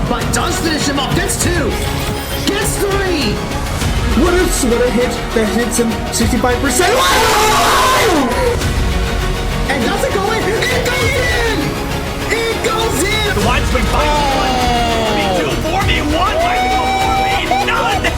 but does finish him off. Gets 2. Gets 3. What a hit that hits him 65%. And does it go in? It goes in! It goes in! The Winesman fights 1v2, 4v1, Winesman 4v none!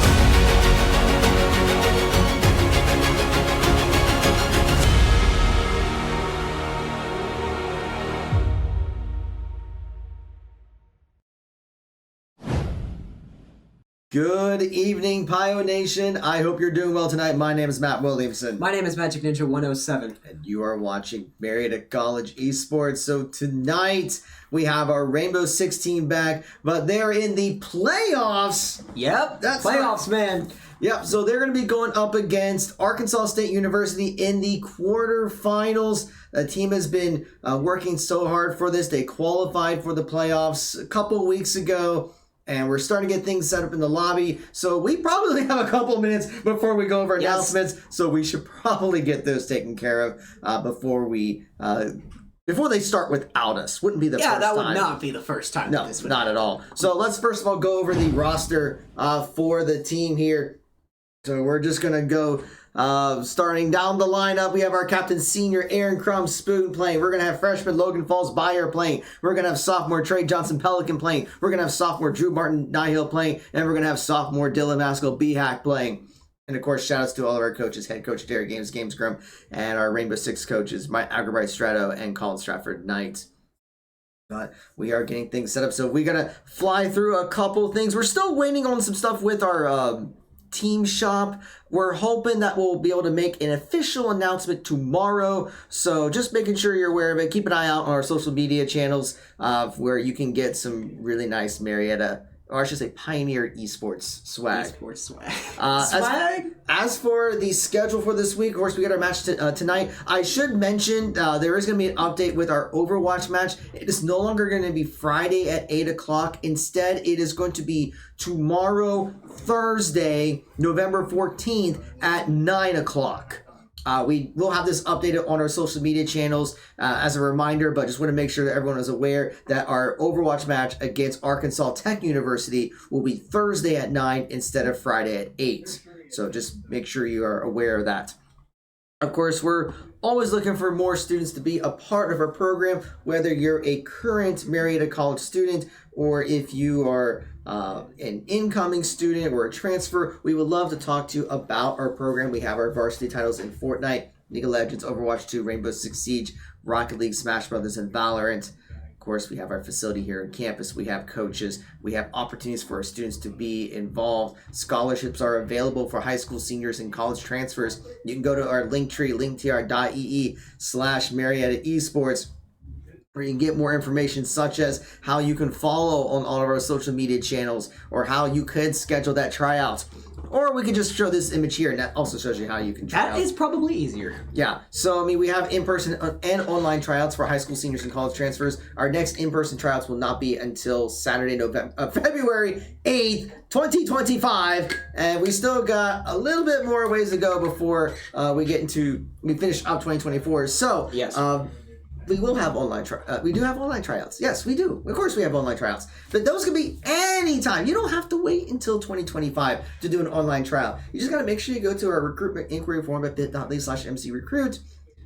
Good evening, Pio Nation. I hope you're doing well tonight. My name is Matt Williamson. My name is Magic Ninja 107. And you are watching Marietta College Esports. So tonight, we have our Rainbow Six team back, but they're in the playoffs. Yep, That's playoffs, man. Yep, so they're going to be going up against Arkansas State University in the quarterfinals. The team has been working so hard for this. They qualified for the playoffs a couple weeks ago. And we're starting to get things set up in the lobby. So we probably have a couple of minutes before we go over announcements. So we should probably get those taken care of before they start without us. Wouldn't be the first time. Yeah, that would not be the first time. No, not at all. So let's first of all go over the roster for the team here. So we're just going to go starting down the lineup. We have our captain senior Aaron Crum Spoon playing. We're going to have freshman Logan Falls Bayer playing. We're going to have sophomore Trey Johnson Pelican playing. We're going to have sophomore Drew Martin Nihill playing. And we're going to have sophomore Dylan Maskell B-Hack playing. And of course, shout outs to all of our coaches, head coach Derek Games Grum, and our Rainbow Six coaches, Mike Agribright Strato and Colin Stratford Knight. But we are getting things set up. So we're going to fly through a couple things. We're still waiting on some stuff with our team shop. We're hoping that we'll be able to make an official announcement tomorrow. So just making sure you're aware of it. Keep an eye out on our social media channels where you can get some really nice Marietta, or I should say Pioneer Esports swag. Esports swag. As for the schedule for this week, of course, we got our match tonight. I should mention there is going to be an update with our Overwatch match. It is no longer going to be Friday at 8 o'clock. Instead, it is going to be tomorrow, Thursday, November 14th at 9 o'clock. We will have this updated on our social media channels as a reminder, but just want to make sure that everyone is aware that our Overwatch match against Arkansas Tech University will be Thursday at 9 instead of Friday at 8. So just make sure you are aware of that. Of course, we're always looking for more students to be a part of our program, whether you're a current Marietta College student or if you are an incoming student or a transfer. We would love to talk to you about our program. We have our varsity titles in Fortnite, League of Legends, Overwatch 2, Rainbow Six Siege, Rocket League, Smash Brothers, and Valorant. Of course, we have our facility here on campus. We have coaches. We have opportunities for our students to be involved. Scholarships are available for high school seniors and college transfers. You can go to our Linktree, linktr.ee/Marietta Esports, where you can get more information such as how you can follow on all of our social media channels or how you could schedule that tryout. Or we could just show this image here, and that also shows you how you can try out. That is probably easier. Yeah. So, I mean, we have in-person and online tryouts for high school seniors and college transfers. Our next in-person tryouts will not be until Saturday, February 8th, 2025. And we still got a little bit more ways to go before we finish up 2024. So, yes. We will have we do have online tryouts. Yes, we do. Of course we have online tryouts. But those can be anytime. You don't have to wait until 2025 to do an online tryout. You just got to make sure you go to our recruitment inquiry form at bit.ly/mcrecruit.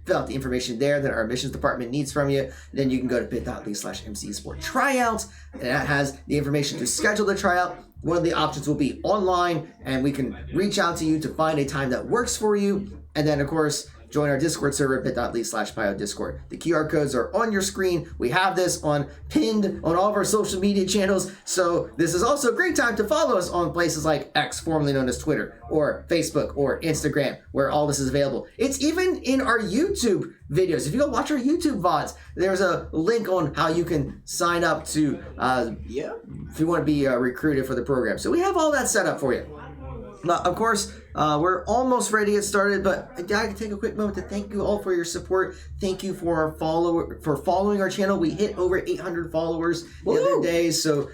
Fill out the information there that our admissions department needs from you. Then you can go to bit.ly/mcesport tryouts. And that has the information to schedule the tryout. One of the options will be online, and we can reach out to you to find a time that works for you. And then, of course, join our Discord server, bit.ly/PioDiscord. The QR codes are on your screen. We have this pinned on all of our social media channels. So this is also a great time to follow us on places like X, formerly known as Twitter, or Facebook, or Instagram, where all this is available. It's even in our YouTube videos. If you go watch our YouTube VODs, there's a link on how you can sign up to, if you want to be recruited for the program. So we have all that set up for you. Of course, we're almost ready to get started, but I gotta take a quick moment to thank you all for your support. Thank you for following our channel. We hit over 800 followers the other day, so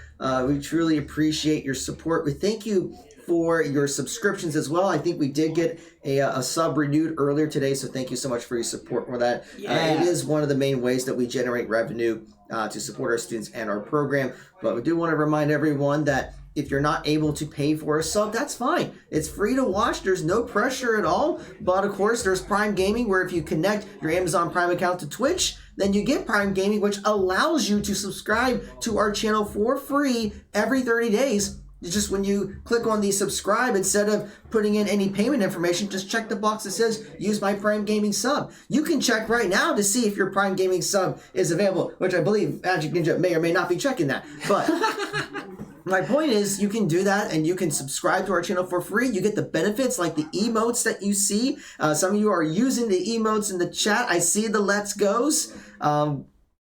we truly appreciate your support. We thank you for your subscriptions as well. I think we did get a sub renewed earlier today, so thank you so much for your support for that. It is one of the main ways that we generate revenue to support our students and our program. But we do want to remind everyone that if you're not able to pay for a sub, that's fine. It's free to watch. There's no pressure at all. But of course, there's Prime Gaming, where if you connect your Amazon Prime account to Twitch, then you get Prime Gaming, which allows you to subscribe to our channel for free every 30 days. It's just when you click on the subscribe, instead of putting in any payment information, just check the box that says use my Prime Gaming sub. You can check right now to see if your Prime Gaming sub is available, which I believe Magic Ninja may or may not be checking that. But my point is, you can do that and you can subscribe to our channel for free. You get the benefits like the emotes that you see. Some of you are using the emotes in the chat. I see the Let's Goes.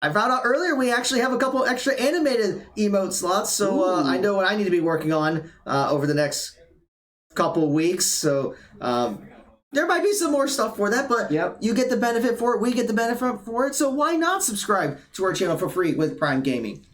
I found out earlier we actually have a couple extra animated emote slots, so I know what I need to be working on over the next couple weeks. So there might be some more stuff for that, but you get the benefit for it. We get the benefit for it. So why not subscribe to our channel for free with Prime Gaming?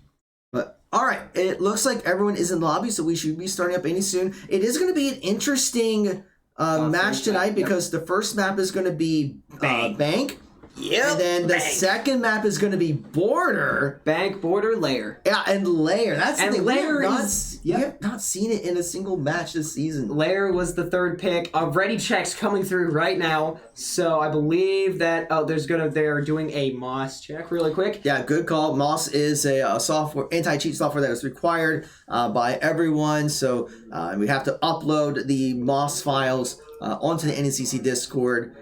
But all right, it looks like everyone is in the lobby, so we should be starting up any soon. It is going to be an interesting match tonight because the first map is going to be Bank. Yep. And then the second map is going to be Border. Bank, Border, Lair. Yeah, and Lair. That's the thing. Lair We have not seen it in a single match this season. Lair was the third pick. Ready checks coming through right now. So I believe that they're doing a Moss check really quick. Yeah, good call. Moss is a software, anti-cheat software that is required by everyone. So we have to upload the Moss files onto the NCC Discord.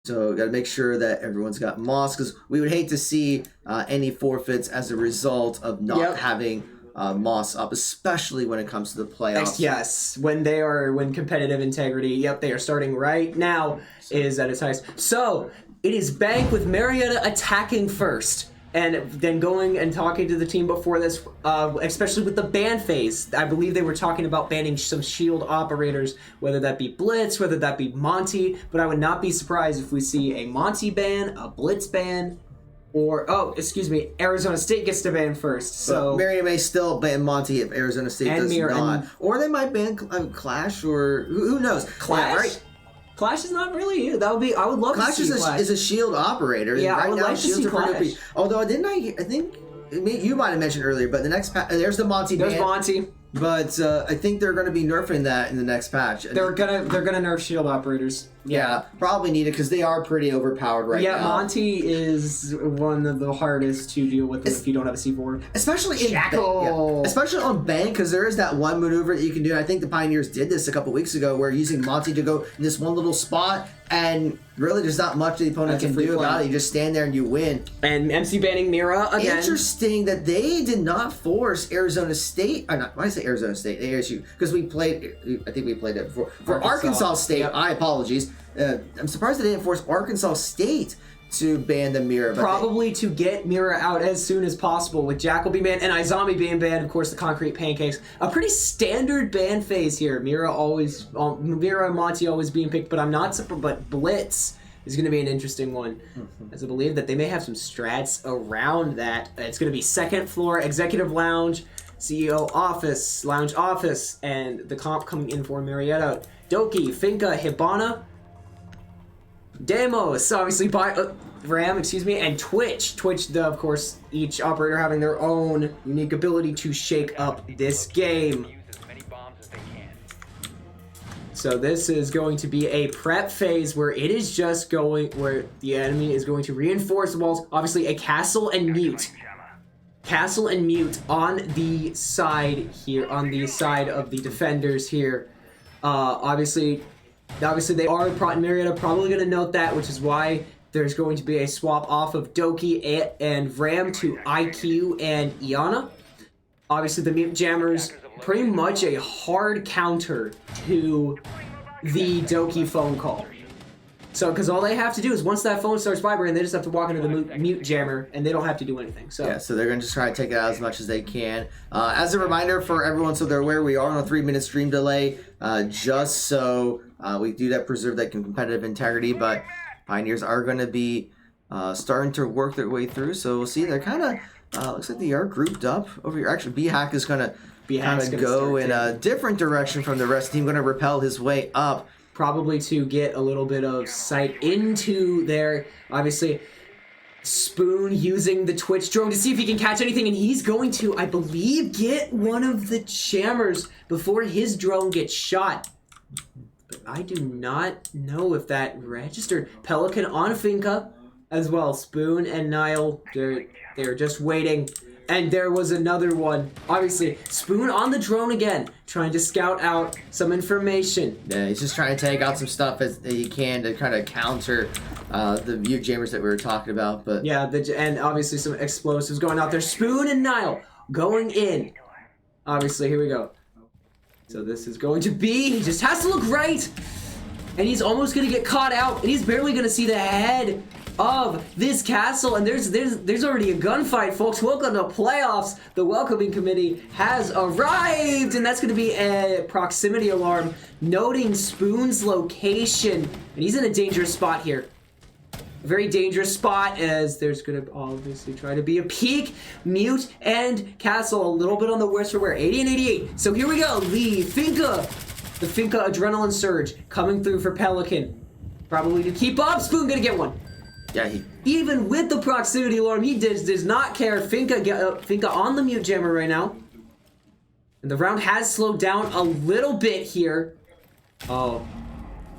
So got to make sure that everyone's got Moss, because we would hate to see any forfeits as a result of not having Moss up, especially when it comes to the playoffs. Yes, when competitive integrity, they are starting right now, is at its highest. So it is Bank with Marietta attacking first, and then going and talking to the team before this, especially with the ban phase. I believe they were talking about banning some shield operators, whether that be Blitz, whether that be Monty, but I would not be surprised if we see a Monty ban, a Blitz ban, or, Arizona State gets to ban first. So Marietta may still ban Monty if Arizona State does not. Or they might ban Clash, or who knows. Clash? Yeah, right? Clash is not really. That would be. I would love to see Clash. Clash is a shield operator. Yeah, right I would now, like to see Clash. Although I think you might have mentioned earlier, but the next there's the Monty. There's Monty. But I think they're going to be nerfing that in the next patch. They're gonna nerf shield operators. Yeah, probably needed because they are pretty overpowered right now. Yeah, Monty is one of the hardest to deal with if you don't have a C4. Especially especially on Bank, because there is that one maneuver that you can do. And I think the Pioneers did this a couple weeks ago, where using Monty to go in this one little spot, and really there's not much the opponent can do about it. You just stand there and you win. And MC banning Mira again. Interesting that they did not force Arizona State. Why did I say Arizona State? ASU, because I think we played that before. For Arkansas State, I apologies. I'm surprised they didn't force Arkansas State to ban the Mira. Probably to get Mira out as soon as possible, with Jackal being banned and iZombie being banned, of course the Concrete Pancakes. A pretty standard ban phase here. Mira and Monty always being picked, but I'm not surprised. But Blitz is going to be an interesting one, as I believe that they may have some strats around that. It's going to be second floor, executive lounge, CEO office, lounge office, and the comp coming in for Marietta. Doki, Finka, Hibana, Demos, obviously by Ram, and Twitch. Of course, each operator having their own unique ability to shake up this game. So this is going to be a prep phase where it is just where the enemy is going to reinforce the walls. Obviously, a castle and mute. Castle and mute on the side here, on the side of the defenders here. Obviously they are Marietta probably going to note that, which is why there's going to be a swap off of Doki and Ram to IQ and Iana. Obviously the mute jammers, pretty much a hard counter to the Doki phone call. So, because all they have to do is once that phone starts vibrating, they just have to walk into the mute jammer, and they don't have to do anything. So yeah, so they're going to just try to take it out as much as they can. As a reminder for everyone, so they're aware, we are on a 3-minute stream delay, just so we do that, preserve that competitive integrity. But Pioneers are going to be starting to work their way through. So we'll see. They're kind of looks like they are grouped up over here. Actually, B-Hack is going to kind of go in a different direction from the rest of the team. Going to rappel his way up. Probably to get a little bit of sight into there. Obviously, Spoon using the Twitch drone to see if he can catch anything, and he's going to, I believe, get one of the jammers before his drone gets shot. But I do not know if that registered. Pelican on Finka as well. Spoon and Niall, they're just waiting. And there was another one. Obviously, Spoon on the drone again, trying to scout out some information. Yeah, he's just trying to take out some stuff as he can to kind of counter the mute jammers that we were talking about. But yeah, and obviously some explosives going out there. Spoon and Niall going in. Obviously, here we go. So this is going to be, he just has to look right. And he's almost going to get caught out. And he's barely going to see the head of this castle. And there's already a gunfight, folks. Welcome to playoffs. The welcoming committee has arrived. And that's going to be a proximity alarm noting Spoon's location. And he's in a dangerous spot here. A very dangerous spot, as there's going to obviously try to be a peek. Mute and Castle a little bit on the worst for wear. 80 and 88. So here we go. The Finka adrenaline surge coming through for Pelican. Probably to keep up. Spoon going to get one. yeah, Even with the proximity alarm, he does not care. Finka on the mute jammer right now. And the round has slowed down a little bit here. Oh.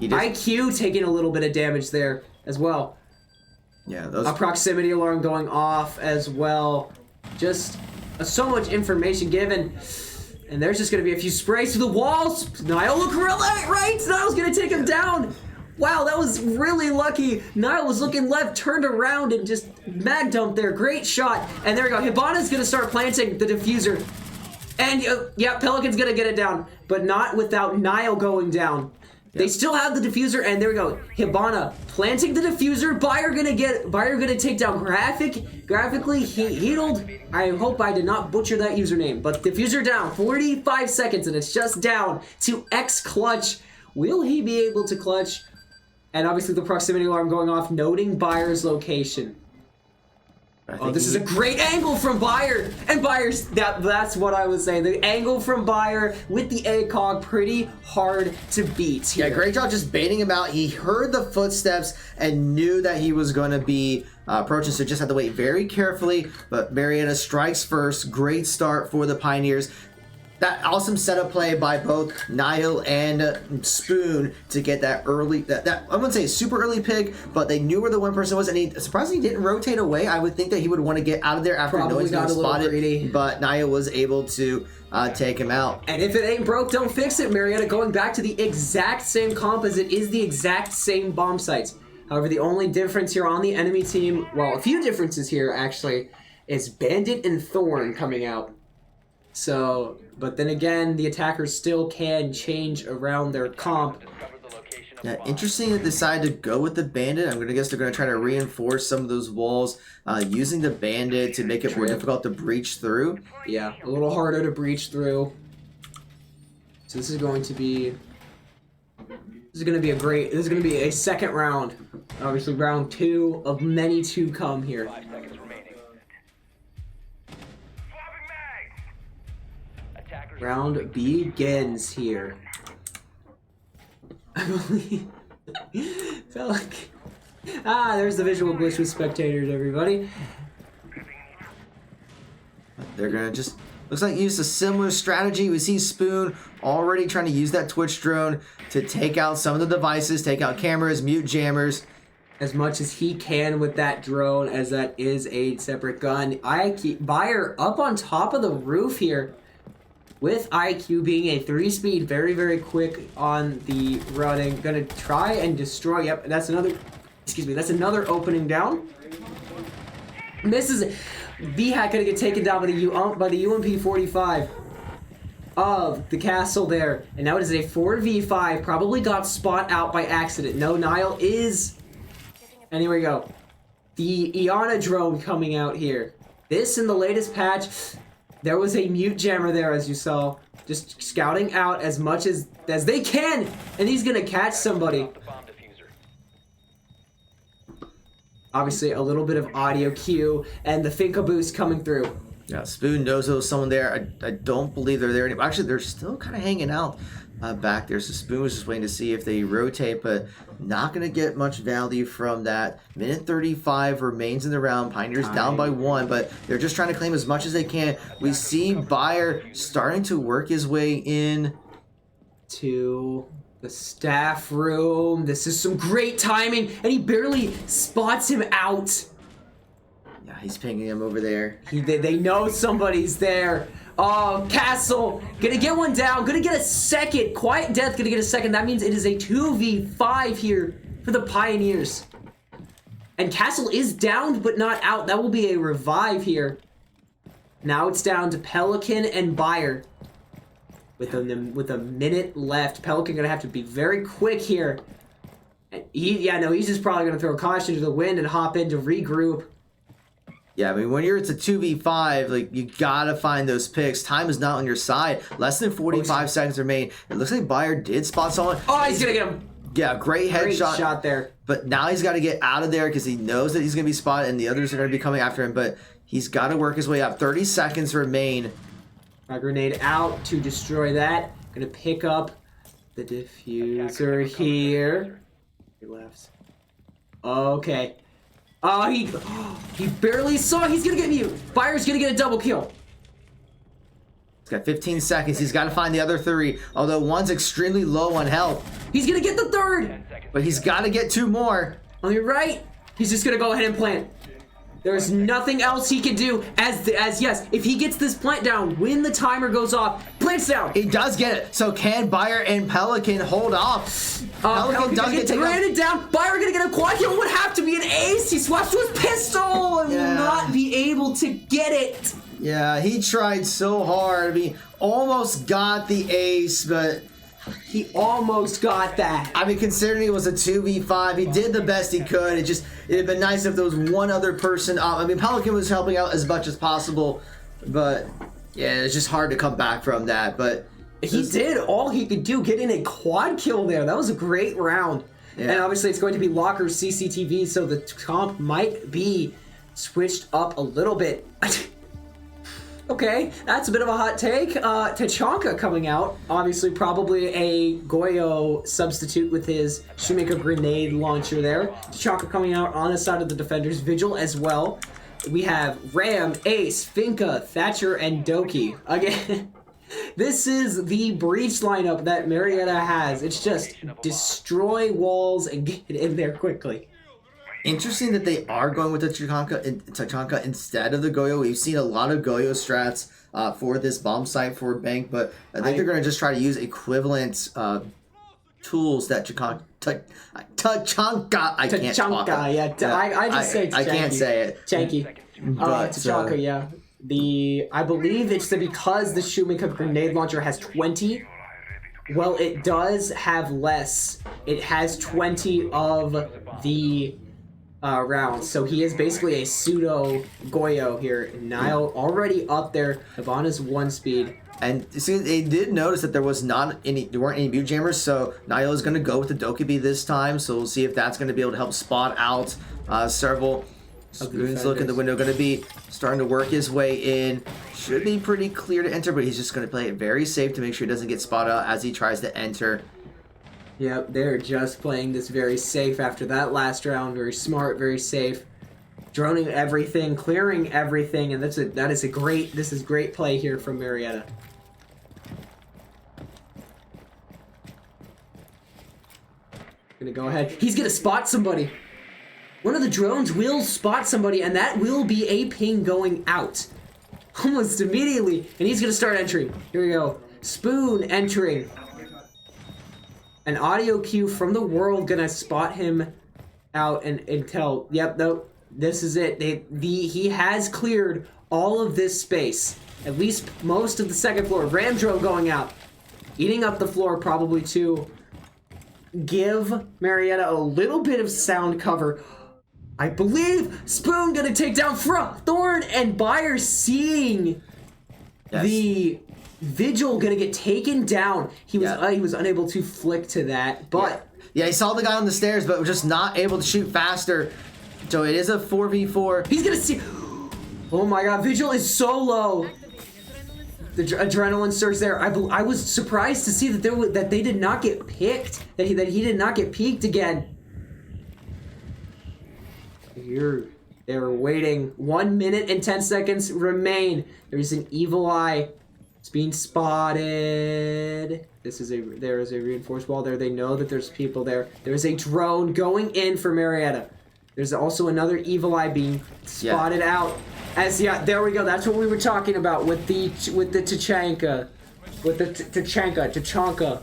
IQ taking a little bit of damage there as well. Yeah, A proximity alarm going off as well. Just so much information given. And there's just going to be a few sprays to the walls. Niall look right. Niall's going to take him down. Wow, that was really lucky. Niall was looking left, turned around, and just mag dumped there. Great shot. And there we go. Hibana's going to start planting the diffuser. And, yeah, Pelican's going to get it down. But not without Niall going down. They still have the diffuser, and there we go. Hibana planting the diffuser. Bayer gonna take down graphically healed. I hope I did not butcher that username, but diffuser down. 45 seconds, and it's just down to X clutch. Will he be able to clutch? And obviously the proximity alarm going off, noting Bayer's location. Oh, this is a great angle from Bayer. And Bayer's, that's what I was saying. The angle from Bayer with the ACOG, pretty hard to beat here. Yeah, great job just baiting him out. He heard the footsteps and knew that he was going to be approaching, so just had to wait very carefully. But Marietta strikes first. Great start for the Pioneers. That awesome setup play by both Niall and Spoon to get that early, that I wouldn't say super early pick, but they knew where the one person was, and he surprisingly didn't rotate away. I would think that he would want to get out of there after knowing he's going to spot it, but Niall was able to take him out. And if it ain't broke, don't fix it. Marietta going back to the exact same comp as it is the exact same bomb sites. However, the only difference here on the enemy team, well, a few differences here actually, is Bandit and Thorn coming out. So, but then again, the attackers still can change around their comp. Yeah, interesting to decide to go with the Bandit. I'm going to guess they're going to try to reinforce some of those walls using the Bandit to make it more difficult to breach through. Yeah, a little harder to breach through. So this is going to be a second round. Obviously round 2 of many to come here. Round begins here. I believe. Felt like. There's the visual glitch with spectators, everybody. They're gonna just, looks like use a similar strategy. We see Spoon already trying to use that Twitch drone to take out some of the devices, take out cameras, mute jammers. As much as he can with that drone, as that is a separate gun. Bayer up on top of the roof here. With IQ being a 3-speed, very, very quick on the running. Gonna try and destroy. Yep, that's another, that's another opening down. Misses. V-Hack gonna get taken down by the UMP 45 of the castle there. And now it is a 4v5. Probably got spot out by accident. No, Niall is. And here we go. The Iana drone coming out here. This in the latest patch. There was a mute jammer there, as you saw, just scouting out as much as they can, and he's gonna catch somebody. Obviously, a little bit of audio cue, and the Finka boost coming through. Yeah, Spoon knows there was someone there. I don't believe they're there anymore. Actually, they're still kind of hanging out back there. So Spoon was just waiting to see if they rotate, but not going to get much value from that. Minute 35 remains in the round. Pioneers down by 1, but they're just trying to claim as much as they can. We see Bayer starting to work his way in to the staff room. This is some great timing, and he barely spots him out. Yeah, he's pinging him over there. They know somebody's there. Oh, Castle gonna get one down. Gonna get a second. Quiet Death gonna get a second. That means it is a 2v5 here for the Pioneers. And Castle is downed but not out. That will be a revive here. Now it's down to Pelican and Bayer. With a minute left, Pelican gonna have to be very quick here. And he's just probably gonna throw caution to the wind and hop in to regroup. Yeah, I mean, when it's a 2v5, like, you gotta find those picks. Time is not on your side. Less than 45 seconds remain. It looks like Bayer did spot someone. Oh, he's gonna get him. Yeah, great headshot. Great shot there. But now he's got to get out of there because he knows that he's going to be spotted and the others are going to be coming after him. But he's got to work his way up. 30 seconds remain. A grenade out to destroy that. Gonna pick up the diffuser here. He left. Okay. Oh, he barely saw. He's gonna get mute. Bayer's gonna get a double kill. He's got 15 seconds. He's got to find the other 3. Although one's extremely low on health. He's gonna get the third. But he's got to get 2 more. On your right, he's just gonna go ahead and plant. There's nothing else he can do as yes, if he gets this plant down when the timer goes off, plants down. He does get it. So can Bayer and Pelican hold off? Pelican does get granted down. Bayer gonna get a quad kill. Would have to be an ace. He swaps to his pistol and will not be able to get it. Yeah, he tried so hard. He almost got the ace, but he almost got that. I mean, considering it was a 2v5, he did the best he could. It'd been nice if there was one other person up. I mean, Pelican was helping out as much as possible, but yeah, it's just hard to come back from that. But he did all he could do, getting a quad kill there. That was a great round. Yeah. And obviously it's going to be Locker's CCTV, so the comp might be switched up a little bit. Okay, that's a bit of a hot take. Tachanka coming out. Obviously, probably a Goyo substitute with his Shoemaker grenade launcher there. Tachanka coming out on the side of the defenders. Vigil as well. We have Ram, Ace, Finka, Thatcher, and Doki. Again, this is the breach lineup that Marietta has. It's just destroy walls and get in there quickly. Interesting that they are going with the Tachanka instead of the Goyo. We've seen a lot of Goyo strats for this bomb site for Bank, but I think they're going to just try to use equivalent tools that Tachanka. I can't talk. I just say I can't say it. Chanky. Tachanka, yeah. I believe it's because the Shoemaker grenade launcher has 20. Well, it does have less. It has 20 of the rounds, so he is basically a pseudo Goyo here. Niall already up there. Havana's 1 speed. And see, they did notice that there weren't any mute jammers, so Niall is going to go with the Dokkaebi this time. So we'll see if that's going to be able to help spot out several. Spoon's look in the window, going to be starting to work his way in. Should be pretty clear to enter, but he's just going to play it very safe to make sure he doesn't get spotted out as he tries to enter. Yep, they're just playing this very safe after that last round. Very smart, very safe. Droning everything, clearing everything, and this is great play here from Marietta. Gonna go ahead. He's gonna spot somebody. One of the drones will spot somebody, and that will be a ping going out. Almost immediately. And he's gonna start entering. Here we go. Spoon entering. An audio cue from the world gonna spot him out and tell, yep, no, this is it. He has cleared all of this space. At least most of the second floor. Ram drone going out. Eating up the floor probably to give Marietta a little bit of sound cover. I believe Spoon gonna take down Thorn, and Bayer seeing the Vigil gonna get taken down. He was unable to flick to that, but yeah, he saw the guy on the stairs, but was just not able to shoot faster. So it is a 4v4. He's gonna see. Oh my god, Vigil is so low. The adrenaline surge there. I was surprised to see that they did not get picked. That he did not get peeked again. They were waiting. 1 minute and 10 seconds remain. There's an evil eye. It's being spotted. There is a reinforced wall there. They know that there's people there. There's a drone going in for Marietta. There's also another evil eye being spotted out. There we go. That's what we were talking about with the Tachanka. With the Tachanka.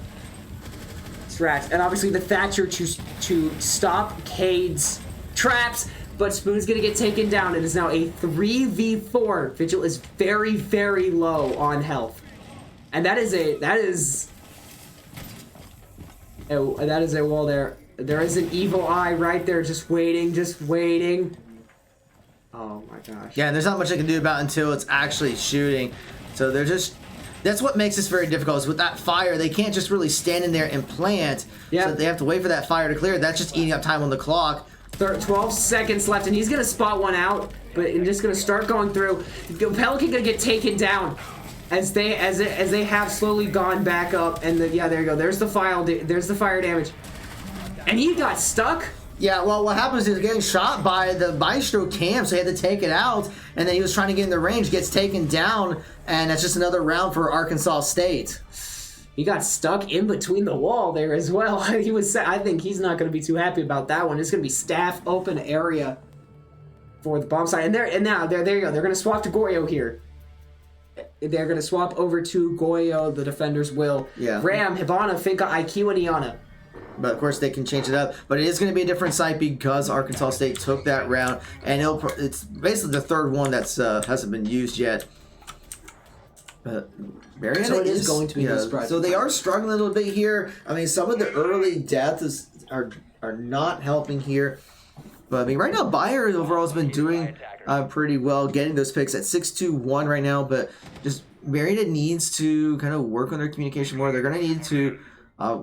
Strats. And obviously the Thatcher to stop Cade's traps. But Spoon's gonna get taken down. It is now a 3v4. Vigil is very, very low on health. And that is a wall there. There is an evil eye right there, just waiting. Oh my gosh. Yeah, and there's not much I can do about it until it's actually shooting. So they're just... That's what makes this very difficult, is with that fire, they can't just really stand in there and plant. Yeah. So they have to wait for that fire to clear. That's just eating up time on the clock. 12 seconds left, and he's gonna spot one out, but he's just gonna start going through. Pelican gonna get taken down as they have slowly gone back up, and there you go. There's the fire damage, and he got stuck. Yeah, well, what happens is he's getting shot by the Maestro cam, so he had to take it out, and then he was trying to get in the range, gets taken down, and that's just another round for Arkansas State. He got stuck in between the wall there as well. I think he's not going to be too happy about that one. It's going to be staff open area for the bomb site. And now there you go. They're going to swap to Goyo here. They're going to swap over to Goyo. The defenders will. Yeah. Ram, Hibana, Finka, IQ, and Iana. But of course they can change it up. But it is going to be a different site because Arkansas State took that round, and it's basically the third one that's hasn't been used yet. But Marietta So it is going to be no surprise. So they are struggling a little bit here. I mean, some of the early deaths are not helping here. But I mean, right now Bayer overall has been doing pretty well, getting those picks at 6-2-1 right now. But just Marietta needs to kind of work on their communication more. They're going to need to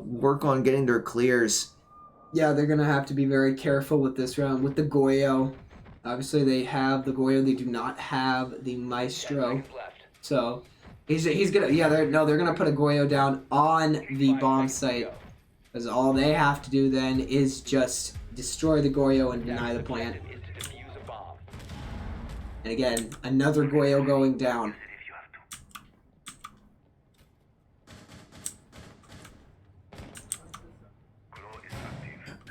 work on getting their clears. Yeah, they're going to have to be very careful with this round. With the Goyo, obviously they have the Goyo. They do not have the Maestro. So he's gonna they're gonna put a Goyo down on the bomb site, because all they have to do then is just destroy the Goyo and deny the plant. And again, another Goyo going down.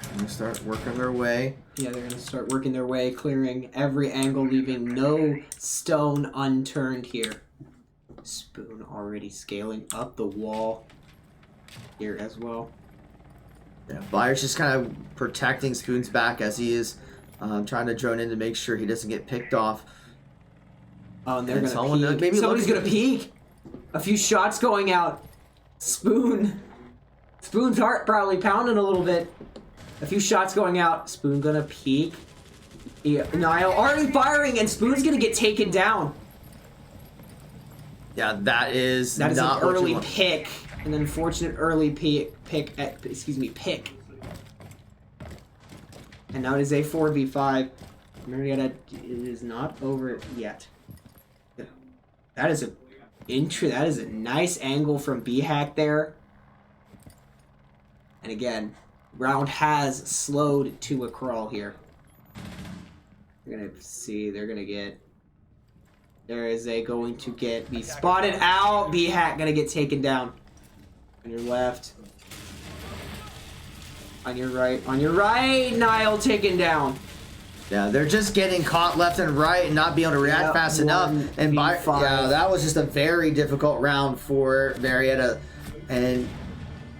They're gonna start working their way. Yeah, they're gonna start working their way, clearing every angle, leaving no stone unturned here. Spoon already scaling up the wall here as well. Yeah, Bayer's just kind of protecting Spoon's back as he is trying to drone in to make sure he doesn't get picked off. Oh, and they're gonna peek. Somebody's gonna peek. A few shots going out. Spoon's heart probably pounding a little bit. A few shots going out. Spoon gonna peek. Niall already firing, and Spoon's gonna get taken down. Yeah, that is an not early pick. An unfortunate early pick. And now it is a 4v5. Marietta is not over yet. That is a nice angle from B-Hack there. And again, round has slowed to a crawl here. You're gonna see, they're gonna get... There is going to be spotted out. B-Hack gonna get taken down. On your left. On your right, Niall taken down. Yeah, they're just getting caught left and right and not being able to react fast enough. And that was just a very difficult round for Marietta. And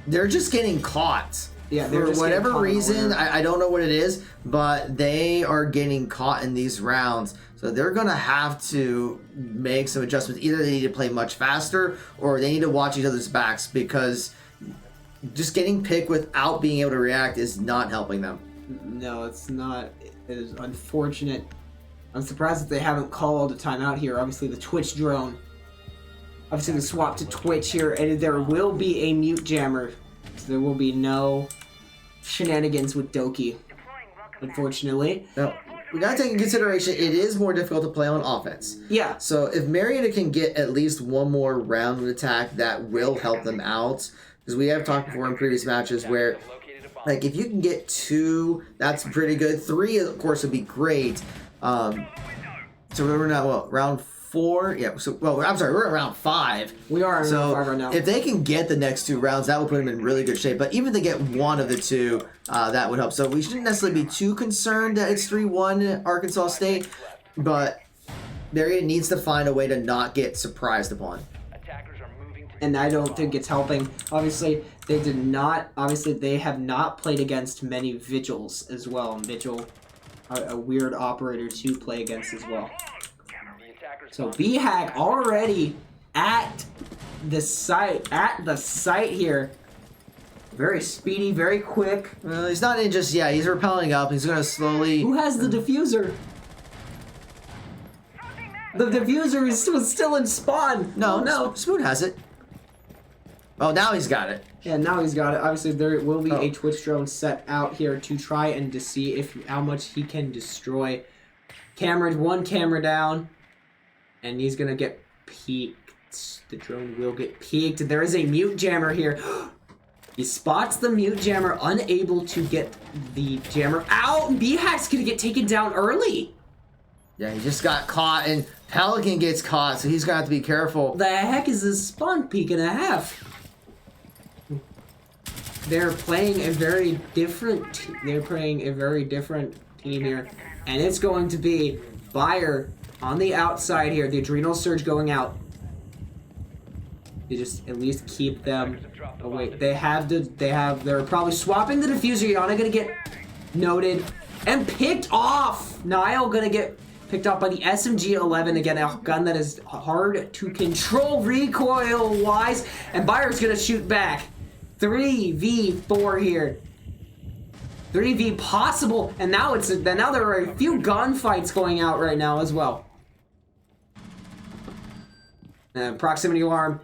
they're just getting caught. Yeah, for whatever reason, I don't know what it is, but they are getting caught in these rounds. So they're going to have to make some adjustments. Either they need to play much faster or they need to watch each other's backs, because just getting picked without being able to react is not helping them. No, it's not. It is unfortunate. I'm surprised that they haven't called a timeout here. Obviously, the Twitch drone. Obviously, the swap to Twitch here, and there will be a mute jammer. So there will be no shenanigans with Doki, unfortunately. No. we gotta take into consideration it is more difficult to play on offense. Yeah. So if Marietta can get at least one more round of attack, that will help them out. Because we have talked before in previous matches where, like, if you can get 2, that's pretty good. 3, of course, would be great. So we're now round 4. Yeah. So I'm sorry, we're at round 5. We are in round 5 right now. If they can get the next 2 rounds, that would put them in really good shape. But even if they get one of the 2, that would help. So we shouldn't necessarily be too concerned that it's 3-1 Arkansas State, but Marietta needs to find a way to not get surprised upon. And I don't think it's helping. Obviously, they have not played against many Vigils as well. Vigil, a weird operator to play against as well. So B-Hack already at the site here. Very speedy, very quick. Well, he's not in just yet. He's rappelling up. He's gonna slowly. Who has the diffuser? The diffuser was still in spawn. No. Spoon has it. Oh, now he's got it. Yeah, now he's got it. Obviously, there will be a Twitch drone set out here to try and to see how much he can destroy. One camera down, and he's gonna get peeked. The drone will get peeked. There is a mute jammer here. He spots the mute jammer, unable to get the jammer out. B-Hack's gonna get taken down early. Yeah, he just got caught, and Pelican gets caught, so he's gonna have to be careful. The heck is this spawn peek and a half? They're playing a very different team here, and it's going to be Bayer on the outside here. The adrenal surge going out. They just at least keep them away. They're probably swapping the diffuser. Yana gonna get noted and picked off. Niall gonna get picked off by the SMG-11, again, a gun that is hard to control recoil-wise, and Bayer's gonna shoot back. 3v4 here. 3v possible, and now there are a few gunfights going out right now as well. Proximity alarm.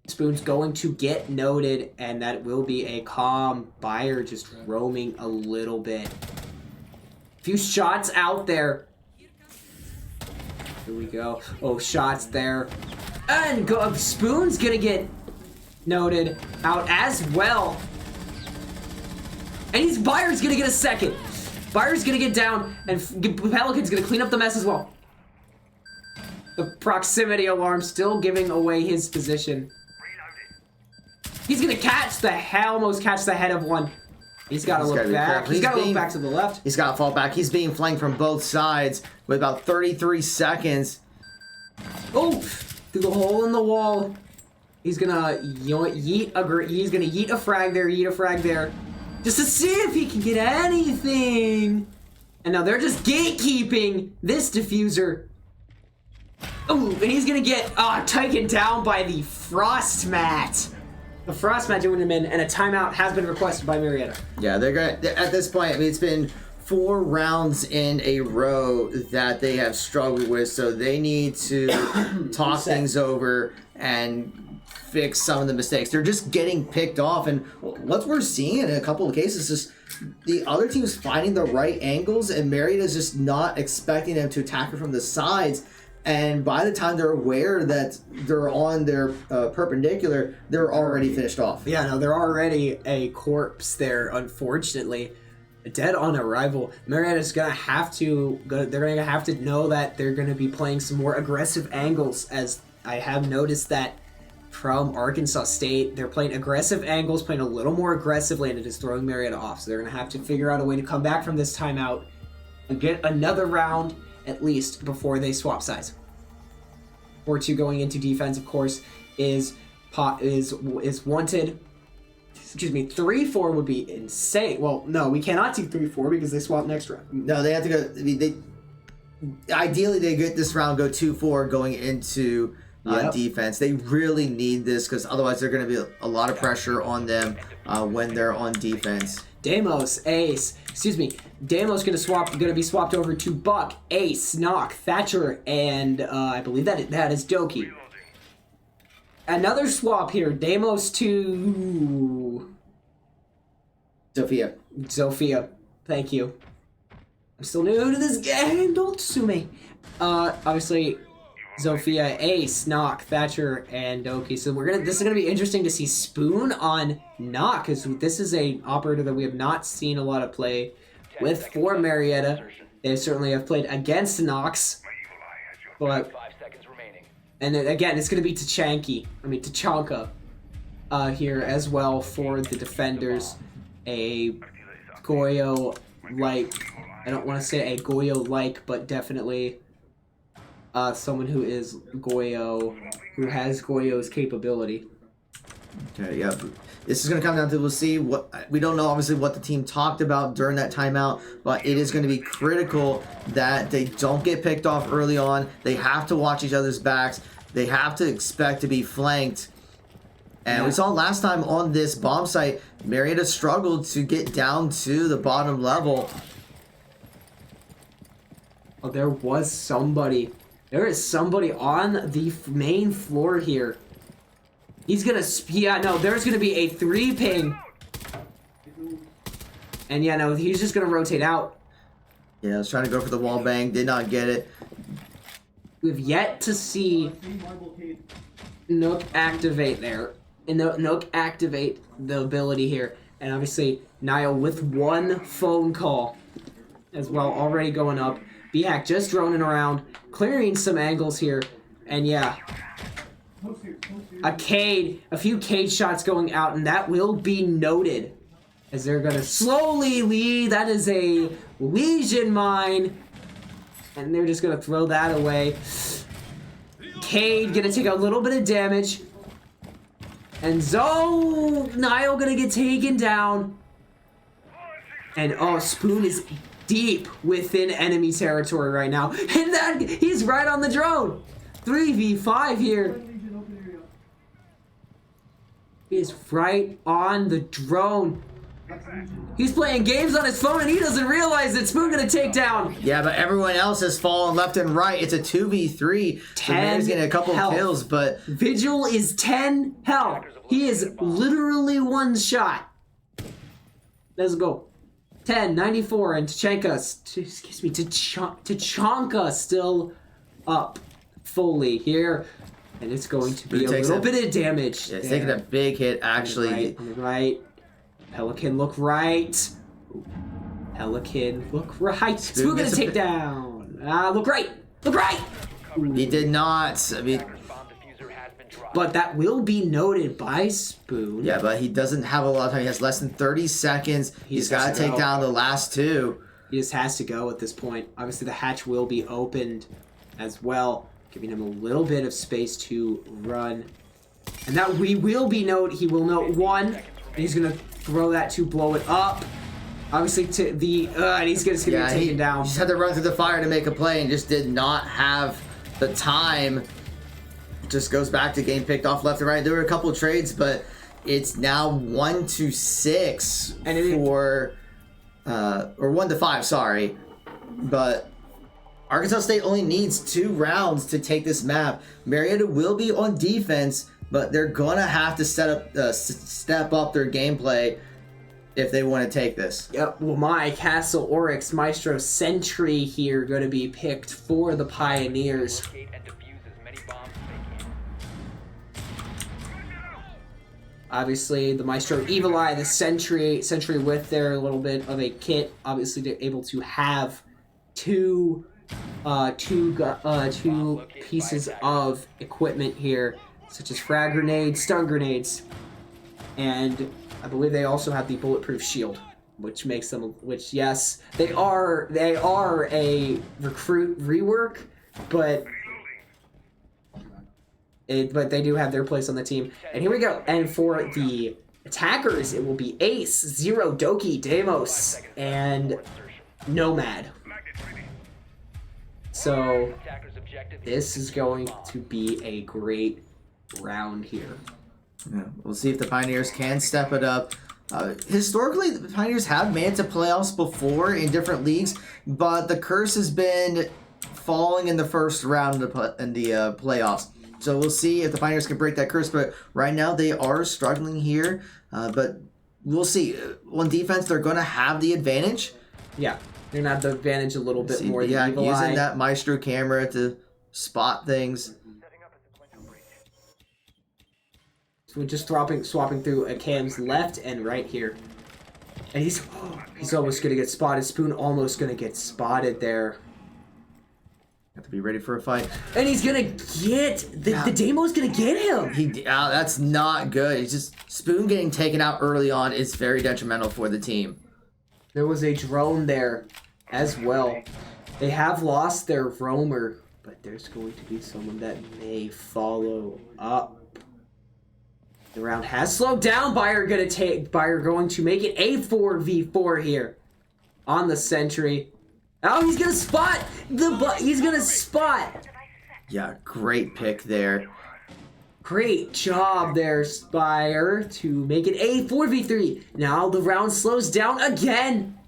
Spoon's going to get noted, and that will be a calm. Bayer just roaming a little bit. Few shots out there. Here we go. Oh, shots there. And Spoon's gonna get noted out as well. And Bayer's gonna get a second. Bayer's gonna get down, and Pelican's gonna clean up the mess as well. The proximity alarm still giving away his position. He's gonna almost catch the head of one. He's gotta look back. He's gotta look back to the left. He's gotta fall back. He's being flanked from both sides with about 33 seconds. Oh, through the hole in the wall. He's gonna yeet a frag there, just to see if he can get anything. And now they're just gatekeeping this diffuser. Oh, and he's gonna get taken down by the frost mat. The frost mat doing him in, and a timeout has been requested by Marietta. Yeah, they're at this point. I mean, it's been 4 rounds in a row that they have struggled with, so they need to talk things over and fix some of the mistakes. They're just getting picked off, and what we're seeing in a couple of cases is the other team's finding the right angles, and Marietta's just not expecting them to attack her from the sides. And by the time they're aware that they're on their perpendicular, they're already finished off. Yeah, no, they're already a corpse there, unfortunately. Dead on arrival. Marietta's gonna have to know that they're gonna be playing some more aggressive angles, as I have noticed that from Arkansas State. They're playing aggressive angles, playing a little more aggressively, and it is throwing Marietta off. So they're gonna have to figure out a way to come back from this timeout and get another round at least before they swap sides. 4-2 going into defense, of course, is wanted. Excuse me, 3-4 would be insane. Well, no, we cannot do 3-4 because they swap next round. No, they have to go. Ideally, they get this round, go 2-4 going into defense. They really need this because otherwise there's going to be a lot of pressure on them when they're on defense. Damos, Ace, Damos gonna be swapped over to Buck, Ace, Knock, Thatcher, and I believe that is Doki. Another swap here, Damos to Sophia. Thank you. I'm still new to this game. Don't sue me. Obviously, Zofia, Ace, Nock, Thatcher, and Doki. So this is gonna be interesting to see Spoon on Nock, because this is a operator that we have not seen a lot of play with for Marietta. They certainly have played against Nox, but and then again it's gonna be Tachanka here as well for the defenders. A Goyo-like, I don't want to say a Goyo-like, but definitely someone who is Goyo, who has Goyo's capability. Okay, yeah. This is going to come down to, we'll see what, we don't know obviously what the team talked about during that timeout, but it is going to be critical that they don't get picked off early on. They have to watch each other's backs. They have to expect to be flanked. And we saw last time on this bomb site, Marietta struggled to get down to the bottom level. Oh, there was somebody. There is somebody on the main floor here. He's gonna, there's gonna be a 3 ping. And yeah, no, he's just gonna rotate out. Yeah, I was trying to go for the wall bang, did not get it. We've yet to see Nook activate there. And Nook activate the ability here. And obviously, Niall with 1 phone call as well, already going up. B-Hack just droning around, clearing some angles here. And yeah, a few Cade shots going out, and that will be noted. As they're gonna slowly lead. That is a Legion mine. And they're just gonna throw that away. Cade gonna take a little bit of damage. And Niall gonna get taken down. And Spoon is deep within enemy territory right now. And he's right on the drone. 3v5 here. He is right on the drone. He's playing games on his phone and he doesn't realize that Spoon gonna take down. Yeah, but everyone else has fallen left and right. It's a 2v3. So Man's getting a couple of kills, but Vigil is 10 health. He is literally 1 shot. Let's go. 10, 94, and Tachanka still up fully here. And it's going to be a little bit of damage. Yeah, it's taking a big hit, actually. On the right. Pelican, look right. Pelican, look right. Spoon gonna take down. Look right. Look right. He did not. I mean, but that will be noted by Spoon. Yeah, but he doesn't have a lot of time. He has less than 30 seconds. He's got to take down the last 2. He just has to go at this point. Obviously, the hatch will be opened as well, giving him a little bit of space to run. And that he will note 1. And he's going to throw that to blow it up. Obviously, to the and he's just going to be taken down. He just had to run through the fire to make a play and just did not have the time. Just goes back to getting picked off left and right. There were a couple of trades, but it's now 1-6 or 1-5. Sorry, but Arkansas State only needs 2 rounds to take this map. Marietta will be on defense, but they're gonna have to step up their gameplay if they want to take this. Yep. Well, my Castle, Oryx, Maestro, Sentry here going to be picked for the Pioneers. Obviously, the Maestro, Evil Eye, the Sentry with their little bit of a kit. Obviously, they're able to have two pieces of equipment here, such as frag grenades, stun grenades, and I believe they also have the bulletproof shield, which makes them, yes, they are a recruit rework, but they do have their place on the team. And here we go. And for the attackers, it will be Ace, Zero, Doki, Deimos, and Nomad. So this is going to be a great round here. Yeah, we'll see if the Pioneers can step it up. Historically, the Pioneers have made it to playoffs before in different leagues, but the curse has been falling in the first round in the playoffs. So we'll see if the Pioneers can break that curse, but right now they are struggling here. But we'll see. On defense, they're going to have the advantage. Yeah. They're gonna have the advantage a little bit more. Yeah, than Evil using Eye. that Maestro camera to spot things. So we're just swapping through a Cam's left and right here. And he's almost gonna get spotted. Spoon almost gonna get spotted there. Have to be ready for a fight. And he's gonna get the Damo's gonna get him. That's not good. It's just Spoon getting taken out early on is very detrimental for the team. There was a drone there as well. They have lost their roamer, but there's going to be someone that may follow up. The round has slowed down. Bayer going to make it a 4v4 here on the Sentry. Oh, he's gonna spot he's gonna spot. Yeah, great pick there. Great job there, Spire, to make it a 4v3. Now the round slows down again.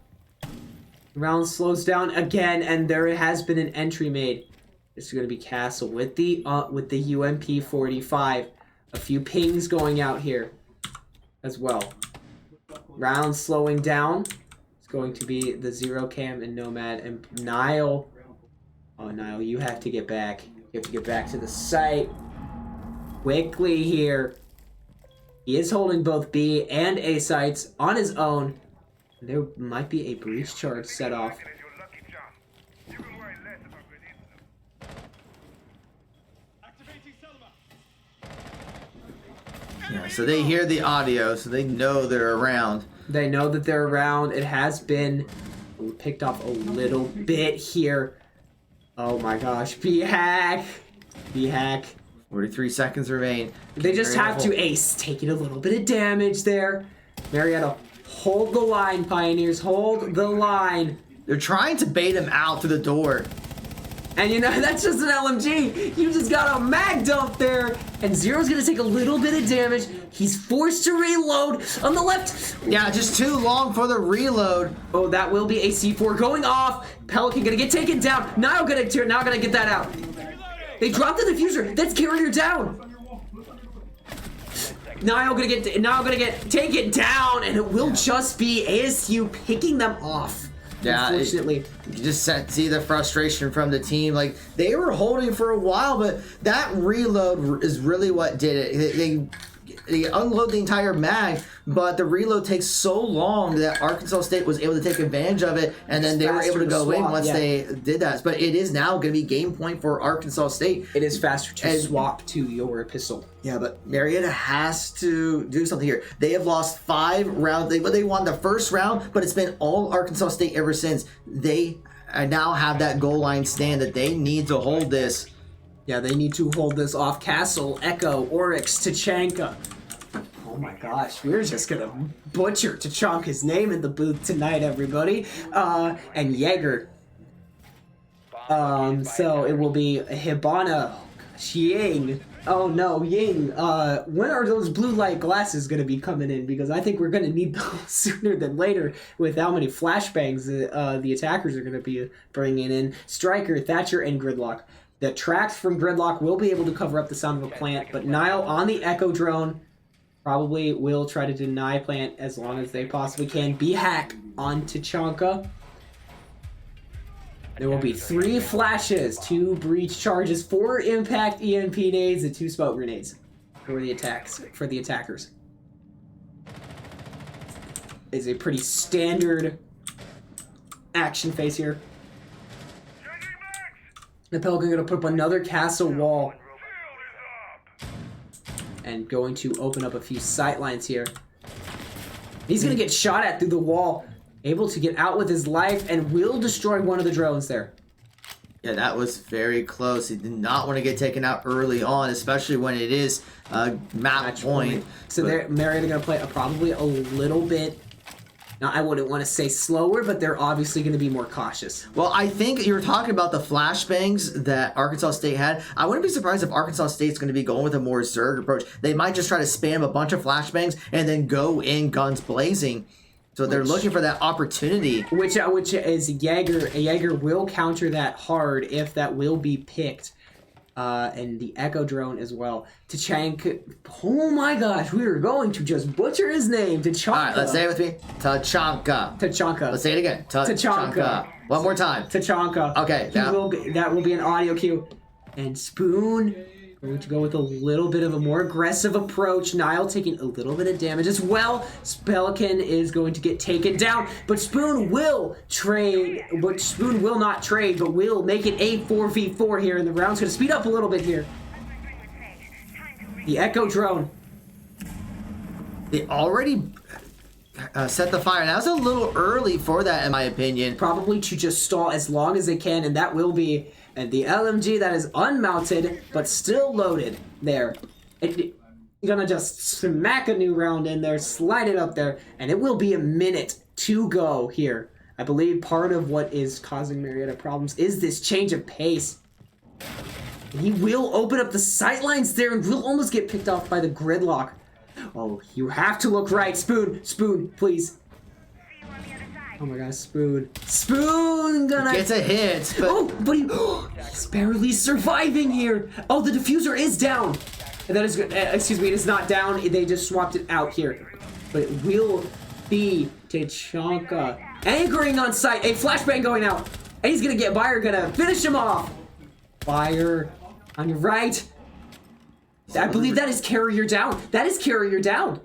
And there has been an entry made. This is gonna be Castle with the UMP 45. A few pings going out here as well. Round slowing down. Going to be the Zero Cam and Nomad and Nile. Oh, Nile, you have to get back. You have to get back to the site quickly here. He is holding both B and A sites on his own. There might be a breach charge set off. Yeah, so they hear the audio, so they know they're around. They know that they're around. It has been picked off a little bit here. Oh my gosh. B-hack. 43 seconds remain. They just have to ace. Taking a little bit of damage there. Marietta, hold the line, Pioneers. Hold the line. They're trying to bait him out through the door. And you know, that's just an LMG. You just got a mag dump there. And Zero's gonna take a little bit of damage. He's forced to reload on the left. Yeah, just too long for the reload. Oh, that will be a C4 going off. Pelican gonna get taken down. Now gonna get that out. They dropped the diffuser. That's carrier down. Now gonna get taken down, and it will just be ASU picking them off. Yeah, unfortunately. You just see the frustration from the team. Like, they were holding for a while, but that reload is really what did it. They unload the entire mag, but the reload takes so long that Arkansas State was able to take advantage of it, and then they were able to go in once they did that. But it is now going to be game point for Arkansas State. It is faster to swap to your pistol. Yeah, but Marietta has to do something here. They have lost 5 rounds. They won the first round, but it's been all Arkansas State ever since. They now have that goal line stand that they need to hold this. Yeah, they need to hold this off. Castle, Echo, Oryx, Tachanka. Oh my gosh, we're just gonna butcher Tachanka's name in the booth tonight, everybody. And Jaeger. So it will be Hibana, Ying. Oh no, Ying. When are those blue light glasses gonna be coming in? Because I think we're gonna need those sooner than later with how many flashbangs the attackers are gonna be bringing in. Striker, Thatcher, and Gridlock. The tracks from Gridlock will be able to cover up the sound of a plant, but Nile on the Echo drone probably will try to deny plant as long as they possibly can. B-hack on Tachanka. There will be 3 flashes, 2 breach charges, 4 impact EMP nades, and 2 smoke grenades for the attackers. Is a pretty standard action phase here. The Pelican gonna put up another castle wall. And going to open up a few sight lines here. He's gonna get shot at through the wall. Able to get out with his life and will destroy one of the drones there. Yeah, that was very close. He did not want to get taken out early on, especially when it is match point. So they're Marietta gonna play probably a little bit. Now, I wouldn't want to say slower, but they're obviously going to be more cautious. Well, I think you were talking about the flashbangs that Arkansas State had. I wouldn't be surprised if Arkansas State's going to be going with a more Zerg approach. They might just try to spam a bunch of flashbangs and then go in guns blazing. So they're looking for that opportunity. Which is Jaeger. Jaeger will counter that hard if that will be picked. and the Echo Drone as well. Tachanka. Oh my gosh, we are going to just butcher his name. Tachanka. All right, let's say it with me. Tachanka. Tachanka. Let's say it again. Tachanka. One more time. Tachanka. Okay, That will be an audio cue. And Spoon going to go with a little bit of a more aggressive approach. Nile taking a little bit of damage as well. Pelican is going to get taken down, but Spoon will trade. But Spoon will not trade, but will make it a 4v4 here, and the round's going to speed up a little bit here. The Echo Drone. They already set the fire. That was a little early for that, in my opinion. Probably to just stall as long as they can, and that will be. And the LMG that is unmounted, but still loaded there. You're gonna just smack a new round in there, slide it up there, and it will be a minute to go here. I believe part of what is causing Marietta problems is this change of pace. And he will open up the sightlines there and will almost get picked off by the gridlock. Oh, you have to look right, Spoon. Spoon, please. Oh my gosh, Spoon. Spoon gonna... Gets a hit, but... Oh, but he's barely surviving here. Oh, the diffuser is down. And that is good. Excuse me, it is not down. They just swapped it out here. But it will be Tachanka anchoring on sight. A flashbang going out. And he's gonna get Bayer, gonna finish him off. Bayer on your right. I believe that is carrier down. That is carrier down.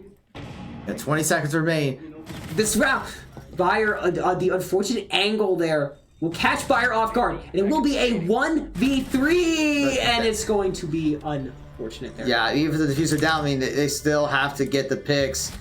Yeah, 20 seconds remain. This round... Bayer, the unfortunate angle there will catch Bayer off guard, and it will be a 1v3, and it's going to be unfortunate there. Yeah, even if the diffuser down, I mean, they still have to get the picks.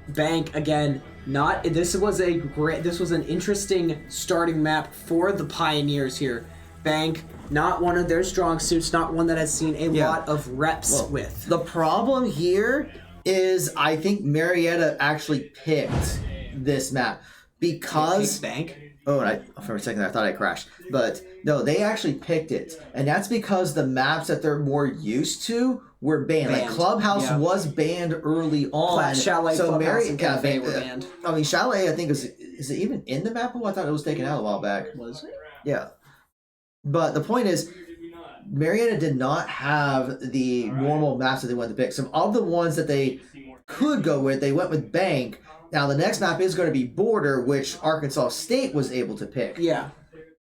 Bank again. This was an interesting starting map for the Pioneers here. Bank, not one of their strong suits, not one that has seen a lot of reps with. The problem here is I think Marietta actually picked this map because... Bank? Oh, for a second I thought I crashed. But no, they actually picked it. And that's because the maps that they're more used to were banned. Like Clubhouse was banned early on. Chalet, so Clubhouse, and Cafe were banned. I mean, Chalet, I think, is it even in the map? Oh, I thought it was taken out a while back. Was it? Yeah. But the point is, Marietta did not have the normal maps that they wanted to pick. Some of the ones that they could go with, they went with Bank. Now, the next map is going to be Border, which Arkansas State was able to pick. Yeah.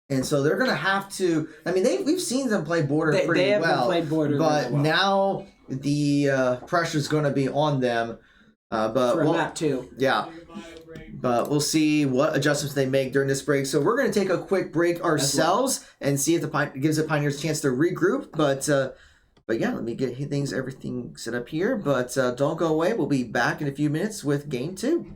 And so they're going to have to... I mean, we've seen them play Border pretty well. Played Border but well. Now the pressure is going to be on them. But for a map, too. Yeah. But we'll see what adjustments they make during this break. So we're going to take a quick break ourselves and see if gives the Pioneers a chance to regroup. But yeah, let me get everything set up here. But don't go away. We'll be back in a few minutes with Game 2.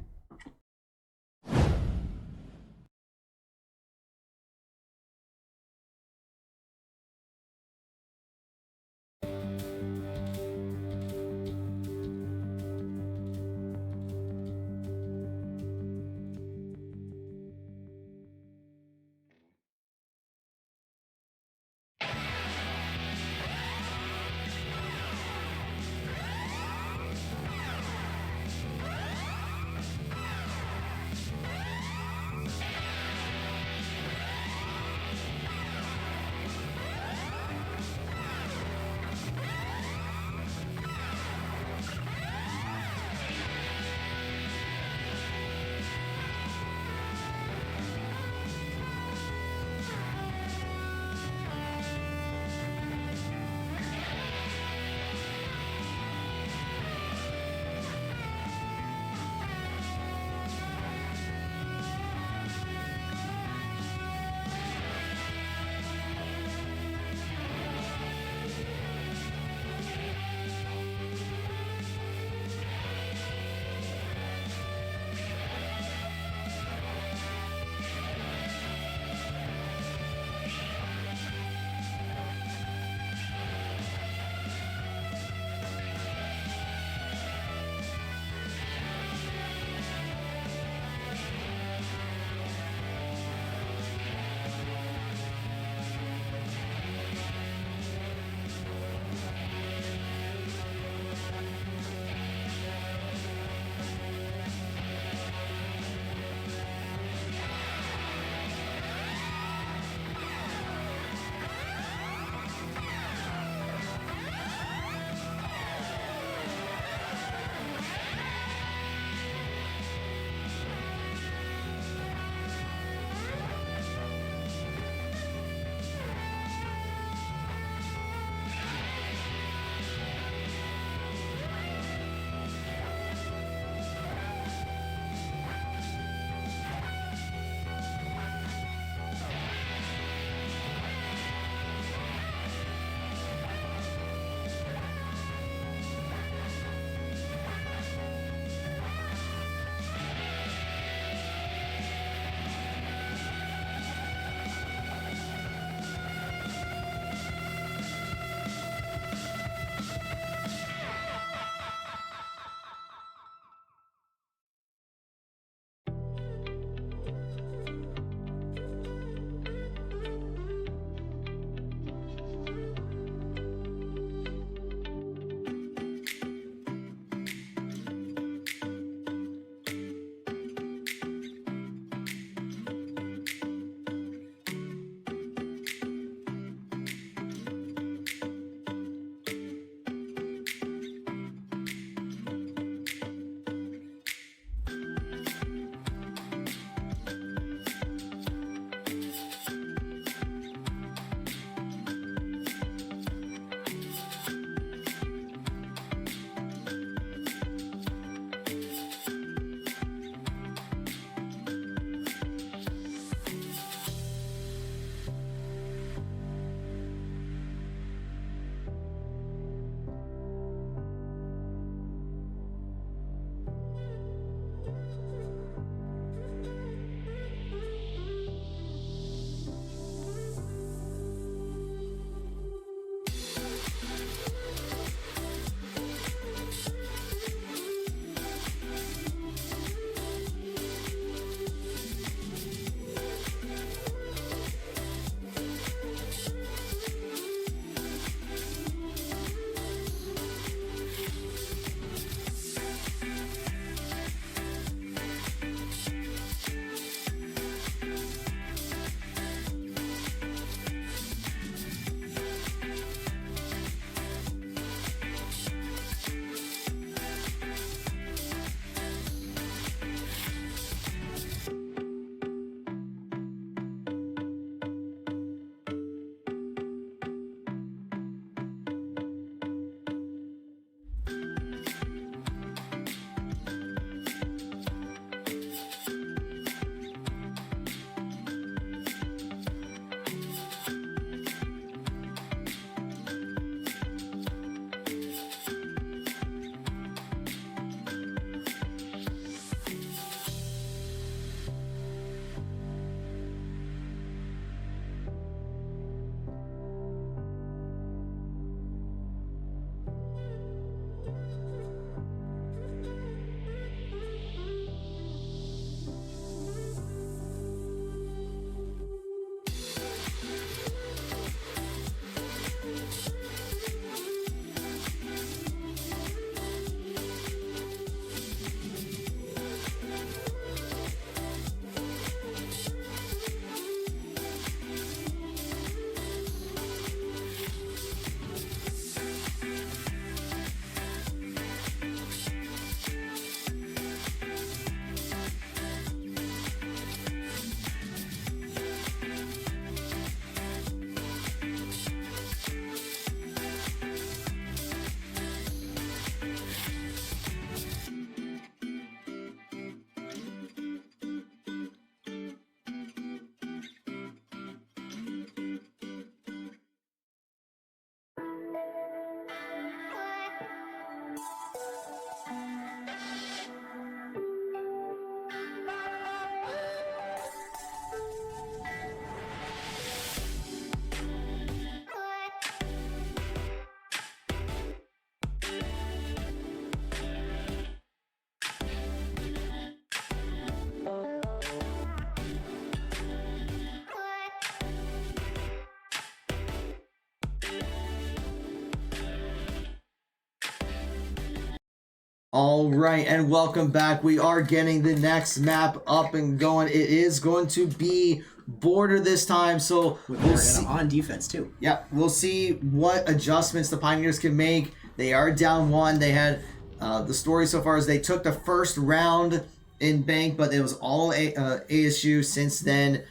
All right, and welcome back. We are getting the next map up and going. It is going to be border this time, so we'll see. On defense too. Yeah, we'll see what adjustments the Pioneers can make. They are down 1. They had the story so far is they took the first round in bank, but it was all ASU since then.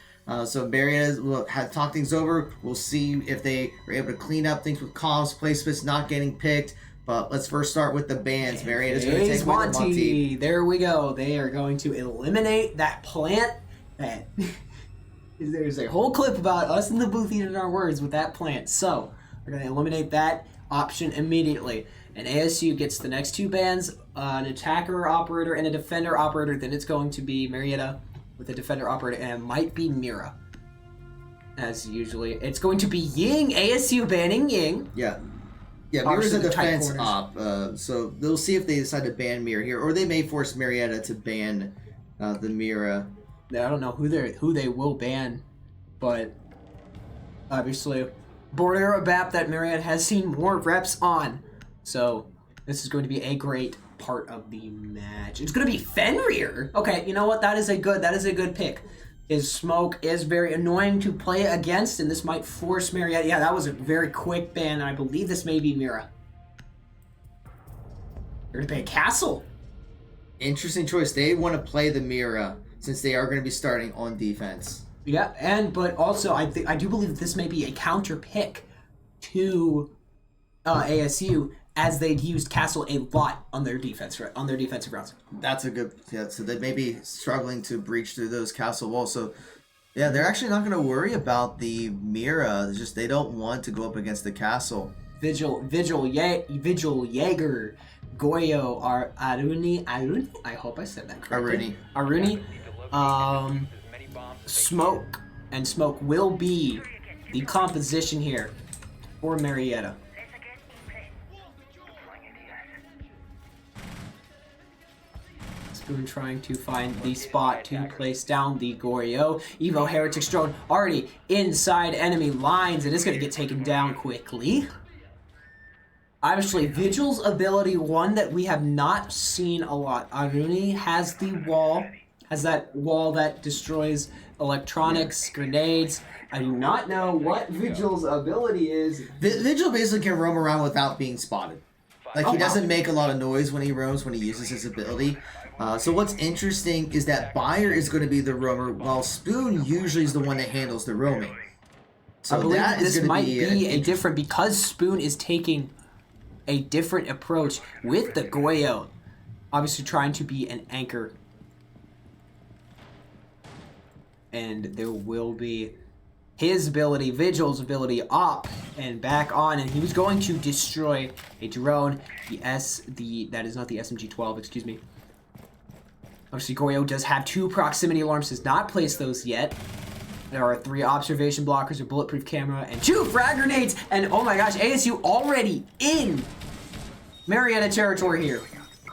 So Marietta had talked things over. We'll see if they were able to clean up things with comms, placements not getting picked. But let's first start with the bans. Marietta's going to take away the Monty. There we go. They are going to eliminate that plant. That there's a whole clip about us in the booth eating our words with that plant. So we're going to eliminate that option immediately. And ASU gets the next 2 bans, an attacker operator and a defender operator. Then it's going to be Marietta with a defender operator, and it might be Mira. As usually, it's going to be Ying. ASU banning Ying. Yeah. Yeah, Mira's a defense op, so they'll see if they decide to ban Mira here, or they may force Marietta to ban the Mira. I don't know who they will ban, but obviously, border a map that Marietta has seen more reps on, so this is going to be a great part of the match. It's going to be Fenrir. Okay, you know what? That is a good pick. His smoke is very annoying to play against, and this might force Marietta. Yeah, that was a very quick ban, and I believe this may be Mira. They're going to ban Castle. Interesting choice. They want to play the Mira since they are going to be starting on defense. Yeah, but also I do believe that this may be a counter pick to ASU, as they'd used Castle a lot on their defensive routes. That's a good. Yeah, so they may be struggling to breach through those Castle walls. So, yeah, they're actually not going to worry about the Mira. It's just they don't want to go up against the Castle. Vigil Jaeger, Goyo, Aruni. I hope I said that correctly. Aruni. Smoke. And Smoke will be the composition here for Marietta. Spoon trying to find the spot to place down the Goryo. Evo Heretic's drone already inside enemy lines, and it's going to get taken down quickly. Obviously, Vigil's ability, one that we have not seen a lot. Aruni has the wall, has that wall that destroys electronics, grenades. I do not know what Vigil's ability is. Vigil basically can roam around without being spotted. Like, he doesn't make a lot of noise when he roams, when he uses his ability. So what's interesting is that Bayer is going to be the roamer, while Spoon usually is the one that handles the roaming. So I believe that this is might be a different, because Spoon is taking a different approach with the Goyo. Obviously trying to be an anchor. And there will be his ability, Vigil's ability, up and back on, and he was going to destroy a drone. That is not the SMG-12, excuse me. Obviously, Goyo does have 2 proximity alarms, has not placed those yet. There are 3 observation blockers, a bulletproof camera, and 2 frag grenades, and oh my gosh, ASU already in Marietta territory here.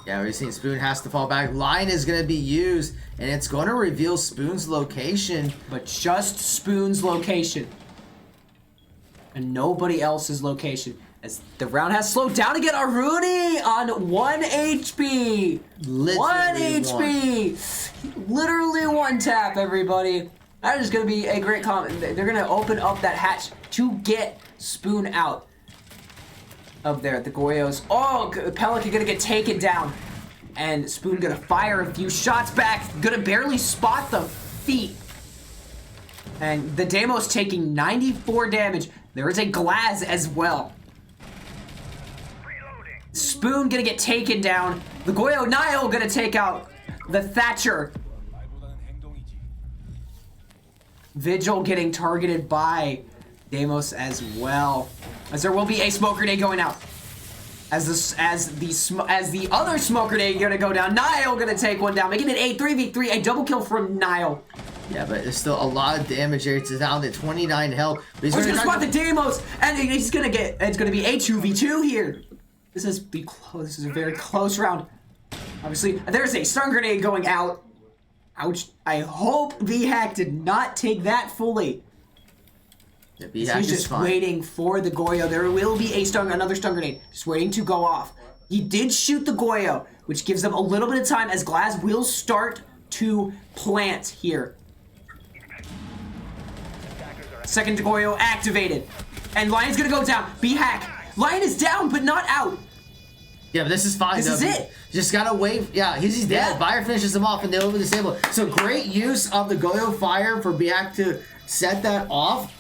Yeah, we've seen Spoon has to fall back. Line is going to be used, and it's going to reveal Spoon's location. But just Spoon's location. And nobody else's location. As the round has slowed down again. Aruni on 1 HP. Literally 1 HP. Literally 1 tap, everybody. That is going to be a great comment. They're going to open up that hatch to get Spoon out of there. The Goyos. Oh, Pelican going to get taken down. And Spoon going to fire a few shots back. Going to barely spot the feet. And the Demo's taking 94 damage. There is a Glaz as well. Spoon gonna get taken down. The Goyo Nile gonna take out the Thatcher. Vigil getting targeted by Demos as well. As there will be a smoke grenade going out. As the other smoke grenade gonna go down. Nile gonna take one down, making it a 3v3, a double kill from Nile. Yeah, but there's still a lot of damage there. It's down to 29 health. He's gonna spot the Demos, and it's gonna be a 2v2 here. This is a very close round. Obviously, there's a stun grenade going out. Ouch. I hope VHack did not take that fully. Yeah, He's just waiting for the Goyo. There will be another stun grenade. Just waiting to go off. He did shoot the Goyo, which gives them a little bit of time as Glass will start to plant here. Second Goyo activated. And Lion's gonna go down. B-Hack. Lion is down, but not out. Yeah, but this is fine. This though. is it. Just gotta wait. Yeah, he's dead. Yeah. Bayer finishes him off, and they'll be disabled. So great use of the Goyo fire for Biak to set that off,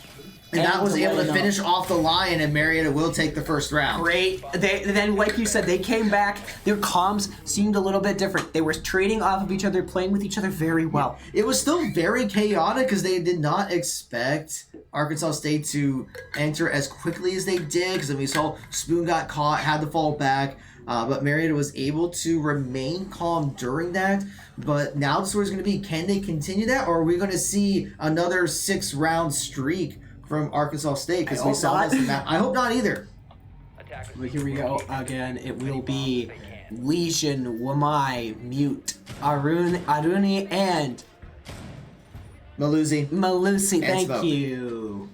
and that was able to finish off the Lion, and Marietta will take the first round. Great. Then, like you said, they came back. Their comms seemed a little bit different. They were trading off of each other, playing with each other very well. It was still very chaotic because they did not expect Arkansas State to enter as quickly as they did. Because we saw Spoon got caught, had to fall back. But Marietta was able to remain calm during that. But now the story is going to be, can they continue that? Or are we going to see another 6-round streak from Arkansas State? Because we saw this in that. I hope not either. But here we go again. It will be Legion, Wamai, Mute, Aruni, and Malusi. Thank Smoke. you.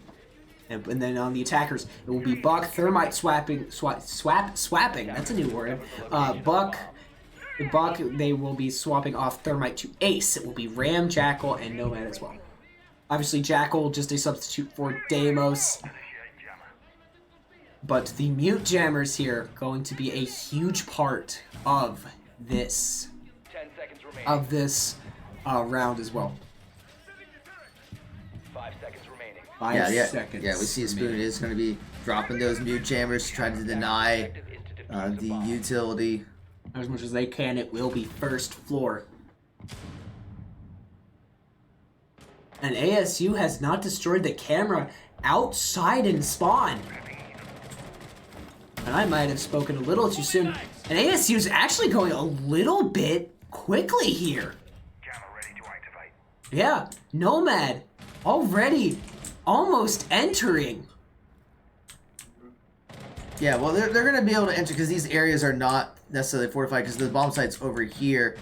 And then on the attackers, it will be Buck, Thermite swapping. That's a new word. Buck, they will be swapping off Thermite to Ace. It will be Ram, Jackal, and Nomad as well. Obviously, Jackal just a substitute for Deimos. But the Mute Jammers here going to be a huge part of this round as well. 5 seconds remaining. 5 seconds. Yeah, we see Spoon is going to be dropping those Mute Jammers to try to deny the utility. As much as they can, it will be first floor. And ASU has not destroyed the camera outside in spawn. And I might have spoken a little too soon. And ASU is actually going a little bit quickly here. Yeah, Nomad already almost entering. Yeah, well, they're going to be able to enter because these areas are not necessarily fortified because the bomb site's over here.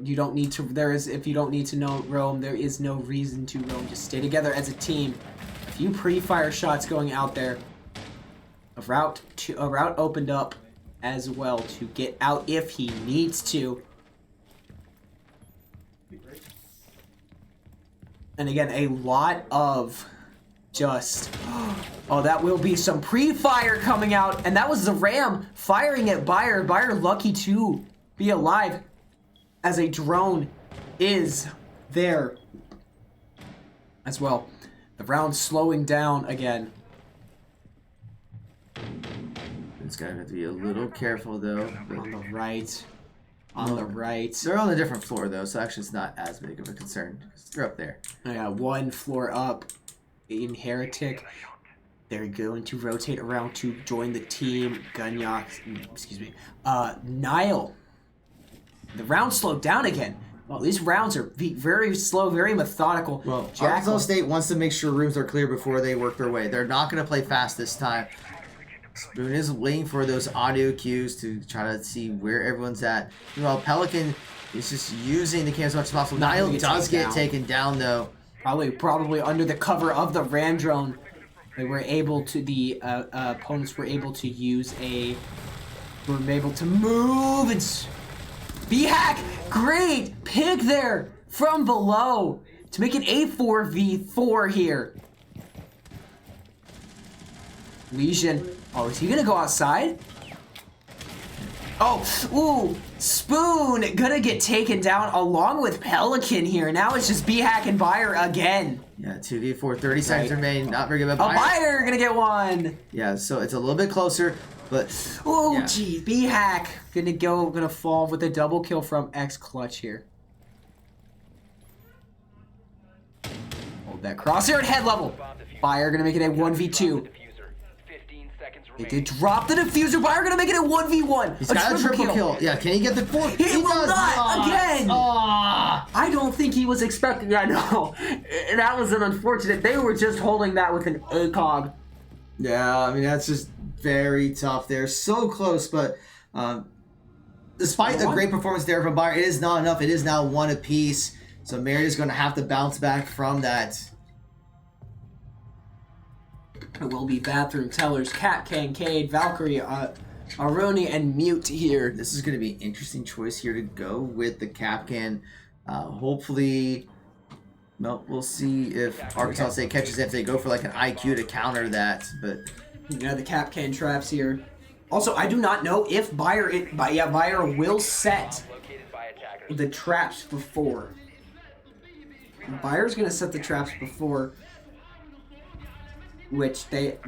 You don't need to. If you don't need to roam, there is no reason to roam. Just stay together as a team. A few pre-fire shots going out there. A route opened up as well to get out if he needs to. And again, a lot of just... Oh, that will be some pre-fire coming out. And that was the Ram firing at Bayer. Bayer lucky to be alive as a drone is there as well. The round slowing down again. It's going to have to be a little careful, though. On the right. On the right. They're on a different floor, though, so actually it's not as big of a concern. They're up there. Yeah, one floor up in Heretic. They're going to rotate around to join the team. Gunyak, Nile. The round slowed down again. Well, these rounds are very slow, very methodical. Well, Arkansas State wants to make sure rooms are clear before they work their way. They're not going to play fast this time. Spoon is waiting for those audio cues to try to see where everyone's at. Meanwhile, Pelican is just using the cam as much as possible. Nile does get taken down, though. Probably under the cover of the Ram drone. They were able to, the opponents were able to move and... B-Hack, great pick there from below to make it a 4v4 here. Legion, oh, is he gonna go outside? Oh, ooh, Spoon gonna get taken down along with Pelican here. Now it's just B-Hack and Bayer again. Yeah, 2v4, 30 seconds remain. Not very good, but Bayer gonna get one. Yeah, so it's a little bit closer, but... Oh, geez, B-Hack gonna fall with a double kill from X Clutch here. Hold that crosshair at head level. Bayer gonna make it a 1v2. They did drop the diffuser. Bayer gonna make it a 1v1. He's got a triple kill. Yeah, can he get the 4? He will not again. I don't think he was expecting that. No, that was an unfortunate. They were just holding that with an ACOG. Yeah, I mean that's just very tough. They're so close, but despite the great performance there from Bayer, it is not enough. It is now 1 apiece. So Marietta's going to have to bounce back from that. It will be Bathroom Tellers, Cat Cade, Valkyrie, Aroni, and Mute here. This is going to be an interesting choice here to go with the Capcan. Hopefully, well, we'll see if Arkansas State catches it, if they go for like an IQ to counter that. But yeah, the Capcan traps here. Also, I do not know if Bayer will set the traps before. Bayer's going to set the traps before, which there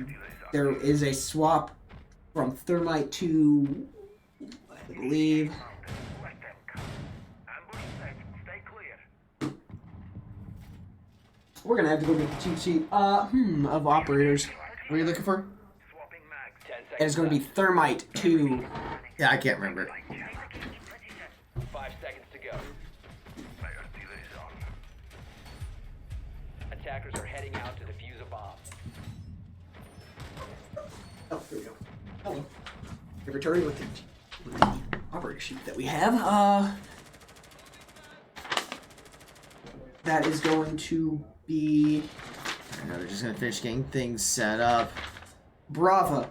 is a swap from Thermite to, I believe. We're gonna have to go get the cheat sheet of operators. what are you looking for? And it's gonna be Thermite to. Yeah, I can't remember. 5 seconds to go. Attackers are heading out to defuse a bomb. Oh, there we go. Hello. Inventory with the operator sheet that we have. That is going to be I know they're just gonna finish getting things set up. Brava.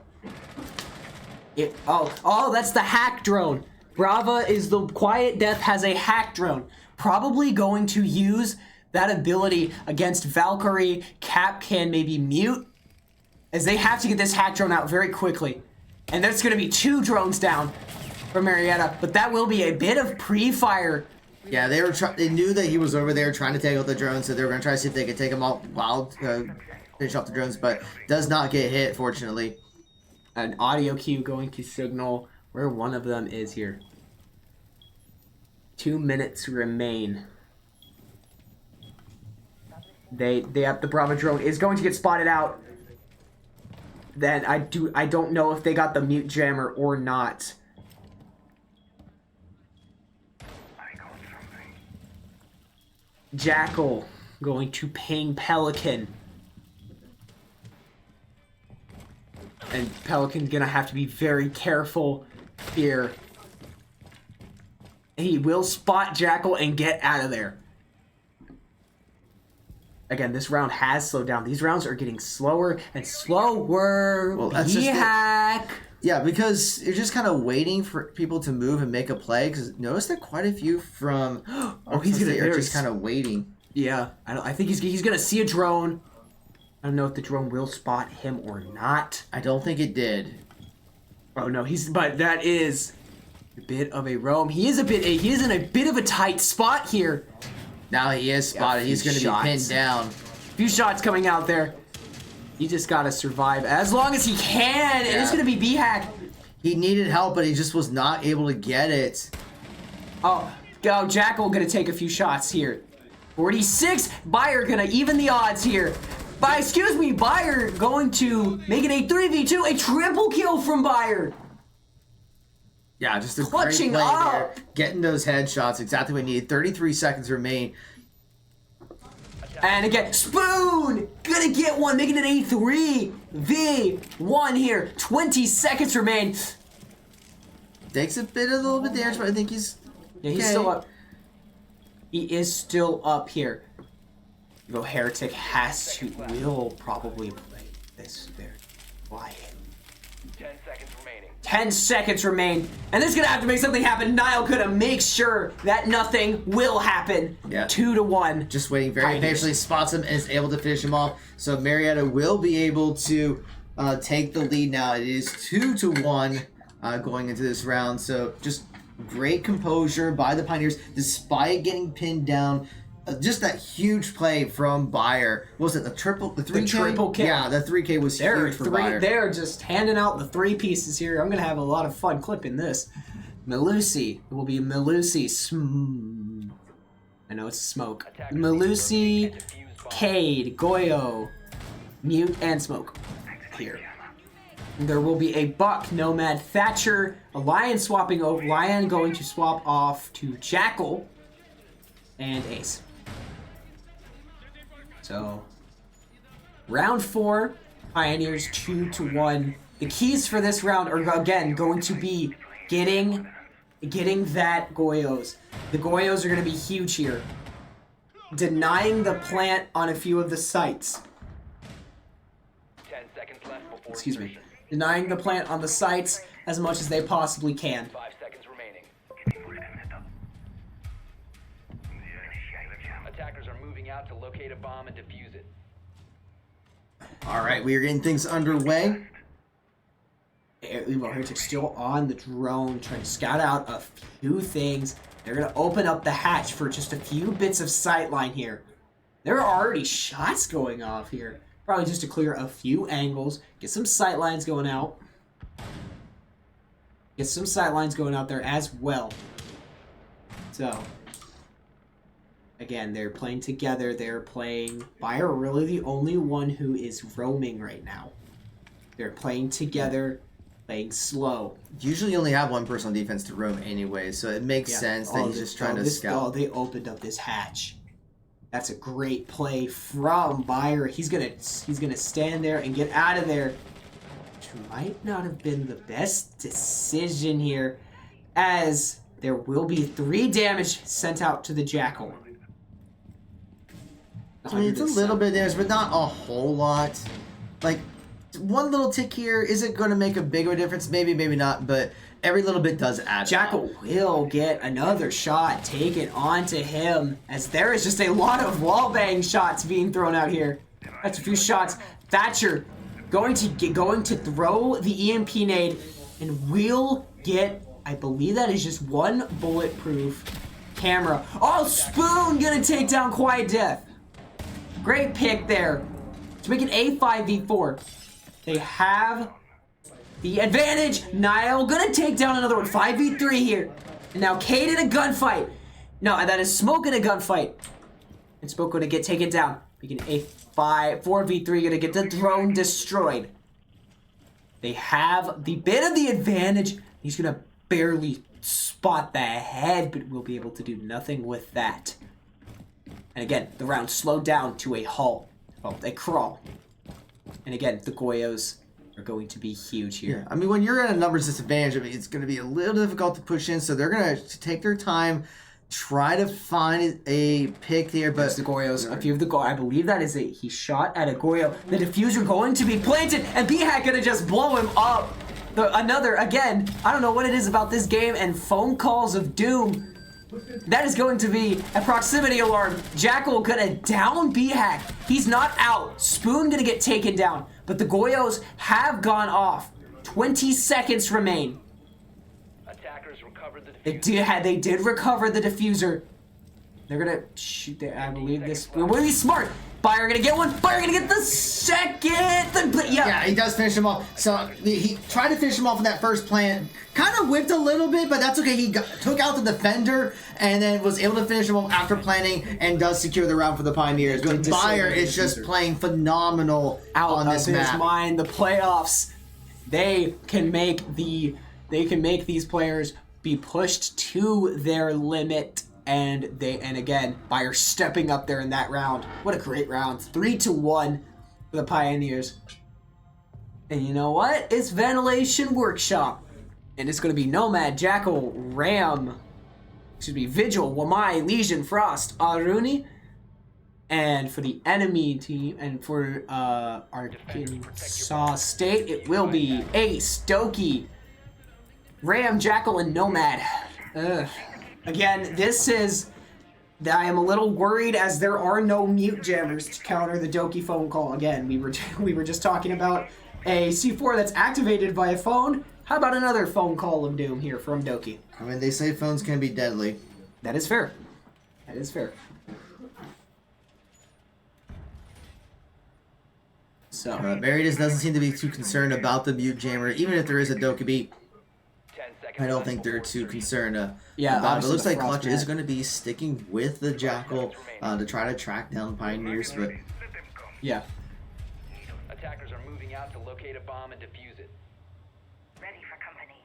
That's the hack drone. Brava is the Quiet Death has a hack drone. Probably going to use that ability against Valkyrie, Capcan, maybe Mute, as they have to get this hack drone out very quickly. And there's going to be 2 drones down for Marietta, but that will be a bit of pre-fire. Yeah, they knew that he was over there trying to take out the drones, so they were gonna try to see if they could take him out while finish off the drones, but does not get hit, fortunately. An audio cue going to signal where one of them is here. 2 minutes remain. They have the Bravo drone is going to get spotted out. Then I don't know if they got the mute jammer or not. Jackal going to ping Pelican. And Pelican's gonna have to be very careful here. He will spot Jackal and get out of there. Again, this round has slowed down. These rounds are getting slower and slower. Well, that's just hack. Yeah, because you're just kind of waiting for people to move and make a play. Because notice that quite a few from he's gonna are just kind of waiting. Yeah, I think he's gonna see a drone. I don't know if the drone will spot him or not. I don't think it did. Oh no, but that is a bit of a roam. He is in a bit of a tight spot here. Now he is spotted. He's going to be pinned down. Few shots coming out there. He just gotta survive as long as he can, and it's gonna be B-Hack. He needed help, but he just was not able to get it. Oh, Jackal gonna take a few shots here. 46, Bayer gonna even the odds here. Bayer going to make it a 3v2, a triple kill from Bayer. Yeah, just a Clutching great play up. there. Getting those headshots, exactly what we needed. 33 seconds remain. And again, Spoon gonna get one, making it a 3v1 here. 20 seconds remain. Takes a little bit damage, but I think he's Still up. He is still up here. Though Heretic will probably play this very quiet. 10 seconds remaining. 10 seconds remain, and this is gonna have to make something happen. Niall gonna make sure that nothing will happen. Yeah. 2-1. just waiting very patiently, spots him, and is able to finish him off. So Marietta will be able to take the lead now. It is 2-1 going into this round. So just great composure by the Pioneers, despite getting pinned down. Just that huge play from Bayer. What was it the 3K? The triple kill. Yeah, the 3K was huge for Bayer. They're just handing out the 3 pieces here. I'm gonna have a lot of fun clipping this. Melusi. It will be Melusi. I know it's smoke. Melusi, Cade, Goyo, Mute, and Smoke here. There will be a Buck, Nomad, Thatcher, a Lion swapping over. Lion going to swap off to Jackal, and Ace. So, round 4, Pioneers 2-1. The keys for this round are again going to be getting that Goyos. The Goyos are going to be huge here. Denying the plant on a few of the sites. 10 seconds left before Excuse me. insertion. Denying the plant on the sites as much as they possibly can. 5 seconds remaining. Attackers are moving out to locate a bomb and defuse it. All right, we are getting things underway. Evo Heretics still on the drone, trying to scout out a few things. They're going to open up the hatch for just a few bits of sightline here. There are already shots going off here. Probably just to clear a few angles, get some sightlines going out. Get some sightlines going out there as well. So, again, they're playing together. They're playing... Fire really the only one who is roaming right now. They're playing together, playing slow. Usually you only have one person on defense to roam anyway, so it makes sense that he's just trying to scout. Oh, they opened up this hatch. That's a great play from Bayer. He's gonna stand there and get out of there. Which might not have been the best decision here, as there will be 3 damage sent out to the Jackal. I mean, it's a little bit damage, but not a whole lot. Like, one little tick here, is it going to make a big of a difference? Maybe, maybe not, but every little bit does add Jackal up. will get another shot taken onto him, as there is just a lot of wallbang shots being thrown out here. That's a few shots. Thatcher going to throw the EMP nade, and will get, I believe that is just 1 bulletproof camera. Oh, Spoon gonna take down Quiet Death. Great pick there to make an A5v4. They have the advantage. Niall gonna take down another one. 5v3 here. And now Cade in a gunfight. No, that is Smoke in a gunfight. And Smoke gonna get taken down. Making a 4v3, gonna get the drone destroyed. They have the bit of the advantage. He's gonna barely spot the head, but will be able to do nothing with that. And again, the round slowed down to a halt. Oh, they crawl. And again, the Goyos are going to be huge here. Yeah, I mean, when you're at a numbers disadvantage, I mean, it's going to be a little difficult to push in, so they're going to take their time, try to find a pick here, but... There's the Goyos, a few of the Goyos. I believe that is it. He shot at a Goyo. The diffuser going to be planted, and B-Hack going to just blow him up. Again, I don't know what it is about this game and phone calls of doom. That is going to be a proximity alarm. Jackal gonna down B-Hack. He's not out. Spoon gonna get taken down. But the Goyos have gone off. 20 seconds remain. Attackers recovered the diffuser. They did recover the diffuser. They're gonna shoot. I believe this will be smart. Bayer gonna get one. Bayer gonna get the second. Yeah, he does finish him off. So he tried to finish him off in that first plant. Kind of whipped a little bit, but that's okay. He took out the defender and then was able to finish him off after planting and does secure the round for the Pioneers. But Bayer is just playing phenomenal on this map. His mind, the playoffs, they can make these players be pushed to their limit. And again, Bayer stepping up there in that round. What a great round. 3-1 for the Pioneers. And you know what? It's Ventilation Workshop. And it's going to be Nomad, Jackal, Ram, Vigil, Wamai, Legion, Frost, Aruni. And for the enemy team, and for Arkansas State, it will be Ace, Doki, Ram, Jackal, and Nomad. Again, I am a little worried as there are no mute jammers to counter the Doki phone call. Again, we were just talking about a C4 that's activated by a phone. How about another phone call of doom here from Doki? I mean, they say phones can be deadly. That is fair. That is fair. So Veritas doesn't seem to be too concerned about the mute jammer, even if there is a Dokkaebi. I don't think they're too concerned about it. It looks like Clutch is going to be sticking with the Jackal to try to track down Pioneers, but... Yeah. Attackers are moving out to locate a bomb and defuse it. Ready for company.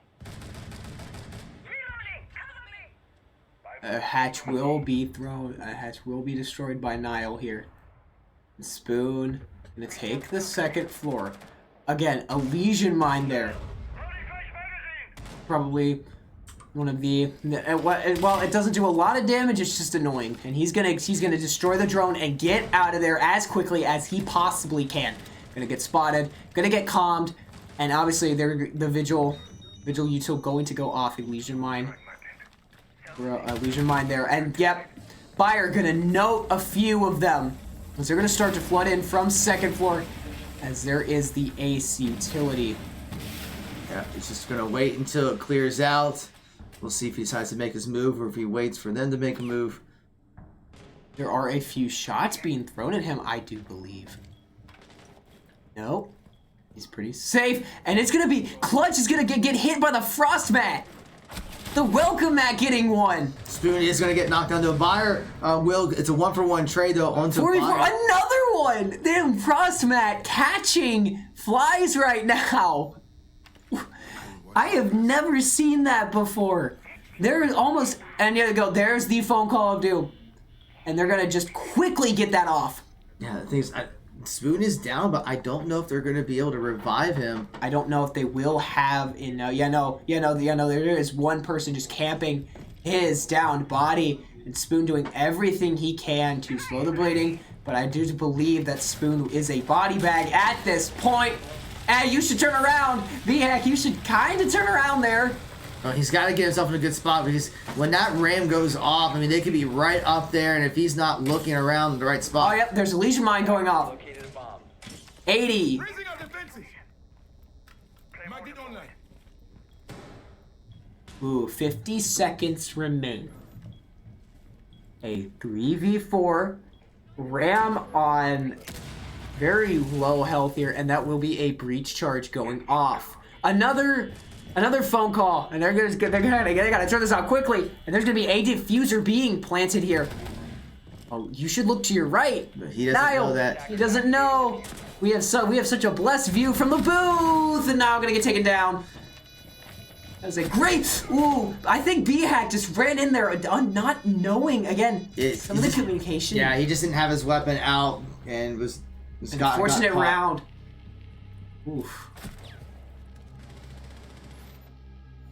A hatch will be thrown. A hatch will be destroyed by Niall here. Spoon gonna take the second floor. Again, a Legion mine there. Probably one of the well, it doesn't do a lot of damage. It's just annoying, and he's gonna destroy the drone and get out of there as quickly as he possibly can. Gonna get spotted, gonna get calmed, and obviously they're the Vigil util going to go off a Legion Mine. A Legion Mine there, and yep, Fire gonna note a few of them. As they're gonna start to flood in from second floor, as there is the Ace utility. Yeah, he's just gonna wait until it clears out. We'll see if he decides to make his move or if he waits for them to make a move. There are a few shots being thrown at him, I do believe. No, he's pretty safe, and it's gonna be Clutch is gonna get hit by the Frost Mat. The welcome mat getting one. Spoon is gonna get knocked down to a buyer. It's a 1-for-1 trade though onto 44, buyer. another one. Damn, Frost Mat catching flies right now. I have never seen that before. There's almost, and there you go. There's the phone call of doom, and they're gonna just quickly get that off. Yeah, the thing is, Spoon is down, but I don't know if they're gonna be able to revive him. I don't know if they will have in. There is one person just camping his downed body, and Spoon doing everything he can to slow the bleeding. But I do believe that Spoon is a body bag at this point. And you should turn around, B-Hack. You should kind of turn around there. He's got to get himself in a good spot because when that ram goes off, I mean, they could be right up there, and if he's not looking around in the right spot. Oh, yep, there's a Legion Mine going off. Located a bomb. 80. Raising up defenses. Might get online. Ooh, 50 seconds remain. A 3v4. Ram on very low health here, and that will be a breach charge going off. Another phone call, and they gotta turn this out quickly. And there's gonna be a diffuser being planted here. Oh, you should look to your right. He doesn't Niall, know that. He doesn't know. We have such a blessed view from the booth, and now I'm gonna get taken down. That was a great. Ooh, I think B-Hack just ran in there, not knowing again some of the communication. Yeah, he just didn't have his weapon out and was got Unfortunate caught. round. Oof.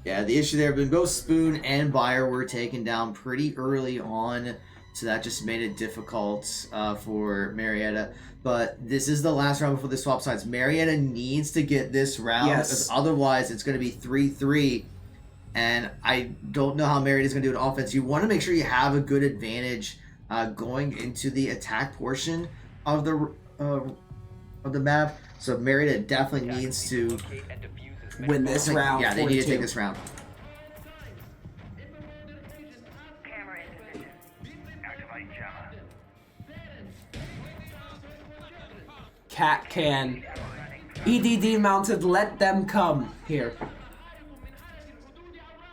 Yeah, the issue there, but both Spoon and Buyer were taken down pretty early on, so that just made it difficult for Marietta. But this is the last round before the swap sides. Marietta needs to get this round, because otherwise it's going to be 3-3. And I don't know how Marietta's going to do an offense. You want to make sure you have a good advantage going into the attack portion of the map. So Marietta definitely needs to Locate and defuse as Win this round. Yeah, they need to 42. take this round. Camera in position. Activate jammer. Cat can. EDD mounted, let them come. Here.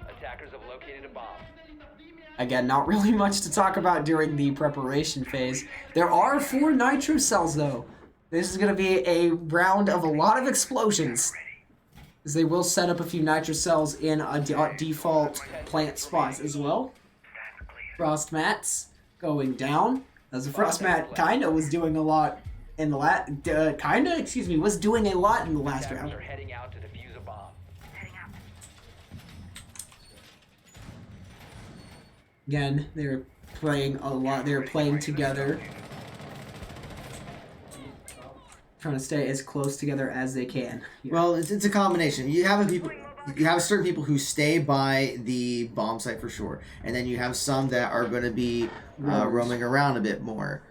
Attackers have located a bomb. Again, not really much to talk about during the preparation phase. There are 4 nitro cells, though. This is going to be a round of a lot of explosions, as they will set up a few nitro cells in a default plant spots as well. Frost mats going down, as the Frost mat kinda was doing a lot in the was doing a lot in the last Attackers round. are heading out to defuse a bomb. Again, they're playing a lot. They're playing together, trying to stay as close together as they can. Here. Well, it's a combination. You have certain people who stay by the bomb site for sure, and then you have some that are going to be roaming around a bit more.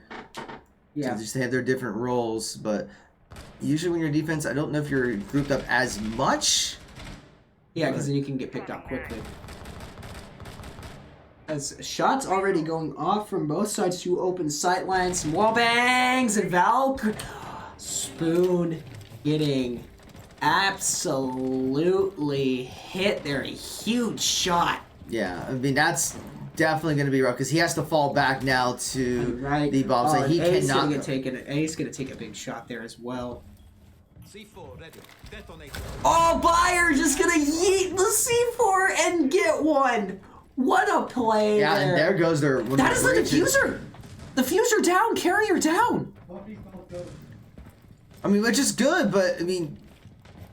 Yeah. So just they have their different roles, but usually when you're defense, I don't know if you're grouped up as much. Yeah, because then you can get picked up quickly. As shots already going off from both sides to open sightlines, some wall bangs, and Valk Spoon getting absolutely hit there. A huge shot. Yeah, I mean that's definitely going to be rough because he has to fall back now to the bomb site. He Ace cannot. Ace gonna take a big shot there as well. C4 ready. Detonate. Oh, Buyer just gonna yeet the C4 and get one. What a play! Yeah, and there goes their. That is the diffuser. Diffuser down, carrier down. I mean, which is good, but I mean,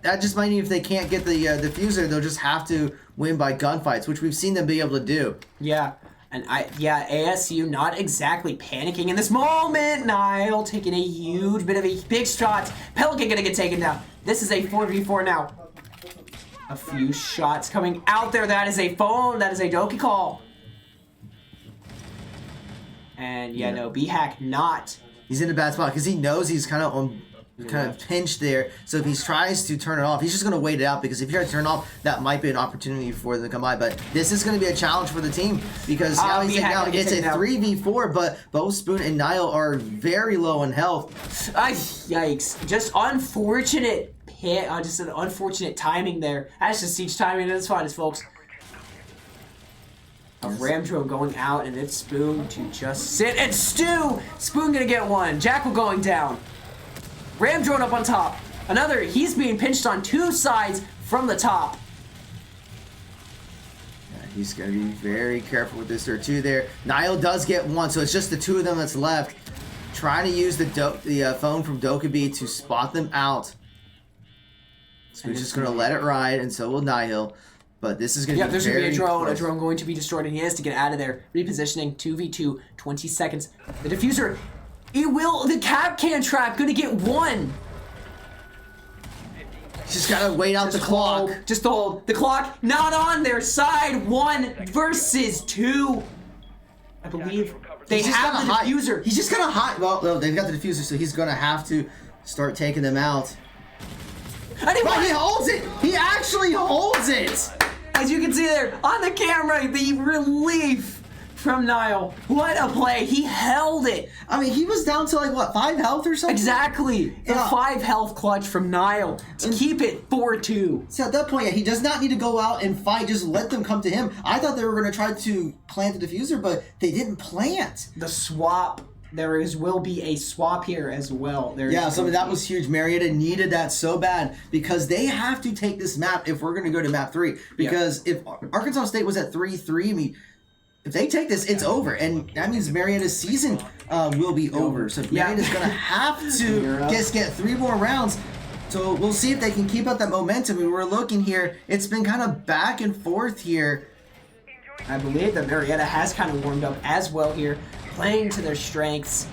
that just might mean if they can't get the diffuser, they'll just have to win by gunfights, which we've seen them be able to do. Yeah, And ASU not exactly panicking in this moment. Nile taking a huge bit of a big shot. Pelican gonna get taken down. This is a 4v4 now. A few shots coming out there. That is a phone. That is a Doki call. And no, B-Hack not. He's in a bad spot because he knows he's kind of pinched there. So if he tries to turn it off, he's just going to wait it out, because if you try to turn it off, that might be an opportunity for them to come by. But this is going to be a challenge for the team, because now he's down. It's a 3v4, but both Spoon and Nile are very low in health. Yikes. Just unfortunate hit. Just an unfortunate timing there. That's just siege timing at its finest, folks. A ram drone going out, and it's Spoon to just sit and stew. Spoon gonna get one. Jackal going down. Ram drone up on top. Another. He's being pinched on two sides from the top. Yeah, he's gonna be very careful with this. There are two there. Nile does get one, so it's just the two of them that's left. Trying to use the phone from Dokkaebi to spot them out. Spoon's just gonna let it ride, and so will Nihil. But this is going to be there's very going to be a drone. close. A drone going to be destroyed, and he has to get out of there. Repositioning, 2v2, 20 seconds. The diffuser, the cap can trap, going to get one. Just got to wait out the clock. Just hold. The clock not on their side. 1 versus 2. I believe they have the diffuser. He's just going to hide. Well, no, they've got the diffuser, so he's going to have to start taking them out. But he holds it. He actually holds it. As you can see there on the camera, the relief from Nile. What a play. He held it. I mean, he was down to like, what, 5 health or something? Exactly. The 5 health clutch from Nile to keep it 4-2. So at that point, he does not need to go out and fight. Just let them come to him. I thought they were going to try to plant the diffuser, but they didn't plant. The swap. Will be a swap here as well. That was huge. Marietta needed that so bad, because they have to take this map if we're going to go to map 3. Because if Arkansas State was at 3-3, I mean, if they take this, it's over. And that means Marietta's season will be over. So Marietta's going to have to just get 3 more rounds. So we'll see if they can keep up that momentum. We were looking here. It's been kind of back and forth here. I believe that Marietta has kind of warmed up as well here, playing to their strengths.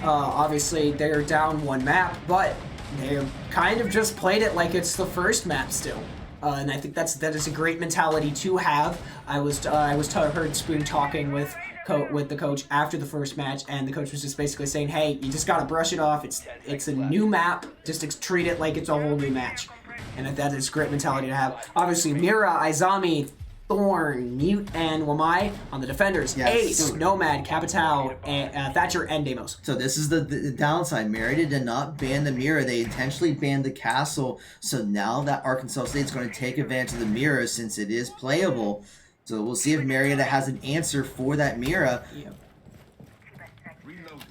Obviously, they're down 1 map, but they kind of just played it like it's the first map still. And I think that is a great mentality to have. I heard Spoon talking with the coach after the first match, and the coach was just basically saying, "Hey, you just gotta brush it off. It's a new map. Just treat it like it's a whole new match." And that is a great mentality to have. Obviously, Mira, Izami, Thorn, Mute, and Wamai on the defenders. Yes. Ace, Nomad, Capital, and Thatcher, and Deimos. So this is the downside. Marietta did not ban the Mira. They intentionally banned the Castle. So now that Arkansas State's going to take advantage of the Mira, since it is playable. So we'll see if Marietta has an answer for that Mira. Yep.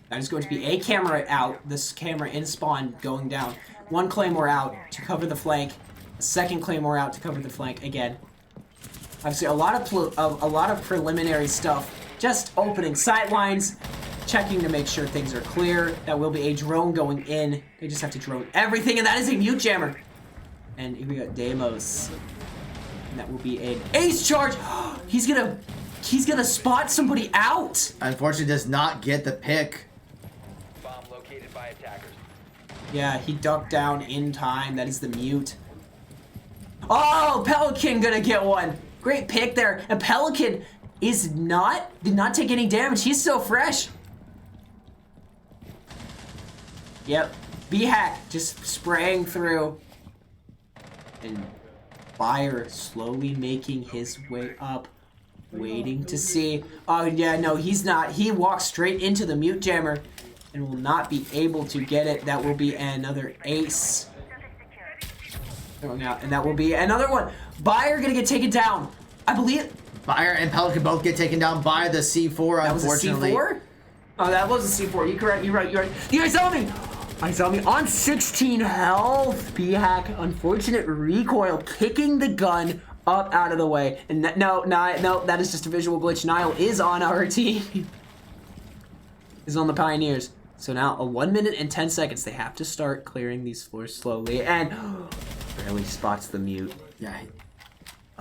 That is going to be a camera out. This camera in spawn going down. 1 Claymore out to cover the flank. A 2nd Claymore out to cover the flank again. Obviously, a lot of preliminary stuff. Just opening sightlines, checking to make sure things are clear. That will be a drone going in. They just have to drone everything, and that is a mute jammer. And here we got Deimos. And that will be an ace charge. He's gonna spot somebody out. Unfortunately, does not get the pick. Bomb located by attackers. Yeah, he ducked down in time. That is the mute. Oh, Pelican gonna get one. Great pick there. And Pelican did not take any damage. He's so fresh. Yep. B-Hack just spraying through. And Fire slowly making his way up. Waiting to see. Oh, yeah, no, he's not. He walks straight into the mute jammer and will not be able to get it. That will be another ace. Throwing out, and that will be another one. Buyer gonna get taken down. I believe. Buyer and Pelican both get taken down by the C4, That was a unfortunately. C4? Oh, that was a C4. You're right. You guys saw me. I saw me on 16 health. B-Hack, unfortunate recoil, kicking the gun up out of the way. And no, that is just a visual glitch. Nile is on our team. Is on the Pioneers. So now a 1 minute and 10 seconds. They have to start clearing these floors slowly. And barely spots the mute. Yeah.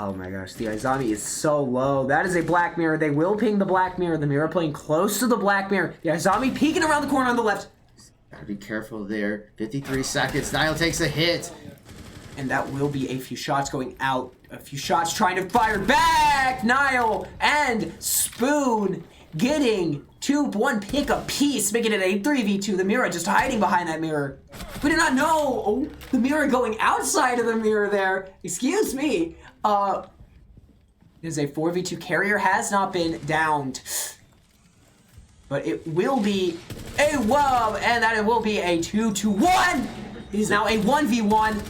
Oh my gosh, the Izami is so low. That is a black mirror. They will ping the black mirror. The mirror playing close to the black mirror. The Izami peeking around the corner on the left. Gotta be careful there. 53 seconds. Niall takes a hit. And that will be a few shots going out. A few shots trying to fire back. Niall and Spoon getting one pick apiece, making it a 3v2. The mirror just hiding behind that mirror. We did not know. Oh, the mirror going outside of the mirror there. Excuse me. Is a 4v2. Carrier has not been downed. But it will be a wub, and that it will be a 2-1. It is now a 1v1.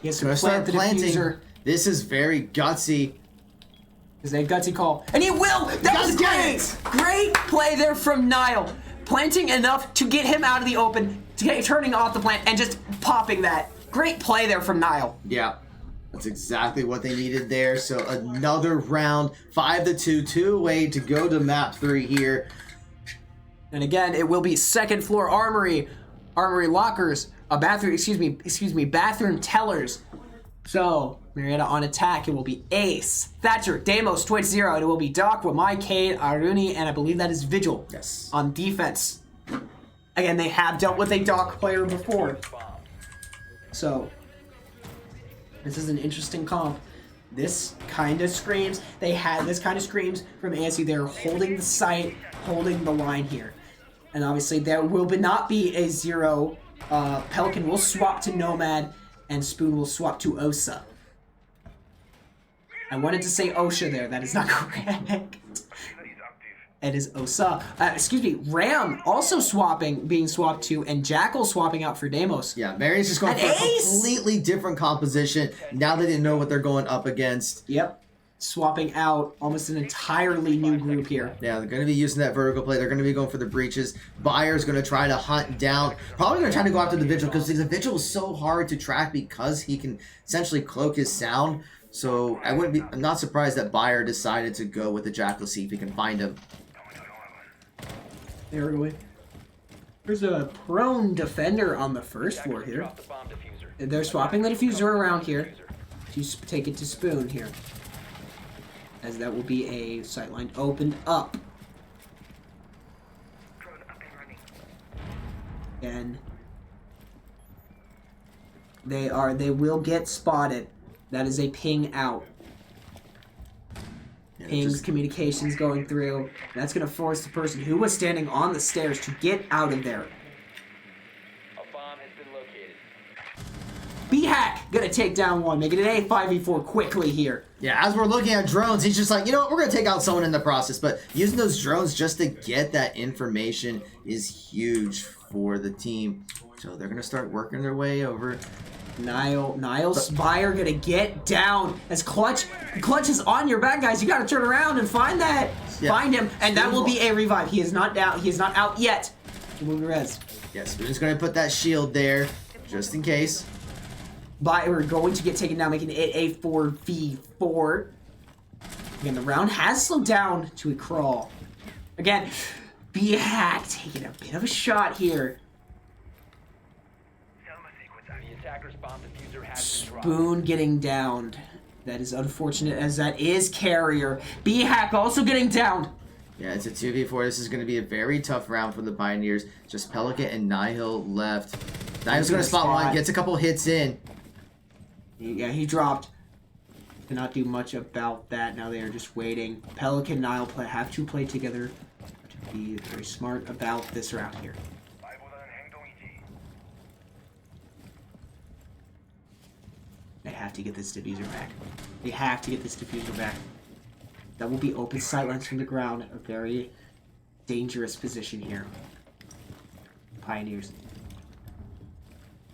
He has to plant the diffuser. This is very gutsy. Is a gutsy call. And he will! That was great! Great play there from Niall. Planting enough to get him out of the open, turning off the plant, and just popping that. Great play there from Niall. Yeah. That's exactly what they needed there. So another round, 5-2, 2 away to go to map 3 here. And again, it will be second floor armory lockers, bathroom tellers. So Marietta on attack. It will be Ace, Thatcher, Deimos, Twitch Zero, and it will be Doc, Wamai, Cade, Aruni, and I believe that is Vigil. Yes. On defense. Again, they have dealt with a Doc player before. So this is an interesting comp. This kind of screams, this kind of screams from ASU. They're holding the site, holding the line here. And obviously there will not be a zero. Pelican will swap to Nomad, and Spoon will swap to Osa. I wanted to say Osha there. That is not correct. It is Osa. Ram also being swapped to, and Jackal swapping out for Deimos. Yeah, Mary's just going for a completely different composition. Now they didn't know what they're going up against. Yep. Swapping out almost an entirely new group here. Yeah, they're going to be using that vertical play. They're going to be going for the breaches. Bayer's going to try to hunt down. Probably going to try to go after the Vigil, because the Vigil is so hard to track because he can essentially cloak his sound. So I'm not surprised that Bayer decided to go with the Jackal, see if he can find him. There we go. There's a prone defender on the first floor here. And they're swapping the diffuser around here to take it to Spoon here. As that will be a sightline opened up. And they will get spotted. That is a ping out. Yeah, Ping's communications going through. That's going to force the person who was standing on the stairs to get out of there. A bomb has been located. B-Hack going to take down one, making it a 5v4 quickly here. Yeah, as we're looking at drones, he's just like, you know what, we're going to take out someone in the process. But using those drones just to get that information is huge for the team. So they're going to start working their way over. Niall Spire gonna get down as Clutch is on your back, guys. You gotta turn around and find that. Yeah. Find him, and that will be a revive. He is not down. He is not out yet. Move the res. Yes, we're just gonna put that shield there, just in case. We're going to get taken down, making it a 4v4. Again, the round has slowed down to a crawl. Again, B-Hack taking a bit of a shot here. Spoon getting downed. That is unfortunate, as that is Carrier. B-Hack also getting downed. Yeah, it's a 2v4. This is going to be a very tough round for the Pioneers. Just Pelican and Nihil left. Nihil's going to spot one, gets a couple hits in. Yeah, he dropped. Cannot do much about that. Now they are just waiting. Pelican and Nihil have to play together to be very smart about this round here. They have to get this diffuser back. They have to get this diffuser back. That will be open sightlines from the ground. A very dangerous position here. Pioneers.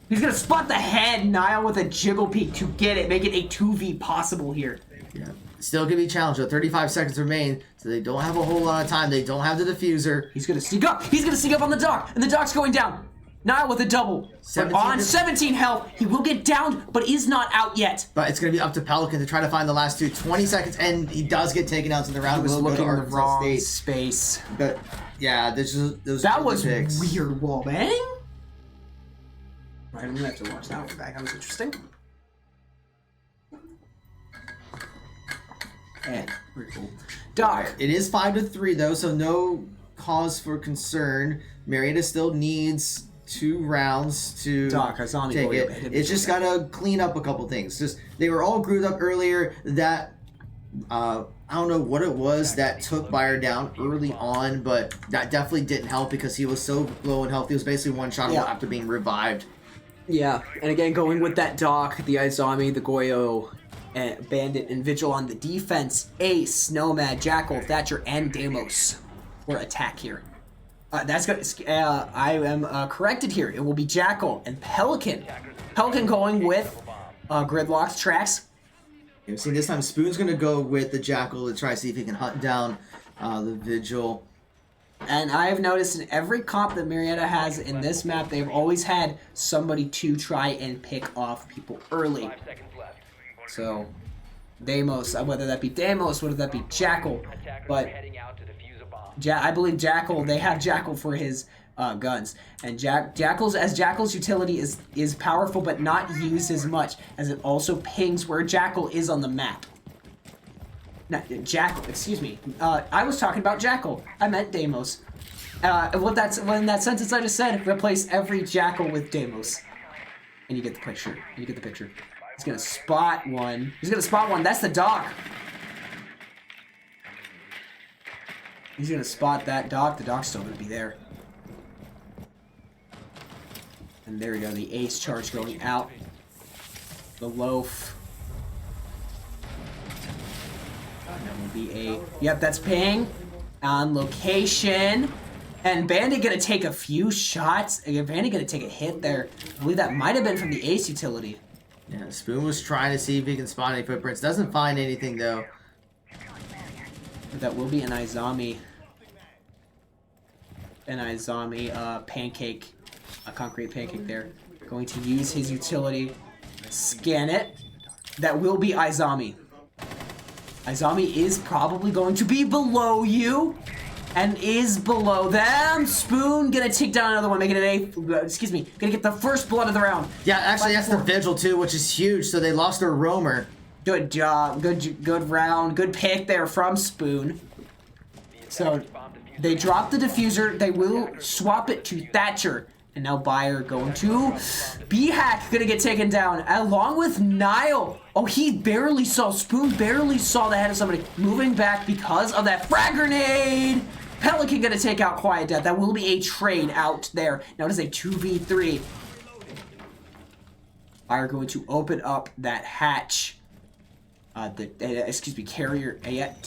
He's gonna spot the head, Niall, with a jiggle peek to get it, make it a 2v possible here. Yeah, still gonna be challenged though. 35 seconds remain, so they don't have a whole lot of time. They don't have the diffuser. He's gonna sneak up. He's gonna sneak up on the dock, and the dock's going down. Niall with a double. 17 health. He will get downed, but is not out yet. But it's going to be up to Pelican to try to find the last two. 20 seconds, and he does get taken out to the round. He was looking in the wrong State. space. But, yeah, those that was picks. weird wallbang. Right, I'm going to have to watch that one back. That was interesting. And pretty cool. Doc. It is 5-3 though, so no cause for concern. Marietta still needs 2 rounds to Doc, Azami take Goyo it. hit It's just gotta clean up a couple things. Just they were all grouped up earlier. That I don't know what it was that took Bayer down early on, but that definitely didn't help because he was so low in health. He was basically one shot away after being revived. Yeah, and again, going with that Doc, the Izami, the Goyo, and Bandit, and Vigil on the defense. Ace, Nomad, Jackal, Thatcher, and Deimos for attack here. That's good. I am corrected here. It will be Jackal and Pelican. Pelican going with Gridlock's tracks. See, this time Spoon's gonna go with the Jackal to try to see if he can hunt down the Vigil. And I have noticed in every comp that Marietta has in this map, they've always had somebody to try and pick off people early. So, Deimos, whether that be Deimos, whether that be Jackal, but I believe Jackal, they have Jackal for his guns. And Jackal's utility is powerful, but not used as much, as it also pings where Jackal is on the map. Not Jackal, excuse me. I was talking about Jackal. I meant Deimos. In that sentence I just said, replace every Jackal with Deimos. And you get the picture. He's gonna spot one. That's the Doc. He's gonna spot that Doc. The Doc's still gonna be there. And there we go. The ace charge going out. The loaf. That will be a... Yep, that's ping. On location. And Bandit gonna take a few shots. Bandit gonna take a hit there. I believe that might have been from the ace utility. Yeah, Spoon was trying to see if he can spot any footprints. Doesn't find anything though. But that will be an Izami. Pancake. A concrete pancake there. Going to use his utility. Scan it. That will be Izami. Izami is probably going to be below you. And is below them. Spoon gonna take down another one, making it gonna get the first blood of the round. Yeah, actually that's the Vigil too, which is huge, so they lost their roamer. Good job, good round, good pick there from Spoon. So, they drop the diffuser, they will swap it to Thatcher. And now Bayer going to B-Hack, gonna get taken down, along with Nile. Oh, he barely saw, Spoon barely saw the head of somebody moving back because of that frag grenade. Pelican gonna take out Quiet Death. That will be a trade out there. Now it is a 2v3. Bayer going to open up that hatch. Carrier.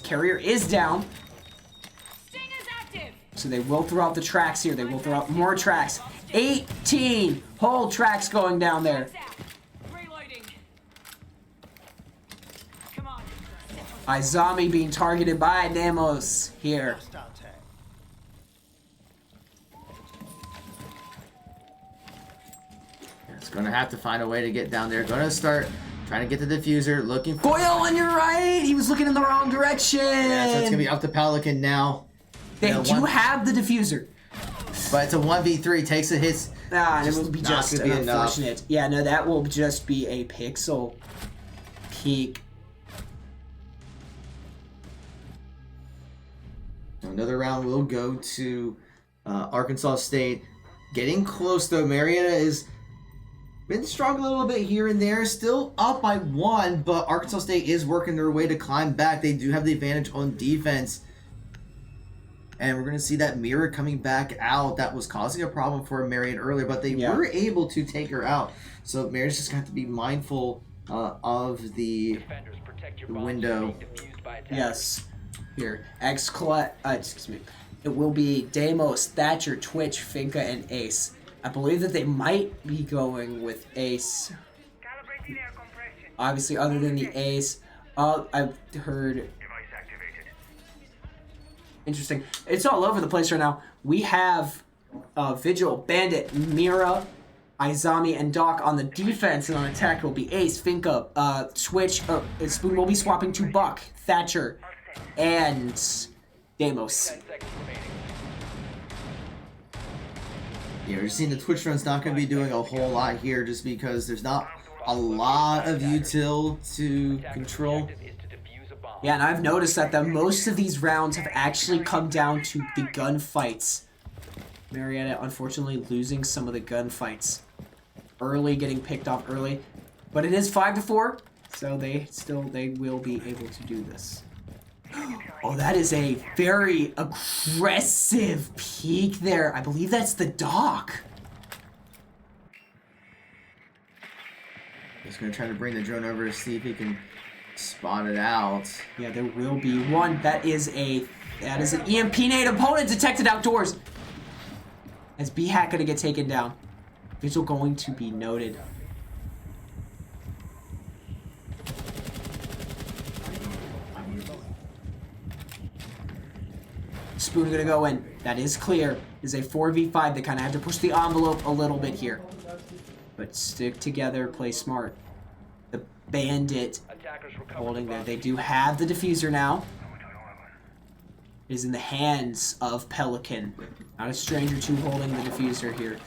Carrier is down. So they will throw out the tracks here. They will throw out more tracks. 18 whole tracks going down there. Izami being targeted by Deimos here. It's gonna have to find a way to get down there. Gonna start trying to get the diffuser. Looking for Goyle on your right. He was looking in the wrong direction. Yeah, so it's gonna be up to Pelican now. They do have the diffuser. But it's a 1v3, takes the hits. And it will be just unfortunate. Enough. Yeah, no, that will just be a pixel peak. Another round will go to Arkansas State. Getting close though. Marietta has been struggling a little bit here and there. Still up by 1, but Arkansas State is working their way to climb back. They do have the advantage on defense. And we're going to see that mirror coming back out. That was causing a problem for Marietta earlier, but they were able to take her out. So Mariatta's just got to be mindful of the window. Yes. Here. Excuse me. It will be Deimos, Thatcher, Twitch, Finka, and Ace. I believe that they might be going with Ace. Obviously, other than the Ace. I've heard... Interesting. It's all over the place right now. We have Vigil, Bandit, Mira, Izami, and Doc on the defense, and on attack will be Ace, Finka, Switch, Spoon will be swapping to Buck, Thatcher, and Deimos. Yeah, we're just seeing the Twitch run's not going to be doing a whole lot here just because there's not a lot of util to control. Yeah, and I've noticed that most of these rounds have actually come down to the gunfights. Marietta, unfortunately, losing some of the gunfights early, getting picked off early. But it is 5-4, so they will be able to do this. Oh, that is a very aggressive peek there. I believe that's the dock. He's gonna try to bring the drone over to see if he can spot it out. Yeah, there will be one. That is an EMP nade opponent detected outdoors. Is B-Hat gonna get taken down? Vigil going to be noted. Spoon gonna go in. That is clear. It is a 4v5. They kind of have to push the envelope a little bit here. But stick together, play smart. The Bandit holding there. They do have the diffuser now. It is in the hands of Pelican. Not a stranger to holding the diffuser here.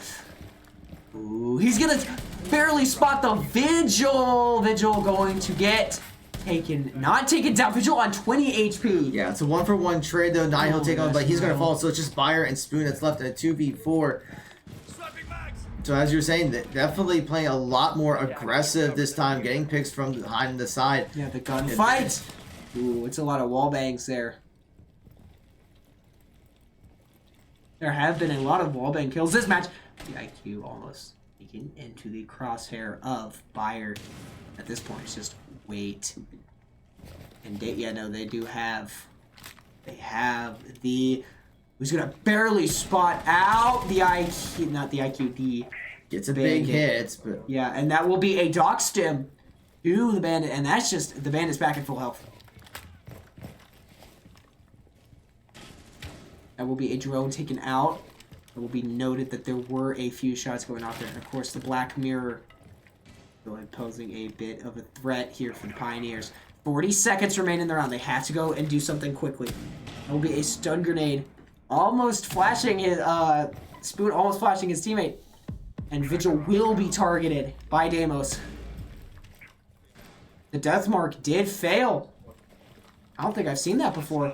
Ooh, he's gonna barely spot the Vigil. Vigil going to get taken, not taken down. Vigil on 20 HP. Yeah, it's a 1-for-1 trade though. Nine he'll take on, but he's gonna fall. So it's just Bayer and Spoon that's left in a 2v4. So as you were saying, definitely playing a lot more aggressive this time, getting picks from behind the side. Yeah, the gunfight. Ooh, it's a lot of wall bangs there. There have been a lot of wallbang kills this match. The IQ almost taken into the crosshair of Bayer. At this point, it's just wait. And yeah, no, they do have. They have the. Who's gonna barely spot out the IQ? Not the IQ. The gets a big hit, but yeah, and that will be a dock stim to the Bandit, and that's just the Bandit's back in full health. That will be a drone taken out. It will be noted that there were a few shots going off there. And of course, the Black Mirror posing a bit of a threat here for the Pioneers. 40 seconds remain in the round. They have to go and do something quickly. It will be a stun grenade. Almost flashing his, Spoon almost flashing his teammate. And Vigil will be targeted by Deimos. The death mark did fail. I don't think I've seen that before.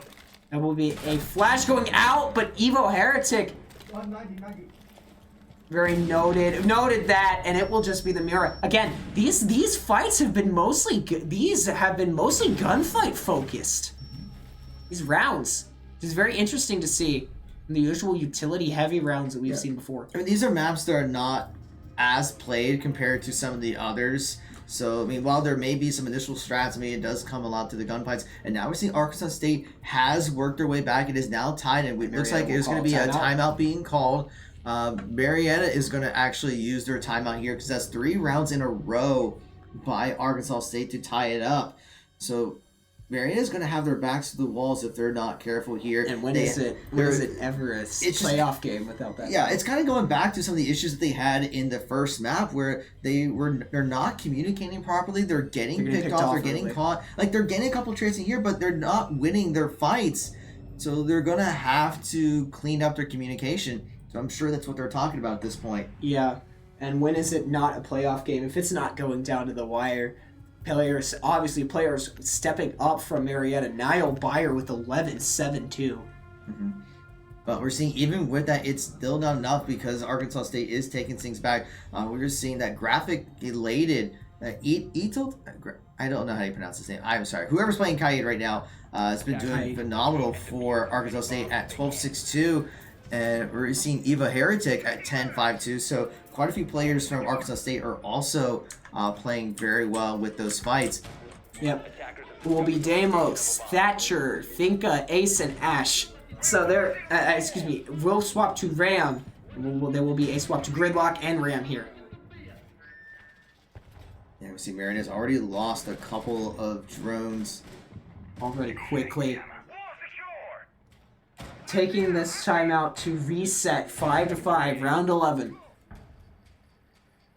That will be a flash going out, but Evo Heretic. Very noted that, and it will just be the mirror. Again, these fights have been mostly gunfight focused. These rounds. Which is very interesting to see in the usual utility heavy rounds that we've seen before. I mean, these are maps that are not as played compared to some of the others. So, I mean, while there may be some initial strats, I mean, it does come a lot to the gunfights. And now we're seeing Arkansas State has worked their way back. It is now tied, and it looks like there's going to be a timeout being called. Marietta is going to actually use their timeout here because that's 3 rounds in a row by Arkansas State to tie it up. So, Marietta's going to have their backs to the walls if they're not careful here. And when is it ever a playoff game without that? Yeah, it's kind of going back to some of the issues that they had in the first map where they're not communicating properly. They're getting picked off. They're getting caught. Like, they're getting a couple trades in here, but they're not winning their fights. So they're going to have to clean up their communication. So I'm sure that's what they're talking about at this point. Yeah, and when is it not a playoff game? If it's not going down to the wire... Players stepping up from Marietta. Niall Bayer with 11-7-2. Mm-hmm. But we're seeing, even with that, it's still not enough because Arkansas State is taking things back. We're just seeing that graphic elated. Ito, I don't know how you pronounce his name. I'm sorry. Whoever's playing Collegiate right now has been doing phenomenal for Arkansas State at 12-6-2. And we're seeing Eva Heretic at 10-5-2. So quite a few players from Arkansas State are also playing very well with those fights. Yep. It will be Deimos, Thatcher, Finka, Ace, and Ash. So they're, we'll swap to Ram. There will be a swap to Gridlock and Ram here. Yeah, we see Marietta's already lost a couple of drones. Already quickly. Taking this timeout to reset 5-5, round 11.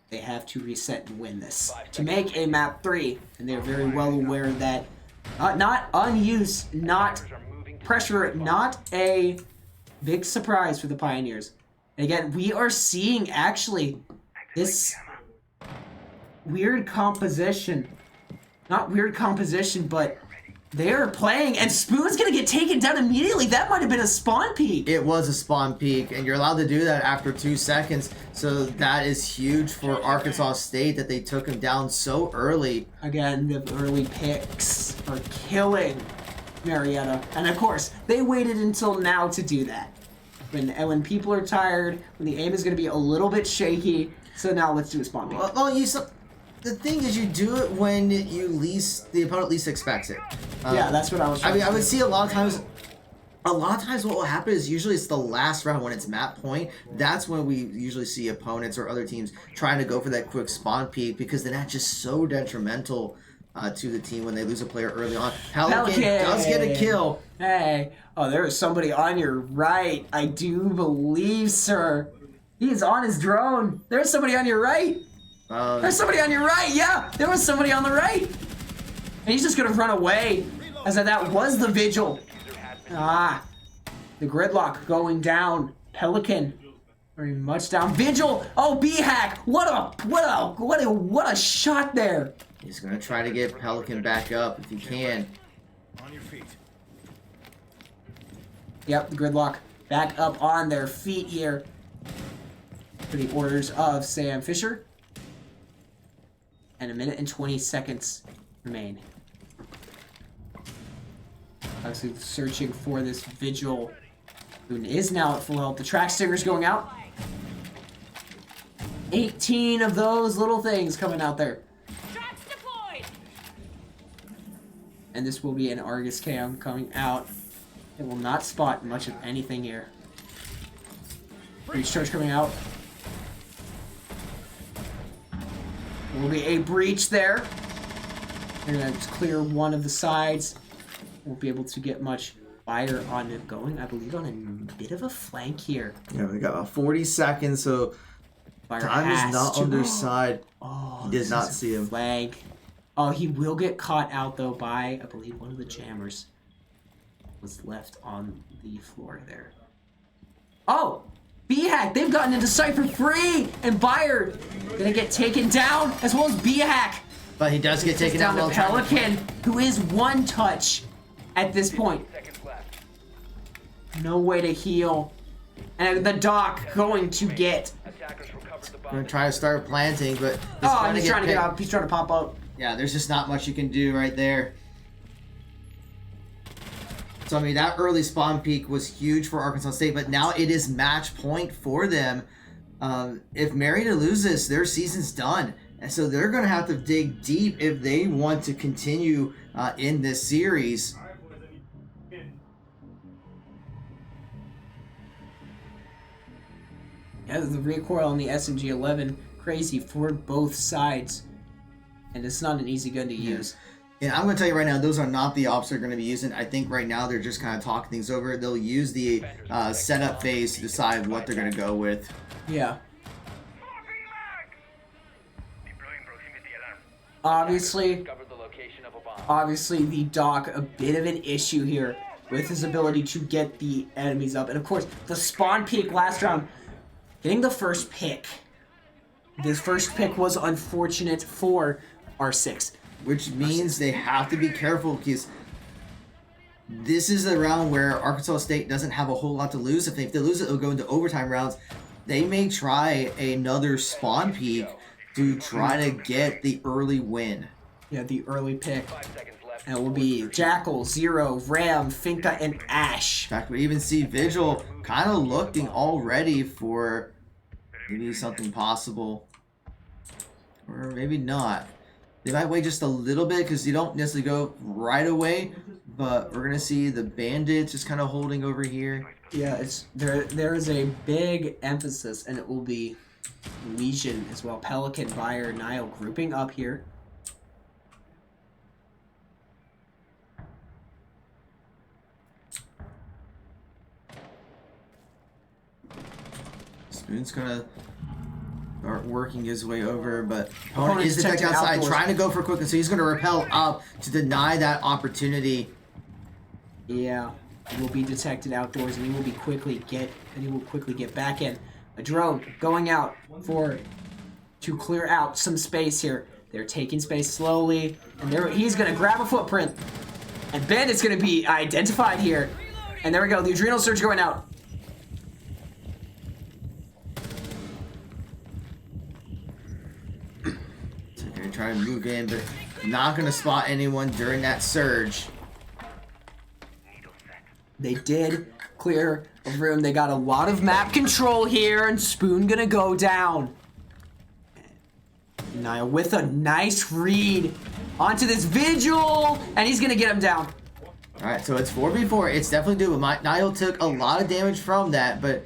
They have to reset and win this to make a map 3, and they're very well aware that not unused, not pressure, not a big surprise for the Pioneers. And again, we are seeing actually this weird composition, not weird composition, but They're playing, and Spoon's gonna get taken down immediately. That might have been a spawn peek. It was a spawn peek, and you're allowed to do that after 2 seconds. So that is huge for Arkansas State that they took him down so early. Again, the early picks are killing Marietta. And of course, they waited until now to do that. When people are tired, when the aim is gonna be a little bit shaky, so now let's do a spawn peek. Well, the thing is, you do it when the opponent least expects it. Yeah, that's what I was trying to I would do. see a lot of times what will happen is usually it's the last round when it's map point. That's when we usually see opponents or other teams trying to go for that quick spawn peek, because then that's just so detrimental to the team when they lose a player early on. Pelican does get a kill. Hey, oh, there is somebody on your right. I do believe, sir. He is on his drone. There's somebody on your right. There's somebody on your right. Yeah, there was somebody on the right. And he's just gonna run away, as if that was the vigil. Ah, the gridlock going down. Pelican very much down. Vigil. Oh, B-hack. What a shot there. He's gonna try to get Pelican back up if he can. On your feet. Yep, the gridlock back up on their feet here for the orders of Sam Fisher. And 1 minute and 20 seconds remain. Obviously searching for this Vigil, who is now at full health. The track stinger's going out. 18 of those little things coming out there. Tracks deployed. And this will be an Argus cam coming out. It will not spot much of anything here. Breach charge coming out. There will be a breach there. They're going to clear one of the sides. Won't be able to get much fire on it going, I believe, on a bit of a flank here. Yeah, we got about 40 seconds, so Fire time is has not to- on their side. Oh, He did this not is a see him. Flank. Oh, he will get caught out, though, by, I believe, one of the jammers. Was left on the floor there. Oh! B-Hack! They've gotten into Cypher free! And Bayer gonna get taken down, as well as B-Hack. But he does get taken out down well to Pelican, who is one touch at this point. No way to heal. And the Doc going to get... Gonna try to start planting, but He's trying to get up. He's trying to pop up. Yeah, there's just not much you can do right there. So, I mean, that early spawn peak was huge for Arkansas State, but now it is match point for them. If Marietta loses, their season's done. And so they're going to have to dig deep if they want to continue in this series. Yeah, the recoil on the SMG-11, crazy for both sides. And it's not an easy gun to use. And I'm going to tell you right now, those are not the ops they're going to be using. I think right now they're just kind of talking things over. They'll use the setup phase to decide what they're going to go with. Yeah. Deploying proximity alarm. Obviously the Doc, a bit of an issue here with his ability to get the enemies up. And of course, the spawn peak last round, getting the first pick. This first pick was unfortunate for R6. Which means they have to be careful, because this is a round where Arkansas State doesn't have a whole lot to lose. If they lose it, they'll go into overtime rounds. They may try another spawn peak to try to get the early win. Yeah, the early pick. And it will be Jackal, Zero, Ram, Finka, and Ash. In fact, we even see Vigil kind of looking already for maybe something possible. Or maybe not. They might wait just a little bit because you don't necessarily go right away, but we're gonna see the bandits just kind of holding over here. Yeah, it's there is a big emphasis, and it will be Legion as well. Pelican, Bayer, Nile grouping up here. Spoon's gonna start working his way over, but opponent is detected outside, trying to go for quickness, so he's gonna repel up to deny that opportunity. Yeah, he will be detected outdoors, and he will quickly get back in. A drone going out to clear out some space here. They're taking space slowly, and he's gonna grab a footprint. And Bandit's gonna be identified here. And there we go, the Adrenal Surge going out. So they're trying to move in, but not gonna spot anyone during that surge. They did clear a room. They got a lot of map control here, and Spoon gonna go down. Niall with a nice read onto this Vigil, and he's gonna get him down. Alright, so it's 4v4. It's definitely doable. Niall took a lot of damage from that, but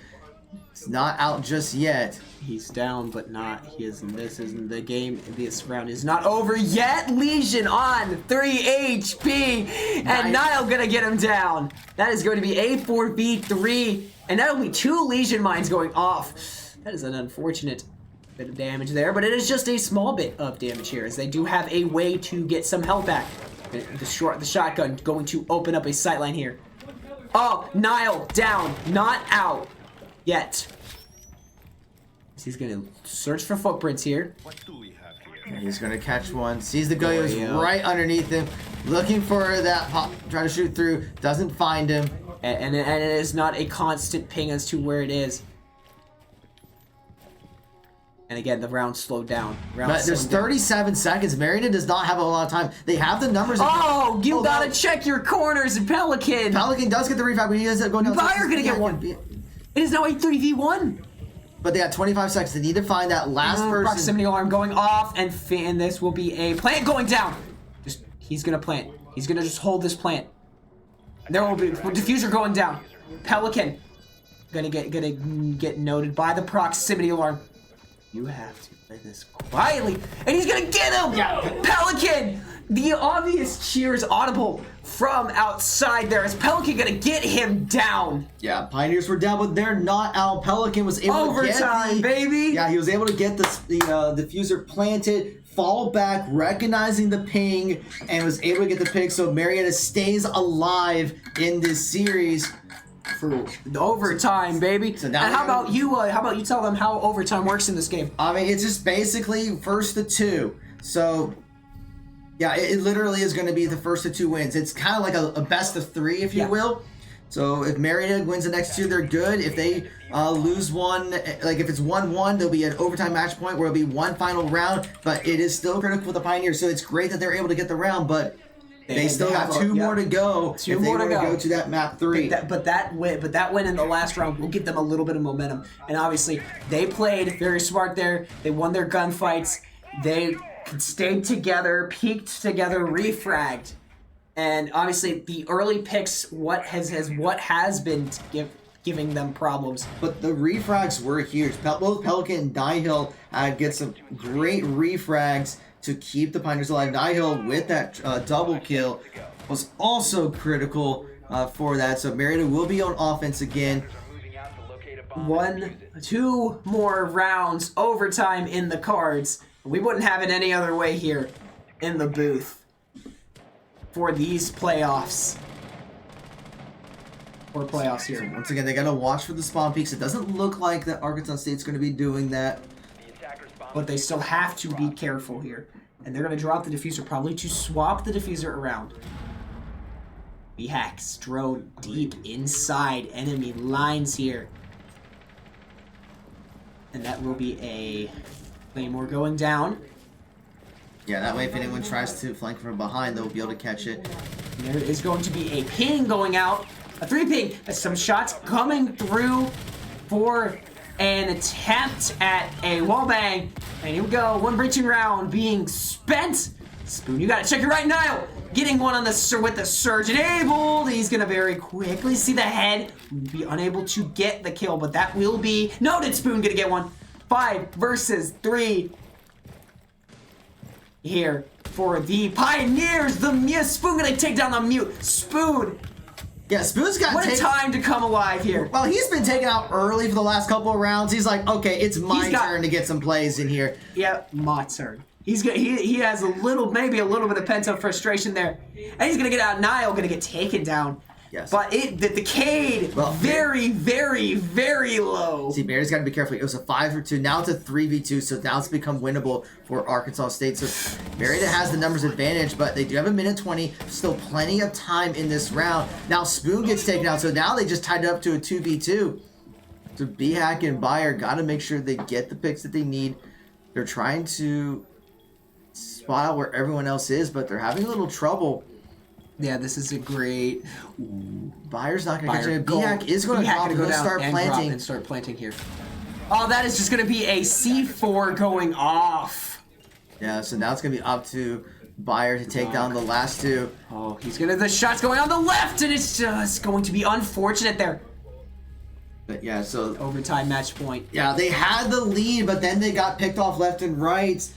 it's not out just yet. He's down, but not. This isn't the game. This round is not over yet. Legion on 3 HP, and Niall gonna get him down. That is going to be a 4v3, and that'll be 2 Legion mines going off. That is an unfortunate bit of damage there, but it is just a small bit of damage here, as they do have a way to get some health back. The shotgun going to open up a sightline here. Oh, Niall down, not out yet. He's gonna search for footprints here. And he's gonna catch one. Sees the Goyo's right underneath him, looking for that pop, trying to shoot through. Doesn't find him. And it is not a constant ping as to where it is. And again, the round slowed down. But there's 37 seconds. Marietta does not have a lot of time. They have the numbers. Oh, you gotta check your corners, Pelican. Pelican does get the refab, but he doesn't go down. Fire gonna get one. It is now a 3v1. But they got 25 seconds. They need to find that last person. Proximity alarm going off, and this will be a plant going down. He's gonna plant. He's gonna just hold this plant. There will be diffuser going down. Pelican gonna get noted by the proximity alarm. You have to play this quietly, and he's gonna get him. Yeah. Pelican. The obvious cheers audible from outside there. Is Pelican gonna get him down? Yeah, Pioneers were down, but they're not out. Pelican was able to get overtime, baby. Yeah, he was able to get the diffuser planted, fall back, recognizing the ping, and was able to get the pick. So Marietta stays alive in this series for overtime, baby. So now, and how about you tell them how overtime works in this game? I mean, it's just basically first to 2. So. Yeah, it literally is going to be the first of 2 wins. It's kind of like a best of 3, if you will. So if Marietta wins the next 2, they're good. If they lose one, like if it's 1-1, there'll be an overtime match point where it'll be one final round. But it is still critical for the Pioneers. So it's great that they're able to get the round, but they still have 2 more to go. If they want to go to that map 3. But that win in the last round will give them a little bit of momentum. And obviously, they played very smart there. They won their gunfights. They stayed together, peaked together, refragged, and obviously the early picks what has been giving them problems. But the refrags were huge. Both Pelican and Nihil get some great refrags to keep the Pioneers alive. Nihil with that double kill was also critical for that. So Marietta will be on offense again. 2 more rounds, overtime in the cards. We wouldn't have it any other way here in the booth for these playoffs. Here. Once again, they got to watch for the spawn peaks. It doesn't look like that Arkansas State's going to be doing that. But they still have to be careful here. And they're going to drop the diffuser, probably to swap the diffuser around. B-Hack drone deep inside enemy lines here. And that will be a Claymore going down. Yeah, that way if anyone tries to flank from behind, they'll be able to catch it. There is going to be a ping going out. A 3 ping. Some shots coming through for an attempt at a wallbang. And here we go. 1 breaching round being spent. Spoon, you gotta check it right now. Getting one on the with the surge enabled. He's gonna very quickly see the head. Be unable to get the kill, but that will be noted. Spoon gonna get one. 5 versus 3 here for the Pioneers. The Spoon gonna take down the mute. Spoon. Yeah, Spoon's got what a time to come alive here. Well, he's been taken out early for the last couple of rounds. He's like, okay, it's my turn to get some plays in here. Yeah, my turn. He has maybe a little bit of pent up frustration there, and he's gonna get out. Niall gonna get taken down. Yes. But the decayed very, very, very low. See, Mary's got to be careful. It was a 5-2. Now it's a 3v2, so now it's become winnable for Arkansas State. So Marietta has the numbers advantage, but they do have a minute 20. Still plenty of time in this round. Now Spoon gets taken out, so now they just tied it up to a 2v2. So B-Hack and Bayer got to make sure they get the picks that they need. They're trying to spot out where everyone else is, but they're having a little trouble. Yeah, this is a great... Bayer's not going to catch it. B-Hack is going to drop and start planting. And start planting here. Oh, that is just going to be a C4 going off. Yeah, so now it's going to be up to Bayer to take down the last two. Oh, he's going to... The shot's going on the left, and it's just going to be unfortunate there. But yeah, so... Overtime match point. Yeah, they had the lead, but then they got picked off left and right.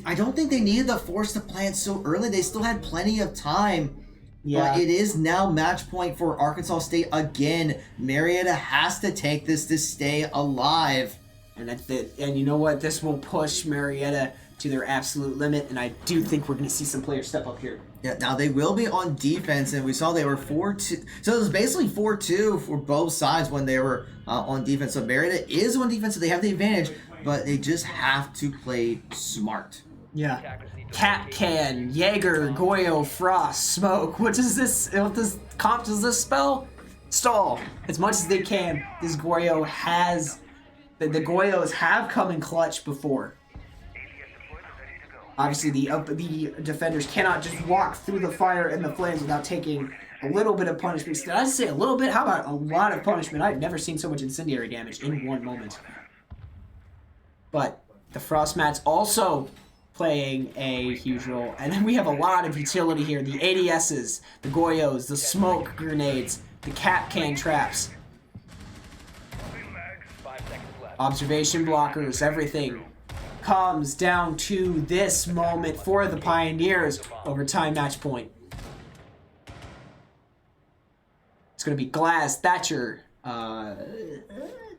I don't think they needed the force to plant so early. They still had plenty of time. Yeah. But it is now match point for Arkansas State again. Marietta has to take this to stay alive. And and you know what? This will push Marietta to their absolute limit, and I do think we're going to see some players step up here. Yeah, now they will be on defense, and we saw they were 4-2. So it was basically 4-2 for both sides when they were on defense. So Marietta is on defense, so they have the advantage, but they just have to play smart. Yeah. Cat Can, Jaeger, Goyo, Frost, Smoke. What does this spell? Stall. As much as they can. This Goyo has... The Goyos have come in clutch before. Obviously, the defenders cannot just walk through the fire and the flames without taking a little bit of punishment. Did I say a little bit? How about a lot of punishment? I've never seen so much incendiary damage in one moment. But the Frost Mats also playing a huge role. And then we have a lot of utility here. The ADSs, the Goyos, the smoke grenades, the cap can traps. Observation blockers, everything comes down to this moment for the Pioneers. Overtime match point. It's going to be Glass, Thatcher,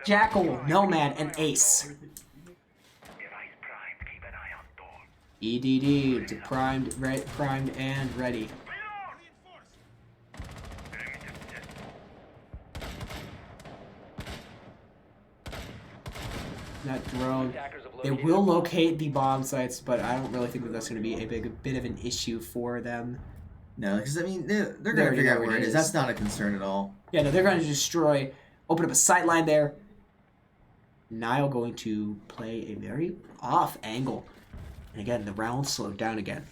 Jackal, Nomad, and Ace. EDD, primed, and ready. That drone. They will locate the bomb sites, but I don't really think that that's going to be a bit of an issue for them. No, because I mean, they're going to figure out where it is. That's not a concern at all. Yeah, no, they're going to destroy, open up a sight line there. Nile going to play a very off angle. And again, the round slowed down again.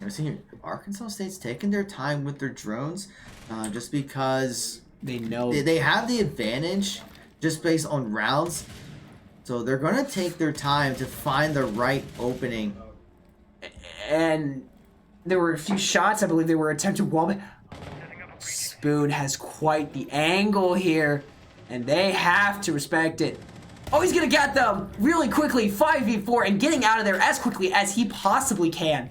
You're seeing Arkansas State's taking their time with their drones, just because they know they have the advantage just based on rounds. So they're going to take their time to find the right opening. And there were a few shots. I believe they were attempted wall. Spoon has quite the angle here, and they have to respect it. Oh, he's going to get them really quickly, 5v4, and getting out of there as quickly as he possibly can.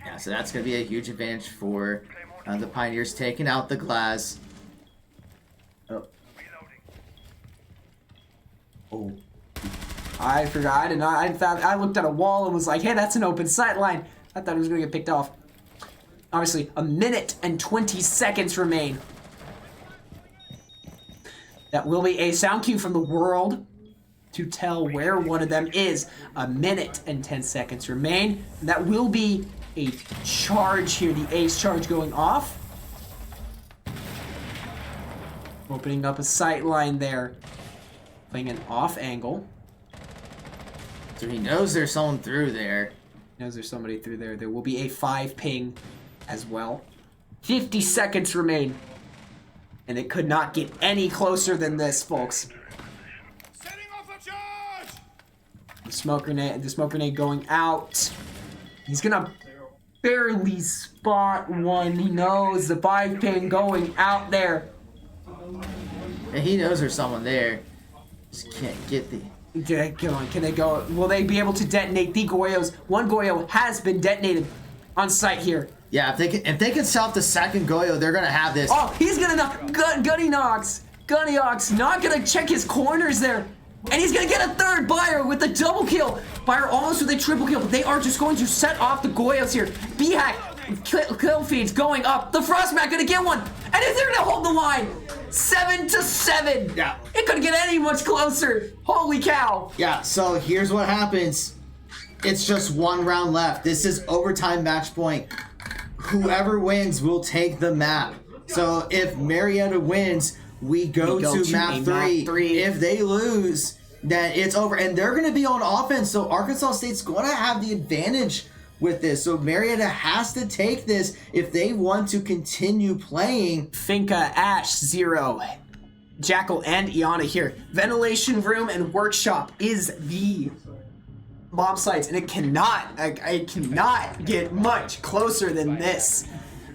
Yeah, so that's going to be a huge advantage for the Pioneers taking out the Glass. Oh, I forgot. I looked at a wall and was like, hey, that's an open sight line. I thought it was going to get picked off. Obviously, a minute and 20 seconds remain. That will be a sound cue from the world to tell where one of them is. A minute and 10 seconds remain. That will be a charge here, the ace charge going off. Opening up a sight line there. Playing an off angle. So he knows there's someone through there. Knows there's somebody through there. There will be a 5 ping as well. 50 seconds remain. And it could not get any closer than this, folks. Setting off a charge! The smoke grenade going out. He's gonna barely spot one. He knows the 5 ping going out there. And he knows there's someone there. Just can't get the... Come on, can they go? Will they be able to detonate the Goyos? One Goyo has been detonated on site here. Yeah, if they can sell the second Goyo, they're gonna have this. Oh, he's gonna knock. Gunny knocks. Gunny knocks. Not gonna check his corners there. And he's gonna get a third Bayer with a double kill. Bayer almost with a triple kill, but they are just going to set off the Goyos here. B-Hack Kill feeds going up. The Frostmat gonna get one. And is there gonna hold the line? 7-7. Yeah. It couldn't get any much closer. Holy cow. Yeah, so here's what happens. It's just one round left. This is overtime match point. Whoever wins will take the map. So if Marietta wins, we go to map 3. If they lose, then it's over. And they're going to be on offense, so Arkansas State's going to have the advantage with this. So Marietta has to take this if they want to continue playing. Finka, Ash, 0. Jackal and Iana here. Ventilation room and workshop is the bomb sites, and it cannot get much closer than this.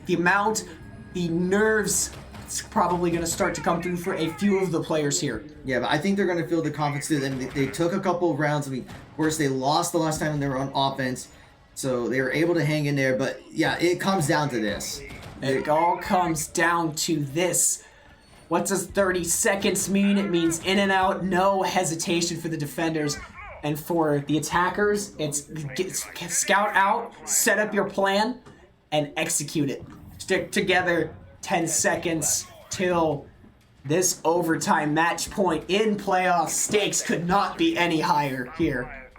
The amount, the nerves, it's probably going to start to come through for a few of the players here. Yeah, but I think they're going to feel the confidence too. They took a couple of rounds. I mean, of course, they lost the last time when they were on offense, so they were able to hang in there. But yeah, it comes down to this. It all comes down to this. What does 30 seconds mean? It means in and out, no hesitation for the defenders. And for the attackers, it's scout out, set up your plan, and execute it. Stick together 10 seconds till this overtime match point in playoff. Stakes could not be any higher here.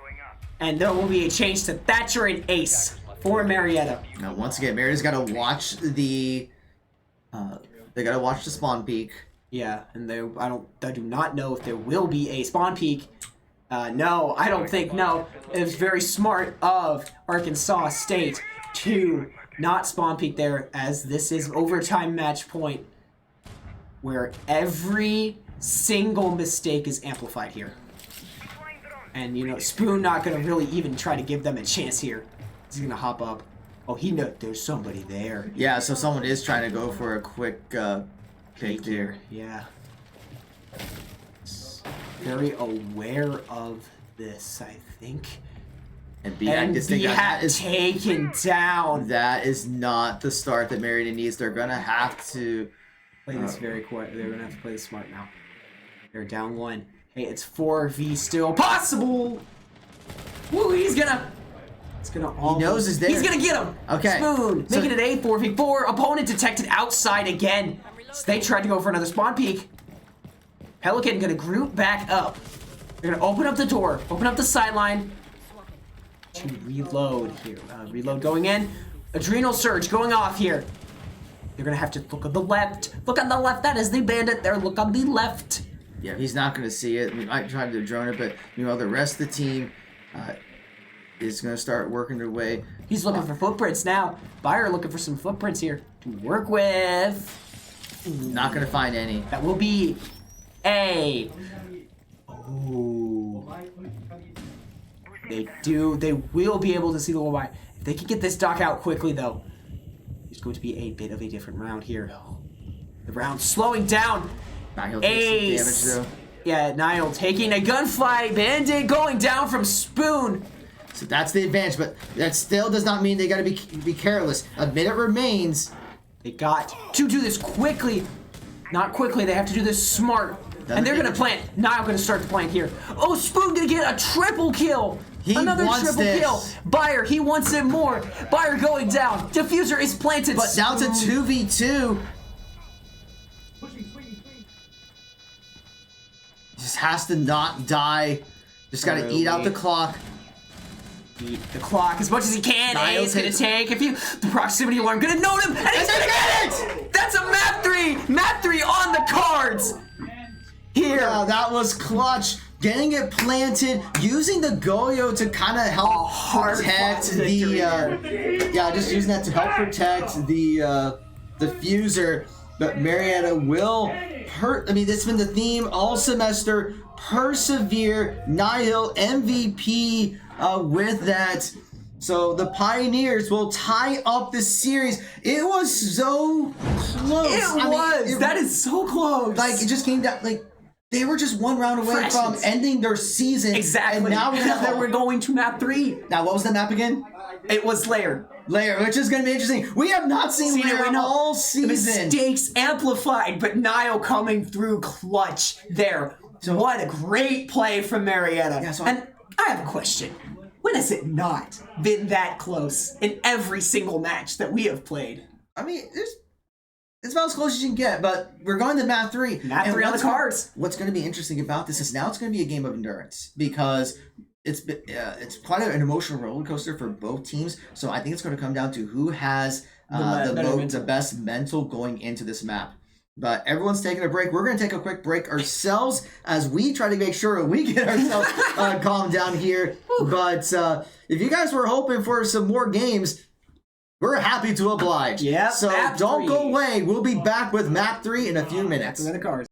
And there will be a change to Thatcher and Ace for Marietta. Now, once again, Marietta's got to watch the spawn peak. Yeah, and I do not know if there will be a spawn peak. No, I don't think, no. It was very smart of Arkansas State to not spawn peek there, as this is overtime match point where every single mistake is amplified here. And, you know, Spoon not going to really even try to give them a chance here. He's going to hop up. Oh, he knows there's somebody there. Yeah, so someone is trying to go for a quick peek here. Yeah. Very aware of this, I think. And And that is taken down. That is not the start that Marietta needs. They're gonna have to Play this very quiet. They're gonna have to play this smart now. They're down 1. Hey, it's 4v still possible. Woo, he's gonna. It's gonna. He knows he's there. He's gonna get him. Okay. Spoon So- making it a 4v4. Opponent detected outside again. So they tried to go for another spawn peek. Pelican gonna group back up. They're gonna open up the door, open up the sideline to reload here. Reload going in. Adrenal surge going off here. They're gonna have to look on the left. Look on the left. That is the bandit there. Look on the left. Yeah, he's not gonna see it. We might try to drone it, but you know the rest of the team is gonna start working their way. He's looking for footprints now. Buyer looking for some footprints here to work with. Not gonna find any. That will be A. Ooh. They will be able to see the little Y. If they can get this dock out quickly, though, it's going to be a bit of a different round here. The round slowing down. He'll take some Ace. damage though. Yeah, Niall taking a gunfight. Bandit going down from Spoon. So that's the advantage, but that still does not mean they gotta be careless. A minute remains. They got to do this quickly. Not quickly, they have to do this smart. And they're gonna plant. Niall gonna start the plant here. Oh, Spoon gonna get a triple kill. He Another wants triple this. kill. Buyer, he wants it more. Buyer going down. Diffuser is planted. But down to 2v2. Just has to not die. Just gotta eat out the clock. Eat the clock as much as he can. Niall A's gonna takes- take a few. The proximity alarm gonna note him, and he's gonna get it! That's a map 3! Map 3 on the cards! Here. Yeah, that was clutch. Getting it planted, using the Goyo to kind of help protect hard-fought the victory yeah, just using that to help protect the diffuser. But Marietta will I mean, that's been the theme all semester. Persevere. Nihil MVP with that. So the Pioneers will tie up the series. It was so close. It was. That is so close. Like, it just came down, like, they were just one round away from Freshens. ending their season. Exactly. And now we're going to map 3. Now, what was the map again? It was layered. Layer, which is going to be interesting. We have not seen Layer all The season. mistakes amplified, but Niall coming through clutch there. So what a great play from Marietta. Yeah, so and I have a question. When has it not been that close in every single match that we have played? I mean, it's about as close as you can get, but we're going to map 3. Map 3 on the cards. What's going to be interesting about this is now it's going to be a game of endurance because it's quite an emotional roller coaster for both teams. So I think it's going to come down to who has the best mental going into this map. But everyone's taking a break. We're going to take a quick break ourselves as we try to make sure we get ourselves calmed down here. But if you guys were hoping for some more games, we're happy to oblige. Yeah. So don't go away. We'll be back with map 3 in a few minutes. The cards.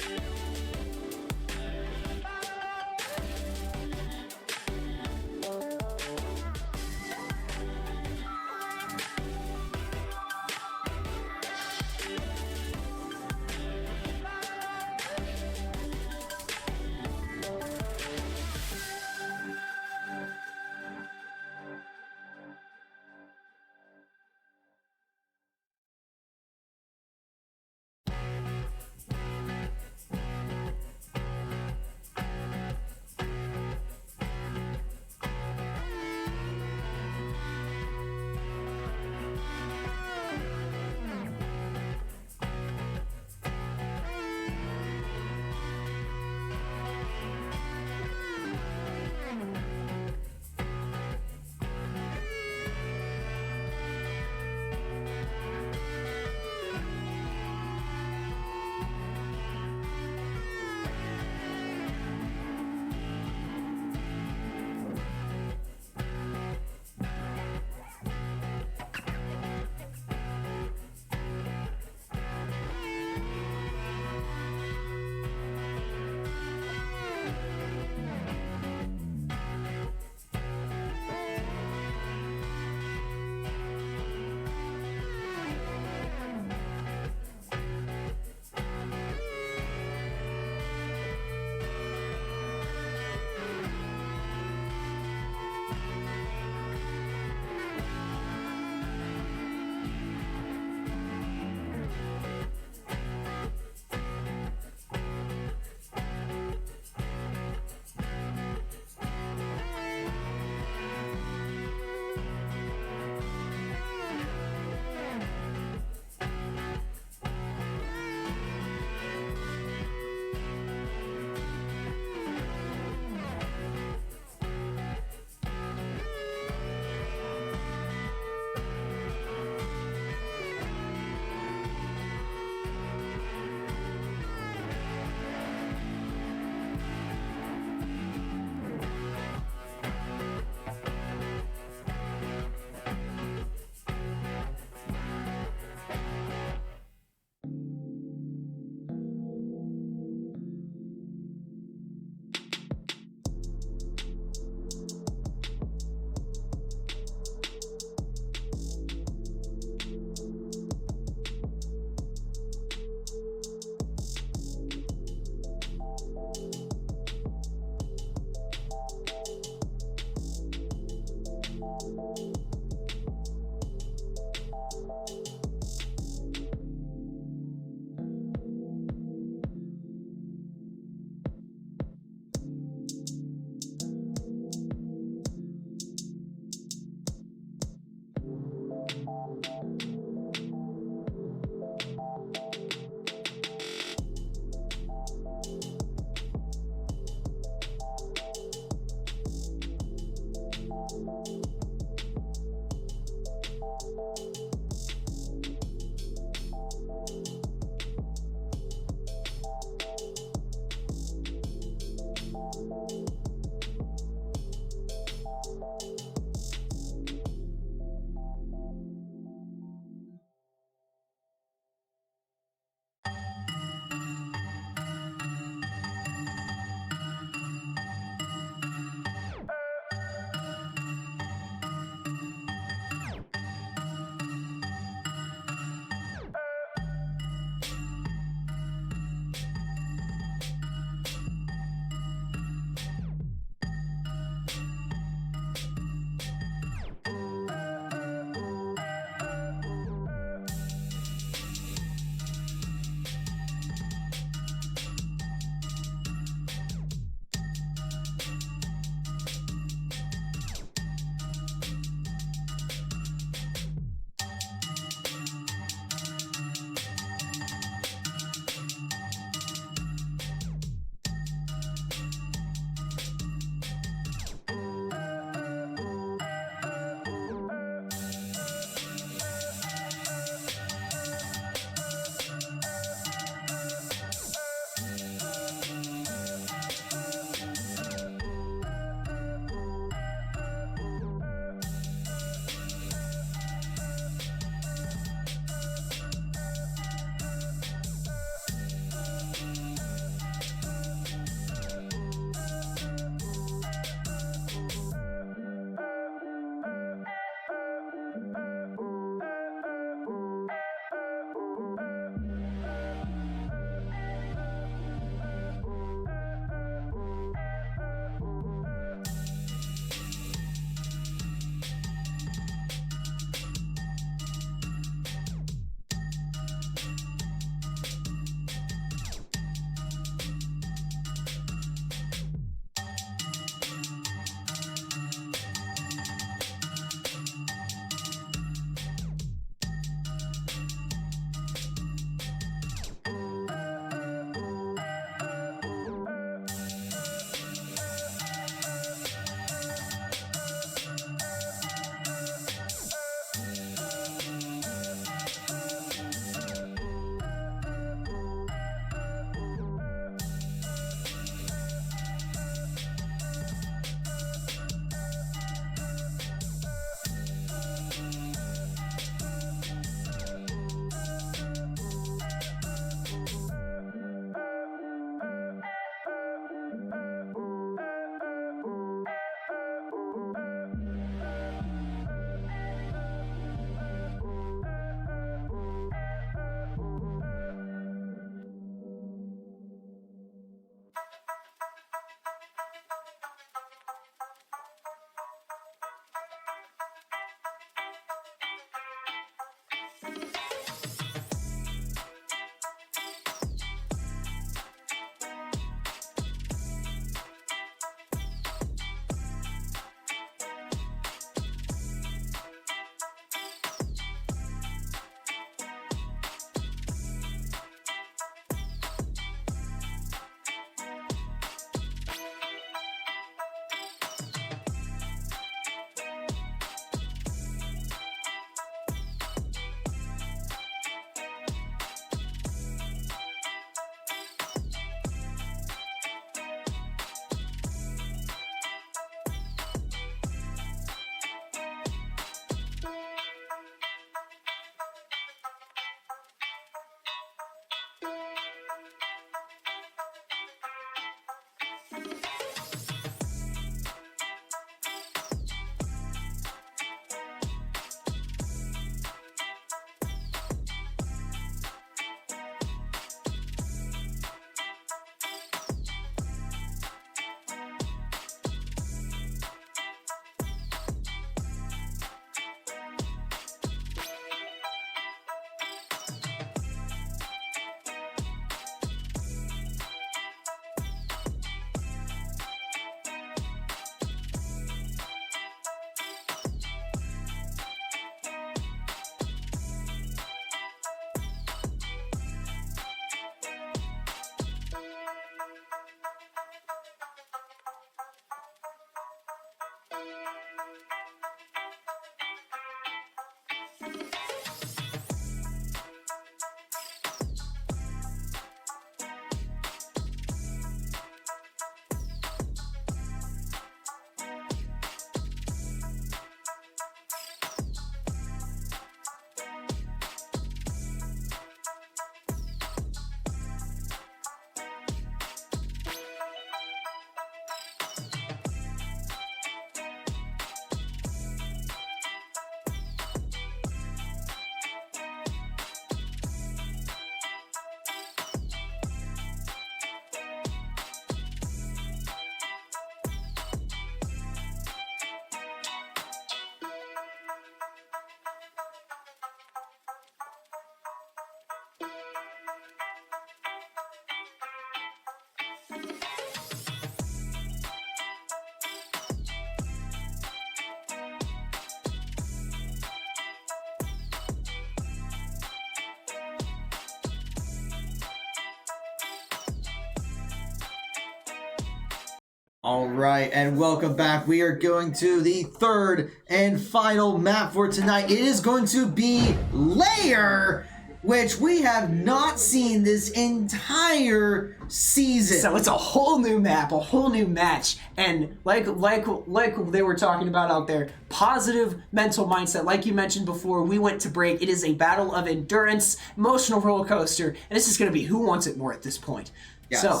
All right, and welcome back. We are going to the third and final map for tonight. It is going to be Lair, which we have not seen this entire season. So it's a whole new map, a whole new match, and like they were talking about out there, positive mental mindset. Like you mentioned before, we went to break. It is a battle of endurance, emotional roller coaster, and this is going to be who wants it more at this point. Yes. So,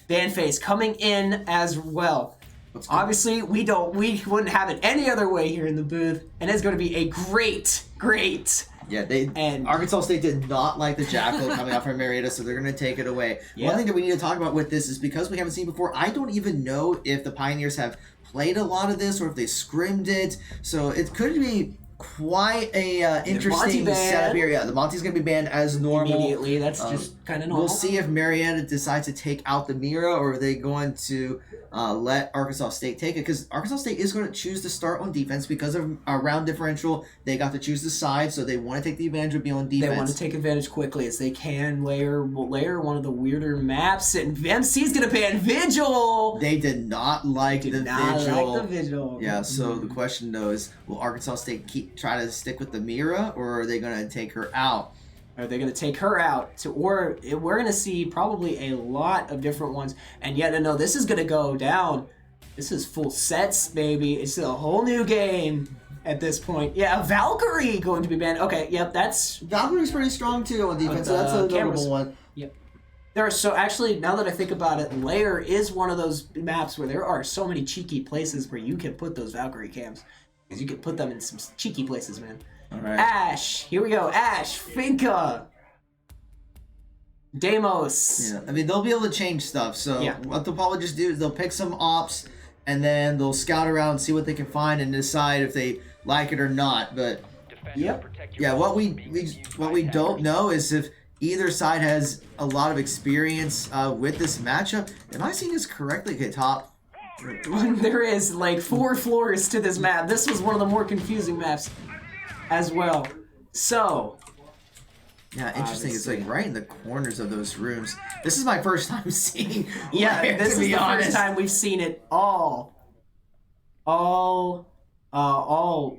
Banface coming in as well. Obviously, we wouldn't have it any other way here in the booth, and it's going to be a great. Yeah, And- Arkansas State did not like the Jackal coming out from Marietta, so they're going to take it away. Yeah. One thing that we need to talk about with this is because we haven't seen before, I don't even know if the Pioneers have played a lot of this or if they scrimmed it, so it could be quite a interesting Monty setup banned. here. Yeah, the Monty's going to be banned as normal. Immediately, that's just kind of normal. We'll see if Marietta decides to take out the Mira, or are they going to let Arkansas State take it? Because Arkansas State is going to choose to start on defense because of a round differential. They got to choose the side, so they want to take the advantage of being on defense. They want to take advantage quickly as they can. Layer one of the weirder maps, and MC's going to ban Vigil. They did not like the Vigil. Like the Vigil. Yeah, so the question though is, will Arkansas State try to stick with the Mira, or are they going to take her out? Are they going to take her out? Or we're going to see probably a lot of different ones. And yet, no, this is going to go down. This is full sets, baby. It's a whole new game at this point. Yeah, a Valkyrie going to be banned. Okay, yep, that's... Valkyrie's pretty strong too on defense, so that's a notable one. Yep. There are actually, now that I think about it, Lair is one of those maps where there are so many cheeky places where you can put those Valkyrie cams. Because you can put them in some cheeky places, man. All right. Ash, here we go. Ash, Finka, Deimos. Yeah, I mean, they'll be able to change stuff. So Yeah. what they'll probably just do is they'll pick some ops, and then they'll scout around, see what they can find, and decide if they like it or not. But Yep. Yeah, what we don't know is if either side has a lot of experience with this matchup. Am I seeing this correctly? Okay, top. There is like 4 floors to this map. This was one of the more confusing maps as well. So, Yeah, interesting. It's like right in the corners of those rooms. This is my first time seeing. yeah, Lair, this to is be the honest. first time we've seen it all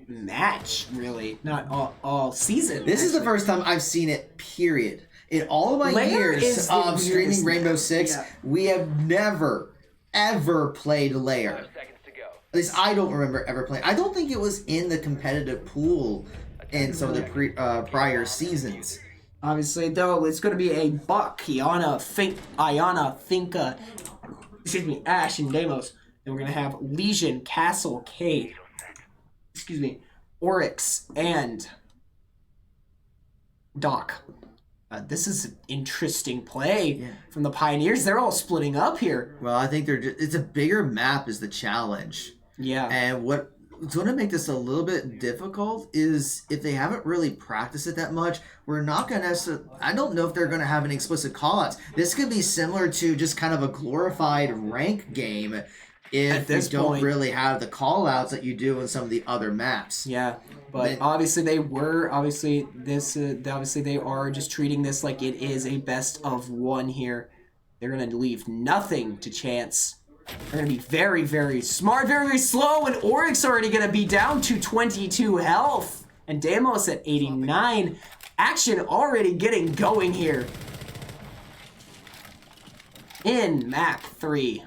match, really, not all season. This is the actually. first time I've seen it. Period. In all of my Lair is years the of streaming weirdest Rainbow map. Six, Yeah. we have never, ever played Lair. Seconds to go. At least I don't remember ever playing. I don't think it was in the competitive pool in some of the prior seasons. Obviously, though, it's going to be a Buck, Iana, Finka, Ash, and Deimos. Then we're going to have Legion, Castle, Kate, Oryx, and Doc. This is an interesting play from the Pioneers. They're all splitting up here. Well, I think it's a bigger map is the challenge. Yeah. And what's going to make this a little bit difficult is if they haven't really practiced it that much, we're not going to I don't know if they're going to have any explicit callouts. This could be similar to just kind of a glorified rank game if you don't really have the callouts that you do in some of the other maps. Yeah, but obviously they are just treating this like it is a best of one here. They're going to leave nothing to chance. They're going to be very, very smart, very, very slow, and Oryx already going to be down to 22 health. And Deimos at 89. Action already getting going here in map 3.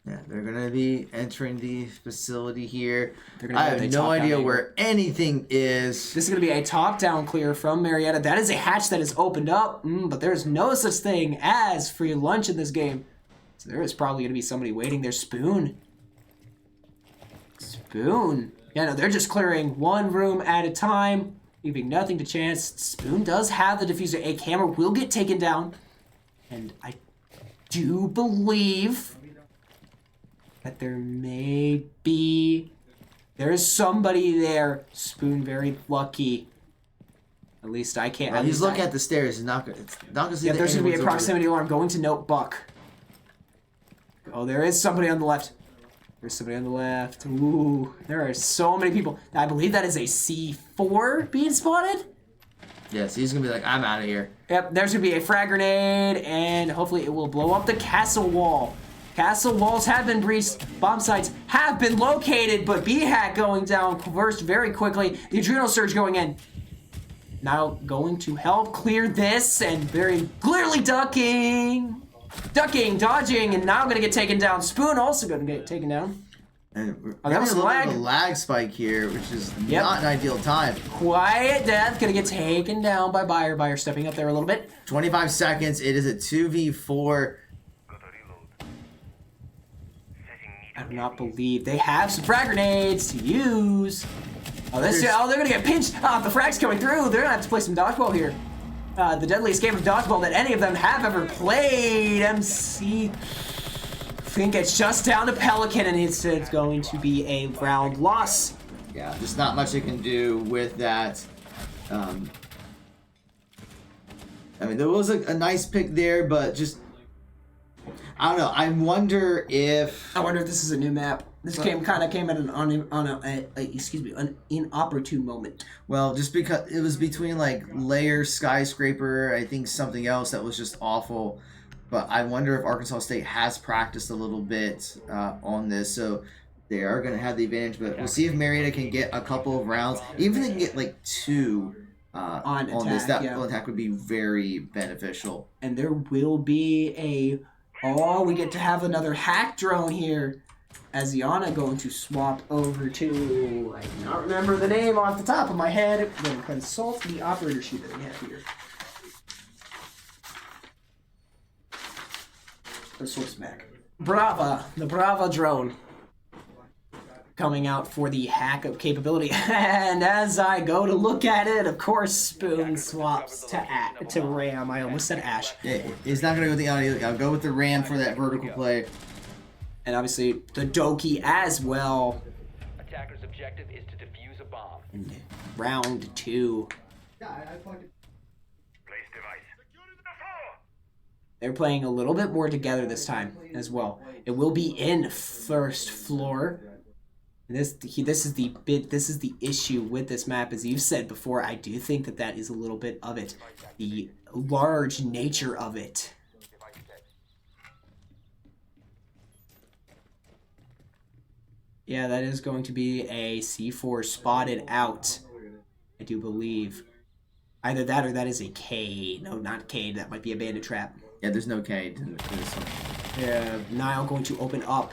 Yeah, they're going to be entering the facility here. gonna I go with have a no top-down idea angle. where anything is. This is going to be a top-down clear from Marietta. That is a hatch that is opened up, but there's no such thing as free lunch in this game. So there is probably going to be somebody waiting there. Spoon. Yeah, no, they're just clearing one room at a time, leaving nothing to chance. Spoon does have the diffuser. A camera will get taken down. And I do believe that there is somebody there. Spoon very lucky. At least I can't. He's looking at the stairs. He's not going to see Yeah, the there's going to be a anyone's over proximity alarm going to note Buck. Oh, there is somebody on the left. There's somebody on the left. Ooh, there are so many people. I believe that is a C4 being spotted. Yes, he's going to be like, I'm out of here. Yep, there's going to be a frag grenade, and hopefully it will blow up the castle wall. Castle walls have been breached. Bomb sites have been located, but B-Hack going down first very quickly. The adrenal surge going in. Now going to help clear this, and very clearly ducking, dodging, and now going to get taken down. Spoon also going to get taken down. And we're that was having a little bit lag. of a lag spike here, which is not an ideal time. Quiet Death going to get taken down by Buyer. Buyer stepping up there a little bit. 25 seconds. It is a 2v4. I do not believe they have some frag grenades to use. Oh, they're going to get pinched. The frag's coming through. They're going to have to play some dodgeball here. The deadliest game of dodgeball that any of them have ever played. MC. I think it's just down to Pelican, and it's going to be a round loss. Yeah, just not much they can do with that. I mean, there was a nice pick there, but just I don't know. I wonder if this is a new map. This game kind of came at an inopportune moment. Well, just because it was between like Lair, Skyscraper, I think something else that was just awful. But I wonder if Arkansas State has practiced a little bit on this, so they are going to have the advantage. But we'll see if Marietta can get a couple of rounds. Even if they can get like 2 on attack, this, that attack would be very beneficial. And there will be we get to have another hack drone here. As Iana going to swap over to, I cannot remember the name off the top of my head. I'm going to consult the operator sheet that we have here. The source back. The Brava drone. Coming out for the hack of capability. And as I go to look at it, of course, Spoon swaps to Ram. I almost said Ash. Yeah, he's not going to go with the audio. I'll go with the Ram for that vertical play. And obviously the Doki as well. Attacker's objective is to defuse a bomb. in round 2. They're playing a little bit more together this time as well. It will be in first floor. This is the issue with this map, as you've said before. I do think that is a little bit of it, the large nature of it. Yeah, that is going to be a C4 spotted out, I do believe. Either that or that is a K. No, not K. That might be a bandit trap. Yeah, there's no K to this one. Yeah, Niall going to open up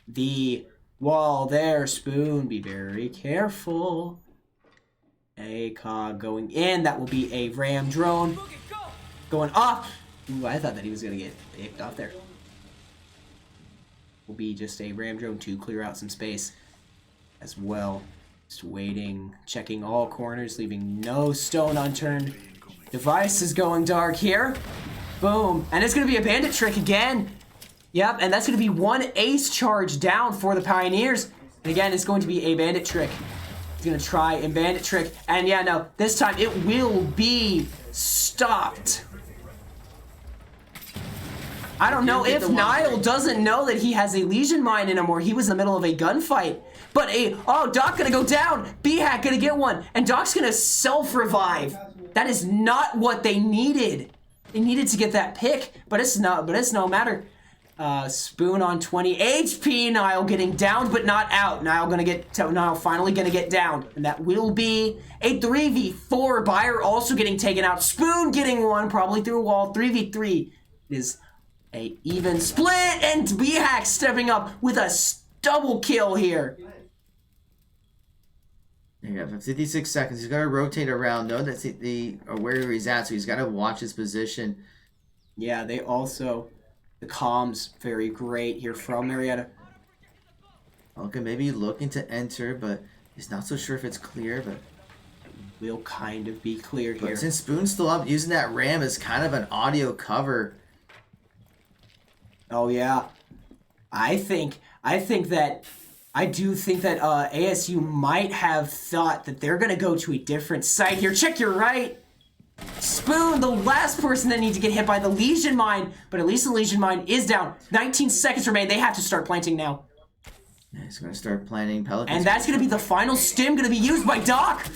the wall there. Spoon, be very careful. ACOG going in. That will be a ram drone. Going up. Ooh, I thought that he was going to get picked off there. Will be just a ram drone to clear out some space as well. Just waiting, checking all corners, leaving no stone unturned. Device is going dark here. Boom. And it's going to be a bandit trick again. Yep, and that's going to be one ace charge down for the Pioneers. And again, it's going to be a bandit trick. He's going to try and bandit trick. And yeah, no, this time it will be stopped. I don't know if Niall doesn't know that he has a Legion Mine in him, or he was in the middle of a gunfight. But Doc gonna go down. B-Hack gonna get one. And Doc's gonna self-revive. That is not what they needed. They needed to get that pick, but it's no matter. Spoon on 20 HP. Niall getting down, but not out. Niall finally gonna get down. And that will be a 3v4. Buyer also getting taken out. Spoon getting one, probably through a wall. 3v3 is a even split, and B-Hack stepping up with a double kill here. Yeah, 56 seconds. He's got to rotate around. Know that where he's at, so he's got to watch his position. Yeah, they also, the comms, very great here from Marietta. Okay, maybe looking to enter, but he's not so sure if it's clear, but will kind of be clear here. But since Spoon's still up, using that ram as kind of an audio cover. Oh yeah, I do think that ASU might have thought that they're gonna go to a different site here. Check your right. Spoon, the last person that needs to get hit by the Legion Mine, but at least the Legion Mine is down. 19 seconds remain. They have to start planting now. Yeah, he's gonna start planting pelicans. And that's gonna be the final stim gonna be used by Doc.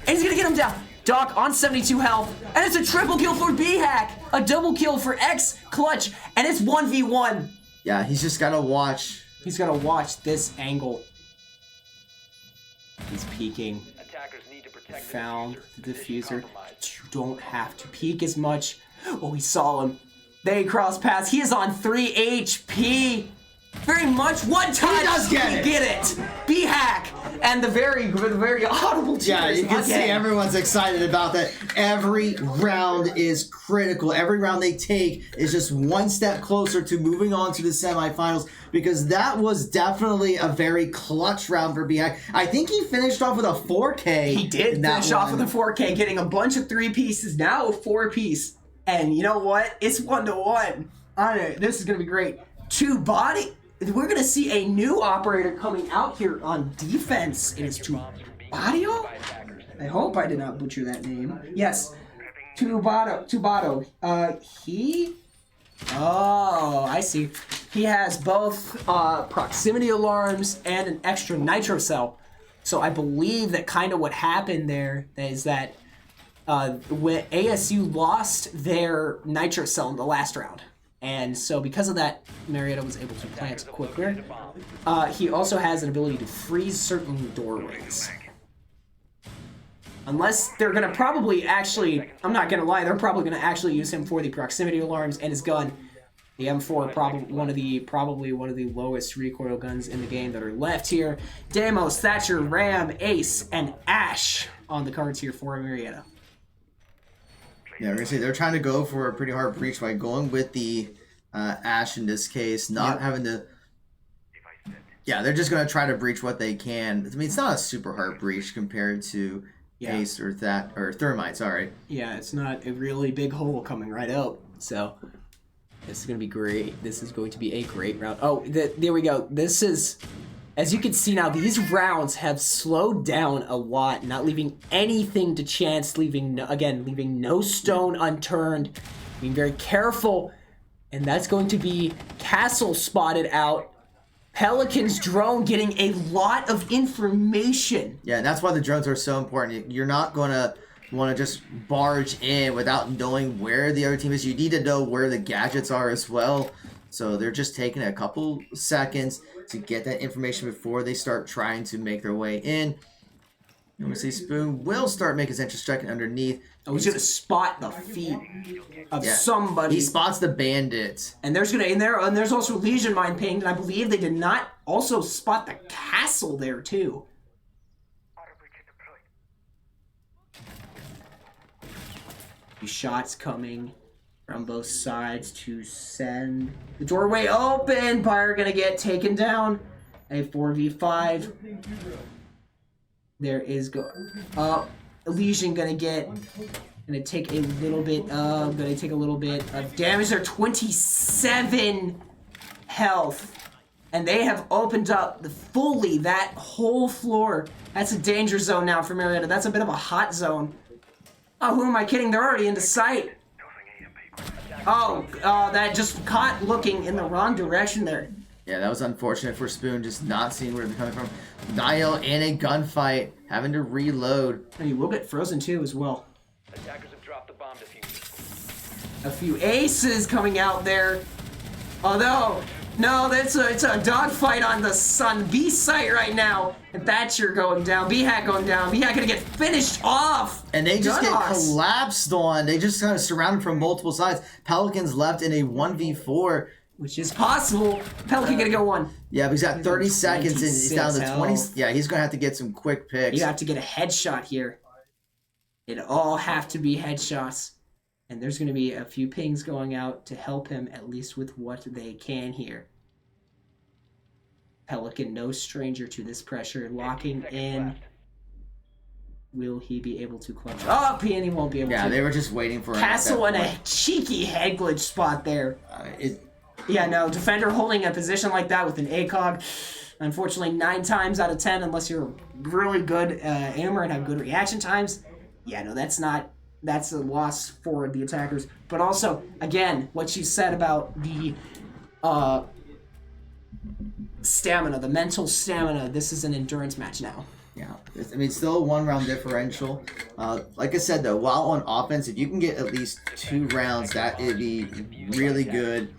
And he's gonna get him down. Doc on 72 health, and it's a triple kill for B-Hack, a double kill for X Clutch, and it's 1v1. Yeah, he's just gotta watch. He's gotta watch this angle. He's peeking. Found the diffuser. You don't have to peek as much. Oh, he saw him. They cross paths. He is on 3 HP. Very much one touch. He does get it. B-Hack. And the very audible cheers. Yeah, you can see everyone's excited about that. Every round is critical. Every round they take is just one step closer to moving on to the semifinals, because that was definitely a very clutch round for B-Hack. I think he finished off with a 4K. He did finish off with a 4K, getting a bunch of 3 pieces, now a 4 piece. And you know what? It's 1-1. This is going to be great. 2 body. We're going to see a new operator coming out here on defense. It is Tubato? I hope I did not butcher that name. Yes. Tubato. Oh, I see. He has both proximity alarms and an extra nitro cell. So I believe that kind of what happened there is that when ASU lost their nitro cell in the last round. And so because of that, Marietta was able to plant quicker. He also has an ability to freeze certain doorways. Unless they're going to probably actually, I'm not going to lie, they're probably going to actually use him for the proximity alarms and his gun. The M4, probably one of the lowest recoil guns in the game that are left here. Damos, Thatcher, Ram, Ace, and Ash on the cards here for Marietta. Yeah, we're gonna say they're trying to go for a pretty hard breach by going with the Ash in this case, not having to. Yeah, they're just gonna try to breach what they can. I mean, it's not a super hard breach compared to Ace or Thermite. Sorry. Yeah, it's not a really big hole coming right out. So this is gonna be great. This is going to be a great round. Oh, there we go. This is As you can see now, these rounds have slowed down a lot, not leaving anything to chance, leaving no stone unturned, being very careful, and that's going to be Castle spotted out. Pelican's drone getting a lot of information. Yeah, and that's why the drones are so important. You're not going to want to just barge in without knowing where the other team is. You need to know where the gadgets are as well. So they're just taking a couple seconds to get that information before they start trying to make their way in. And we see Spoon will start making his entrance checking underneath. Oh, he's gonna spot the feet of somebody. He spots the bandit. And there's also Legion Mine pinged, and I believe they did not also spot the castle there too. These shots coming from both sides to send the doorway open. Pyre gonna get taken down. A 4v5. There is Elysian gonna take a little bit of damage. They're 27 health. And they have opened up fully that whole floor. That's a danger zone now for Marietta. That's a bit of a hot zone. Oh, who am I kidding? They're already into sight. Oh, that just caught looking in the wrong direction there. Yeah, that was unfortunate for Spoon, just not seeing where they're coming from. Niall in a gunfight, having to reload. And you will get frozen too as well. Attackers have dropped the bomb diffuser. A few aces coming out there. Although, no, it's a dogfight on the B site right now. And Thatcher going down, B-Hack going down. B-Hack gonna get finished off. And they just get collapsed on. They just kind of surrounded from multiple sides. Pelicans left in a 1v4. Which is possible. Pelican gonna go one. Yeah, but he's got 30 seconds and he's down to 20. Yeah, he's gonna have to get some quick picks. You have to get a headshot here. It all have to be headshots. And there's gonna be a few pings going out to help him at least with what they can here. Pelican, no stranger to this pressure, locking in. Will he be able to clutch up? And he won't be able to. Yeah, they were just waiting for Castle and a cheeky head glitch spot there. Yeah, no, defender holding a position like that with an ACOG, unfortunately 9 times out of 10, unless you're really good aimer and have good reaction times. Yeah, no, that's a loss for the attackers. But also, again, what you said about the stamina, the mental stamina, this is an endurance match now. Yeah, I mean, still a 1-round differential. Like I said, though, while on offense, if you can get at least 2 rounds, that would be really good.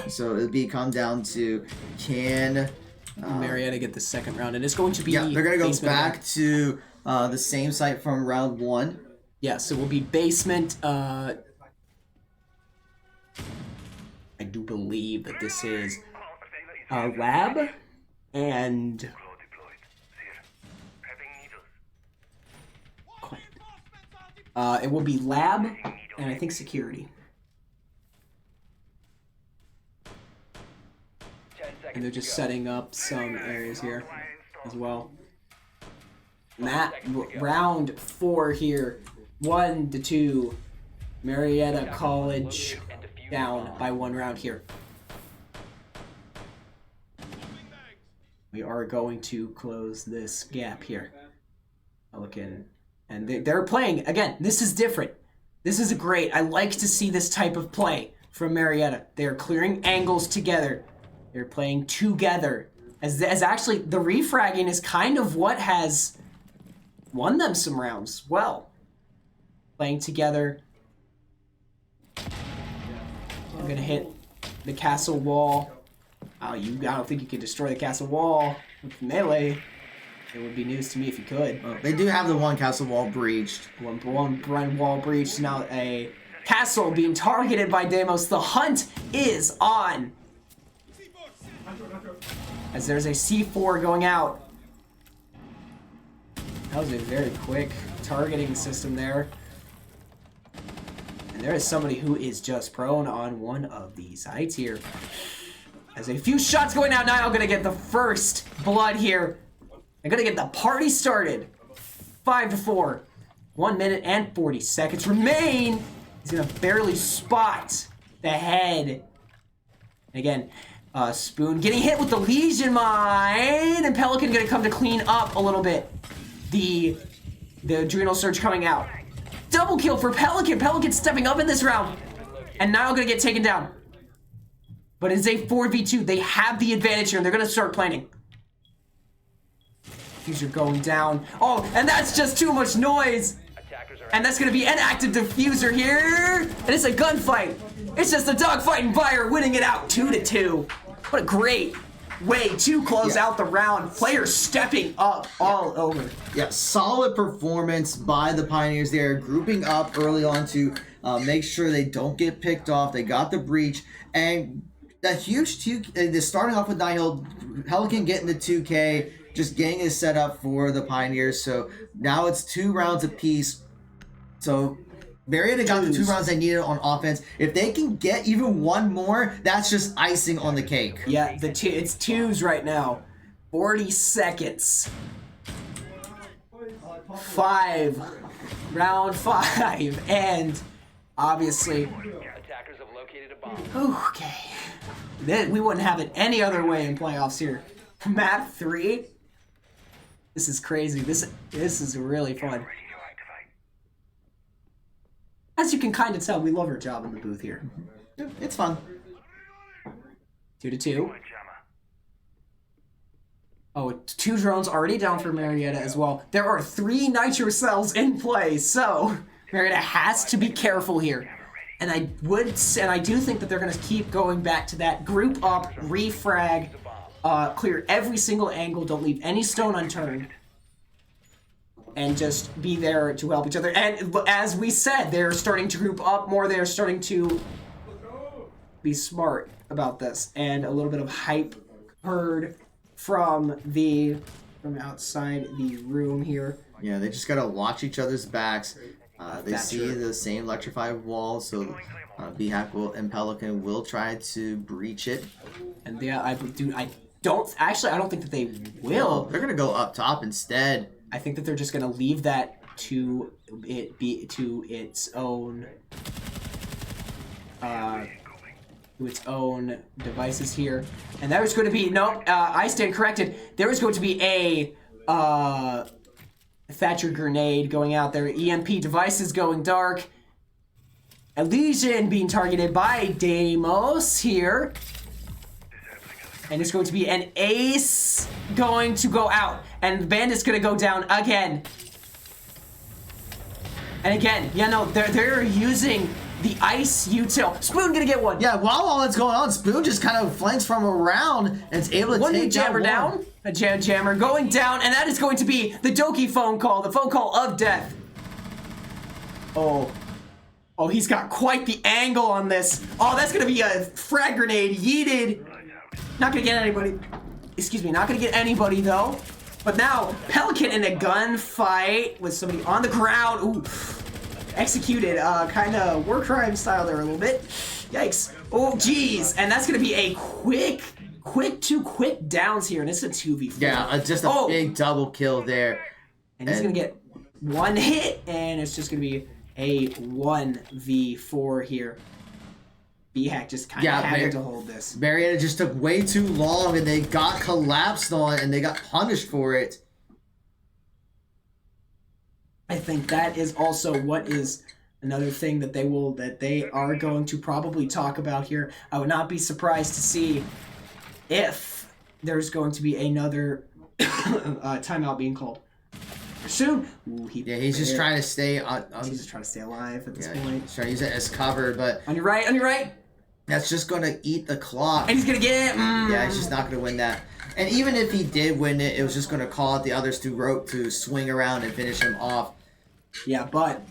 So it'll come down to can Marietta get the second round, and it's going to be they're gonna go back to the same site from round 1. Yes, it will be basement. I do believe that this is a lab and it will be lab and I think security. And they're just setting up some areas here as well. Round 4 here. 1-2. Marietta College down by 1 round here. We are going to close this gap here. Pelican. And they're playing. Again, this is different. This is great. I like to see this type of play from Marietta. They are clearing angles together. They're playing together. As actually, the refragging is kind of what has won them some rounds. Well, playing together. I'm going to hit the castle wall. I don't think you can destroy the castle wall with melee. It would be news to me if you could. They do have the one castle wall breached. One wall breached. Now a castle being targeted by Deimos. The hunt is on. As there's a C4 going out. That was a very quick targeting system there. And there is somebody who is just prone on one of the sides here. As a few shots going out, Niall gonna get the first blood here. They're gonna get the party started. 5-4. 1 minute and 40 seconds remain. He's gonna barely spot the head. Again, Spoon getting hit with the Legion Mine, and Pelican gonna come to clean up a little bit. The Adrenal Surge coming out. Double kill for Pelican. Pelican stepping up in this round. And now gonna get taken down. But it's a 4v2. They have the advantage here, and they're gonna start planning. Diffuser going down. Oh, and that's just too much noise. And that's gonna be an active diffuser here. And it's a gunfight. It's just a dogfight and Fire winning it out 2-2. What a great way to close out the round. Players stepping up all over. Yeah, solid performance by the Pioneers there, grouping up early on to make sure they don't get picked off. They got the breach, and that huge they're starting off with 9-hill, Pelican getting the 2K, just getting it set up for the Pioneers. So now it's 2 rounds apiece. So Marietta got the 2 rounds they needed on offense. If they can get even one more, that's just icing on the cake. Yeah, it's 2s right now. 40 seconds. 5. Round 5. And obviously... Attackers have located a bomb. Okay. Then we wouldn't have it any other way in playoffs here. Map 3. This is crazy. This is really fun. As you can kind of tell, we love our job in the booth here. It's fun. 2-2. Oh, 2 drones already down for Marietta as well. There are 3 nitro cells in play, so Marietta has to be careful here. And I do think that they're going to keep going back to that group up, refrag, clear every single angle, don't leave any stone unturned, and just be there to help each other. And as we said, they're starting to group up more. They're starting to be smart about this, and a little bit of hype heard from outside the room here. Yeah, they just gotta watch each other's backs. They see the same electrified wall, so B-Hack and Pelican will try to breach it. And yeah, I don't think that they will. They're gonna go up top instead. I think that they're just gonna leave that to it be to its own devices here. And there was going to be I stand corrected. There was going to be a Thatcher grenade going out there. EMP devices going dark. A Legion being targeted by Deimos here. And it's going to be an ace going to go out. And the Bandit's going to go down again. And again, they're using the ice util. Spoon going to get one. Yeah, while all that's going on, Spoon just kind of flanks from around and is able to take jammer down. A jammer going down. And that is going to be the Doki phone call. The phone call of death. Oh, he's got quite the angle on this. Oh, that's going to be a frag grenade yeeted. Not gonna get anybody. Excuse me, not gonna get anybody though. But now Pelican in a gunfight with somebody on the ground. Ooh, executed, kind of war crime style there a little bit. Yikes! Oh, geez, and that's gonna be a quick downs here, and it's a 2v4. Yeah, just a big double kill there. And he's gonna get 1 hit, and it's just gonna be a 1v4 here. B-Hack just kind of had to hold this. Marietta just took way too long, and they got collapsed on, and they got punished for it. I think that is also what is another thing that they are going to probably talk about here. I would not be surprised to see if there's going to be another timeout being called soon. Ooh, he's just trying to stay on. He's just trying to stay alive at this point. He's trying to use it as cover, but on your right. That's just going to eat the clock. And he's going to get it. Yeah, he's just not going to win that. And even if he did win it, it was just going to call out the others to swing around and finish him off. Yeah, but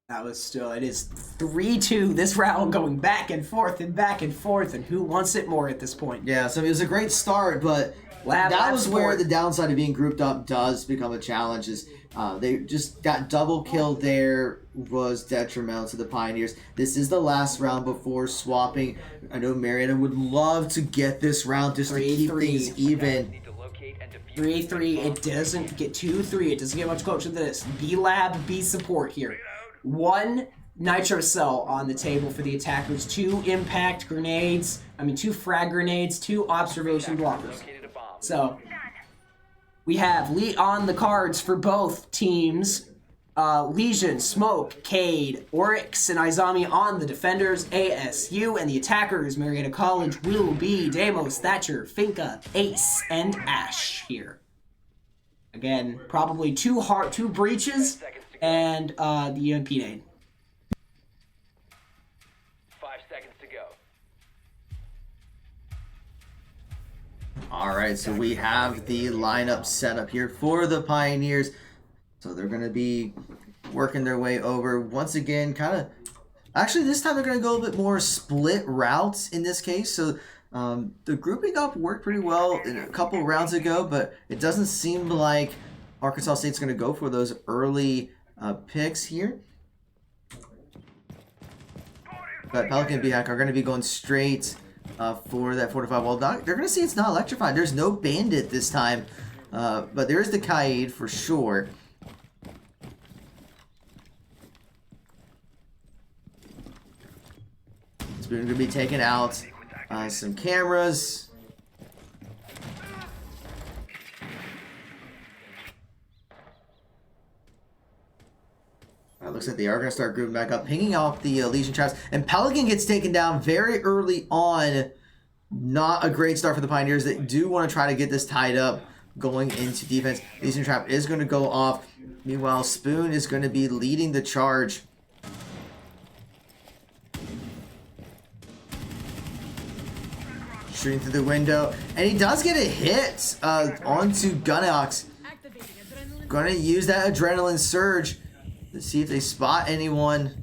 that was still, it is 3-2 this round, going back and forth, and who wants it more at this point? Yeah, so it was a great start, but that was where the downside of being grouped up does become a challenge. Is they just got double killed there, was detrimental to the Pioneers. This is the last round before swapping. I know Marietta would love to get this round just to keep things even. 3-3, it doesn't get 2-3, it doesn't get much closer than this. B-Lab, B support here. 1 nitro cell on the table for the attackers. 2 impact grenades. 2 frag grenades, 2 observation blockers. So we have on the cards for both teams. Legion, Smoke, Cade, Oryx, and Izami on the defenders. ASU and the attackers, Marietta College, will be Deimos, Thatcher, Finka, Ace, and Ash here. Again, probably 2 breaches and the EMP nade. 5 seconds to go. All right, so we have the lineup set up here for the Pioneers. So they're going to be working their way over. Once again, actually this time they're going to go a bit more split routes in this case. So the grouping up worked pretty well in a couple rounds ago, but it doesn't seem like Arkansas State's going to go for those early picks here. But Pelican and BHAC are going to be going straight for that fortified wall. They're going to see it's not electrified. There's no bandit this time, but there is the Kaid for sure. Spoon going to be taking out some cameras. Looks like they are going to start grouping back up, pinging off the Legion traps. And Pelican gets taken down very early on. Not a great start for the Pioneers. They do want to try to get this tied up going into defense. Legion trap is going to go off. Meanwhile, Spoon is going to be leading the charge. Shooting through the window. And he does get a hit onto Gunox. Going to use that adrenaline surge. Let's see if they spot anyone.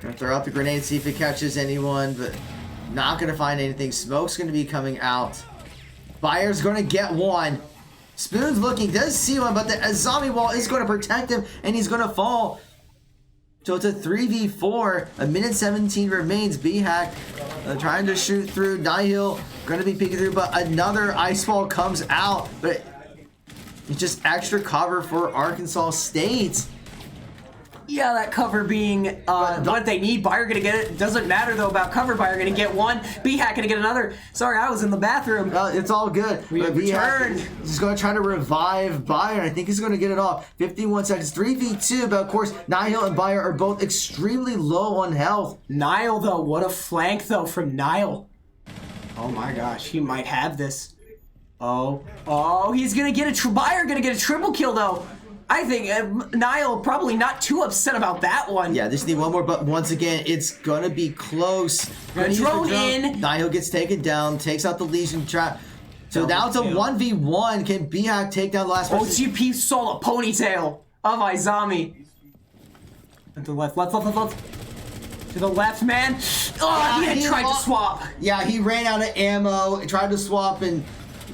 Gonna throw out the grenade, see if it catches anyone, but not gonna find anything. Smoke's gonna be coming out. Fire's gonna get one. Spoon's looking, does see one, but the zombie wall is gonna protect him, and he's gonna fall. So it's a 3v4. A minute 17 remains. BHAC trying to shoot through. Nihil gonna be peeking through, but another ice ball comes out, but it's just extra cover for Arkansas State. Yeah, that cover being what they need. Bayer gonna get it. Doesn't matter though about cover. Bayer gonna get one. BHAC gonna get another. Sorry, I was in the bathroom. It's all good. We have returned. He's gonna try to revive Bayer. I think he's gonna get it off. 51 seconds, 3v2. But of course, Nihil and Bayer are both extremely low on health. Nile though, what a flank though from Nile. Oh my gosh, he might have this. Oh, he's gonna get Bayer gonna get a triple kill though. I think Nile probably not too upset about that one. Yeah, they just need one more, but once again, it's gonna be close. Drone in. Nile gets taken down, takes out the Legion trap. So now it's a 1v1. Can BHAC take down the last person? OTP saw a ponytail of Izami. To the left. To the left, man. Oh, he had tried to swap. Yeah, he ran out of ammo, tried to swap, and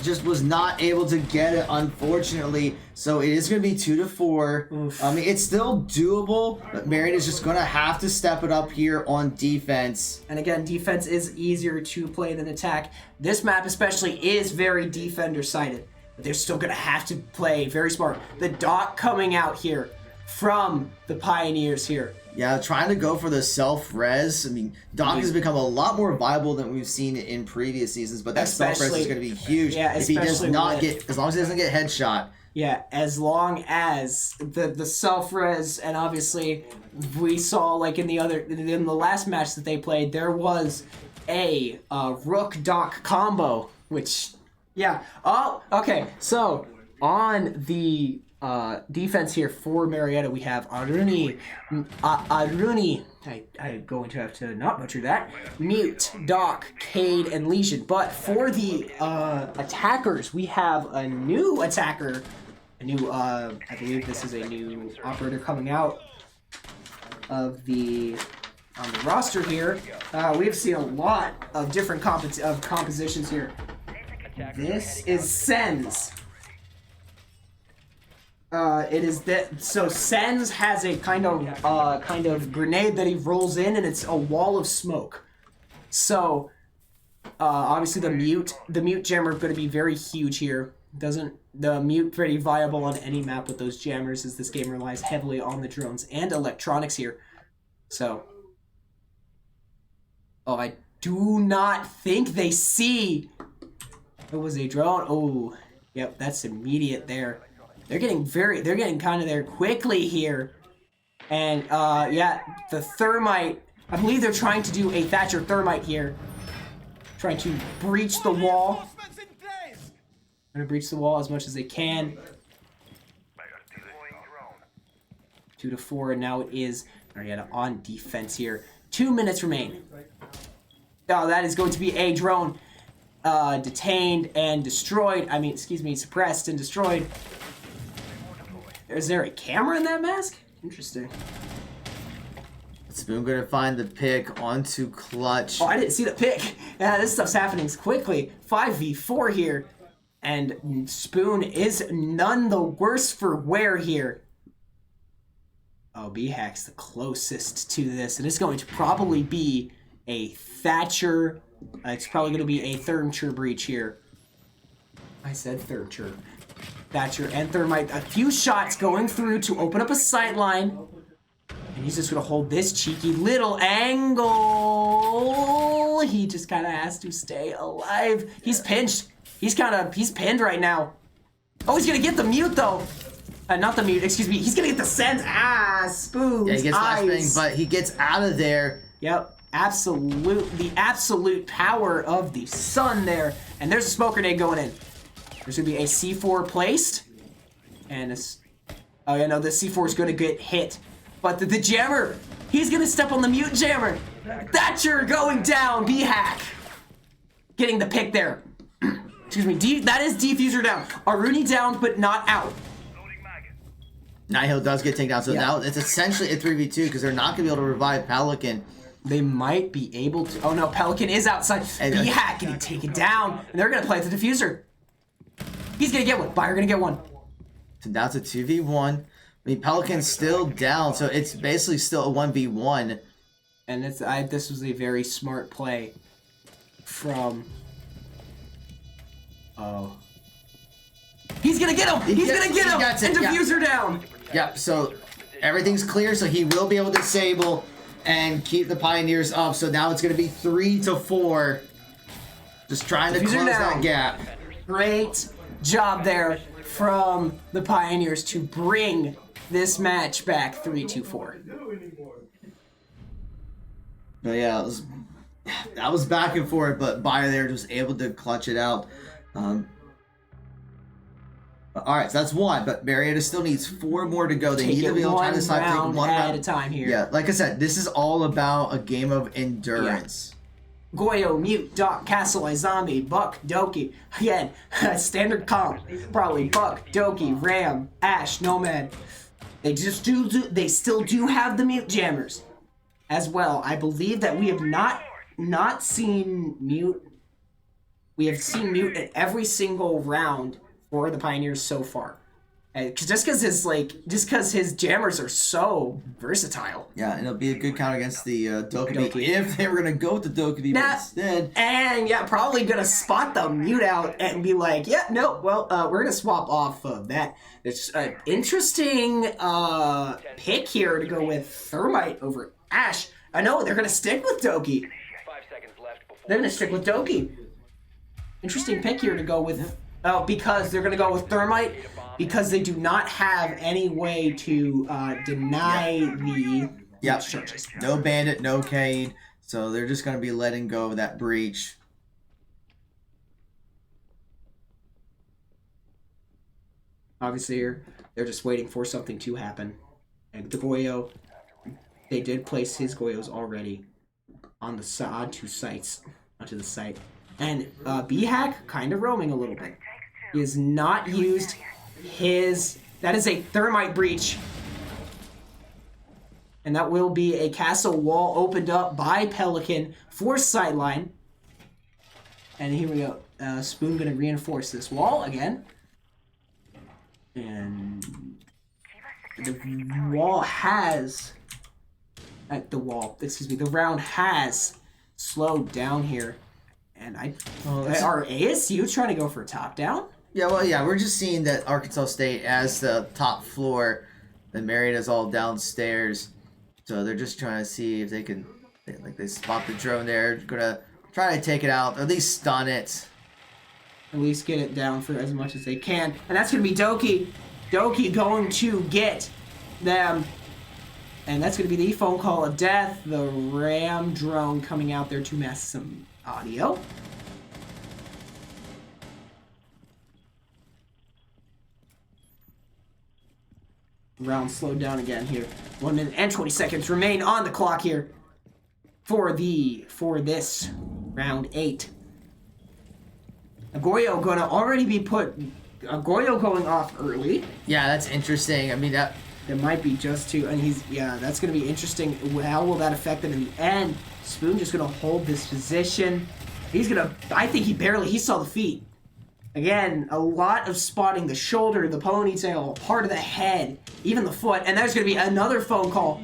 just was not able to get it, unfortunately. So it is going to be 2-4. Oof. I mean, it's still doable, but Marietta is just going to have to step it up here on defense. And again, defense is easier to play than attack. This map especially is very defender-sided. But they're still going to have to play very smart. The Doc coming out here from the Pioneers here. Yeah, trying to go for the self-res. I mean, Doc has become a lot more viable than we've seen in previous seasons, but that self-res is going to be huge if he does not get, as long as he doesn't get headshot. Yeah, as long as the self-res, and obviously we saw like in the last match that they played, there was a Rook-Doc combo, which, yeah. Oh, okay, so on the defense here for Marietta, we have Aruni. I'm going to have to not butcher that. Mute, Doc, Cade, and Legion. But for the attackers, we have a new attacker. I believe this is a new operator coming out of the on the roster here. We've seen a lot of different compositions here. This is Sens. It is that. So Sens has a kind of grenade that he rolls in, and it's a wall of smoke. So obviously the mute jammer is going to be very huge here. the mute pretty viable on any map with those jammers, as this game relies heavily on the drones and electronics here. So, oh, I do not think they see. It was a drone. Oh, yep, that's immediate there. They're getting kind of there quickly here. And yeah, the thermite. I believe they're trying to do a Thatcher thermite here, trying to breach the wall. Trying to breach the wall as much as they can. 2-4, and now it is Marietta on defense here. 2 minutes remain. Oh, that is going to be a drone detained and destroyed. I mean, excuse me, suppressed and destroyed. Is there a camera in that mask? Interesting. Spoon gonna find the pick onto Clutch. Oh, I didn't see the pick. Yeah, this stuff's happening quickly. 5v4 here. And Spoon is none the worse for wear here. Oh, B-Hack's the closest to this. And it's going to probably be a Thatcher. It's probably going to be a Thermture breach here. I said Thermture. Thatcher and Thermite. A few shots going through to open up a sight line. And he's just going to hold this cheeky little angle. He just kind of has to stay alive. He's pinched. He's pinned right now. Oh, he's going to get the mute, though. Not the mute, excuse me. He's going to get the sense. Spoon's Yeah, he gets flashbang, but he gets out of there. Yep. The absolute power of the sun there. And there's a smoke grenade going in. There's going to be a C4 placed. And oh, yeah, no, the C4 is going to get hit. But the jammer, he's going to step on the mute jammer. Thatcher going down. B-Hack getting the pick there. Excuse me, that is Defuser down. Aruni down, but not out. Nihil does get taken down, so now it's essentially a 3v2 because they're not going to be able to revive Pelican. They might be able to. Oh no, Pelican is outside. B-Hack getting taken down, and they're going to play the Defuser. He's going to get one. Buyer going to get one. So now it's a 2v1. I mean, Pelican's still down, so it's basically still a 1v1. And this was a very smart play from... Oh. He's gonna get him! He's gonna get him! And Defuser down! Yep, so everything's clear, so he will be able to disable and keep the Pioneers up. So now it's gonna be 3-4. Just trying to close that gap. Great job there from the Pioneers to bring this match back 3-4. But yeah, that was back and forth, but Bayer there was able to clutch it out. All right, so that's one, but Marietta still needs 4 more to go. They need to be able to try to take one round at a time here. Yeah, like I said, this is all about a game of endurance. Yeah. Goyo, Mute, Doc, Castle, iZombie, Buck, Doki. Again, standard comp. Probably Buck, Doki, Ram, Ash, Nomad. They just they still do have the Mute jammers as well. I believe that we have not seen Mute. We have seen Mute in every single round for the Pioneers so far. Just because his jammers are so versatile. Yeah, and it'll be a good count against the Dokkaebi if they were going to go with the Dokkaebi instead. And yeah, probably going to spot the Mute out and be like, yeah, no, well, we're going to swap off of that. It's an interesting pick here to go with Thermite over Ash. I know, they're going to stick with Doki. 5 seconds left before They're going to stick with Doki. Interesting pick here to go with... because they're going to go with Thermite, because they do not have any way to deny the charges. No Bandit, no Cade, so they're just going to be letting go of that breach. Obviously, here, they're just waiting for something to happen. And the Goyo, they did place his Goyos already on the onto the site. And B-Hack kind of roaming a little bit. He has not used his... That is a Thermite breach. And that will be a castle wall opened up by Pelican for sightline. And here we go. Spoon going to reinforce this wall again. And the wall has... the round has slowed down here. And are ASU trying to go for a top down? Yeah, well, yeah, we're just seeing that Arkansas State as the top floor, and Marietta's all downstairs. So they're just trying to see if they can, they spot the drone there. Gonna try to take it out, at least stun it. At least get it down for as much as they can. And that's going to be Doki. Doki going to get them. And that's going to be the phone call of death. The Ram drone coming out there to mask some audio. Round slowed down again here. 1 minute and 20 seconds remain on the clock here for this round 8. Goyo gonna already be put. Goyo going off early. Yeah, that's interesting. I mean, that might be just two, and that's gonna be interesting. How will that affect them in the end? Spoon just gonna hold this position. I think he saw the feet. Again, a lot of spotting the shoulder, the ponytail, part of the head, even the foot, and there's gonna be another phone call.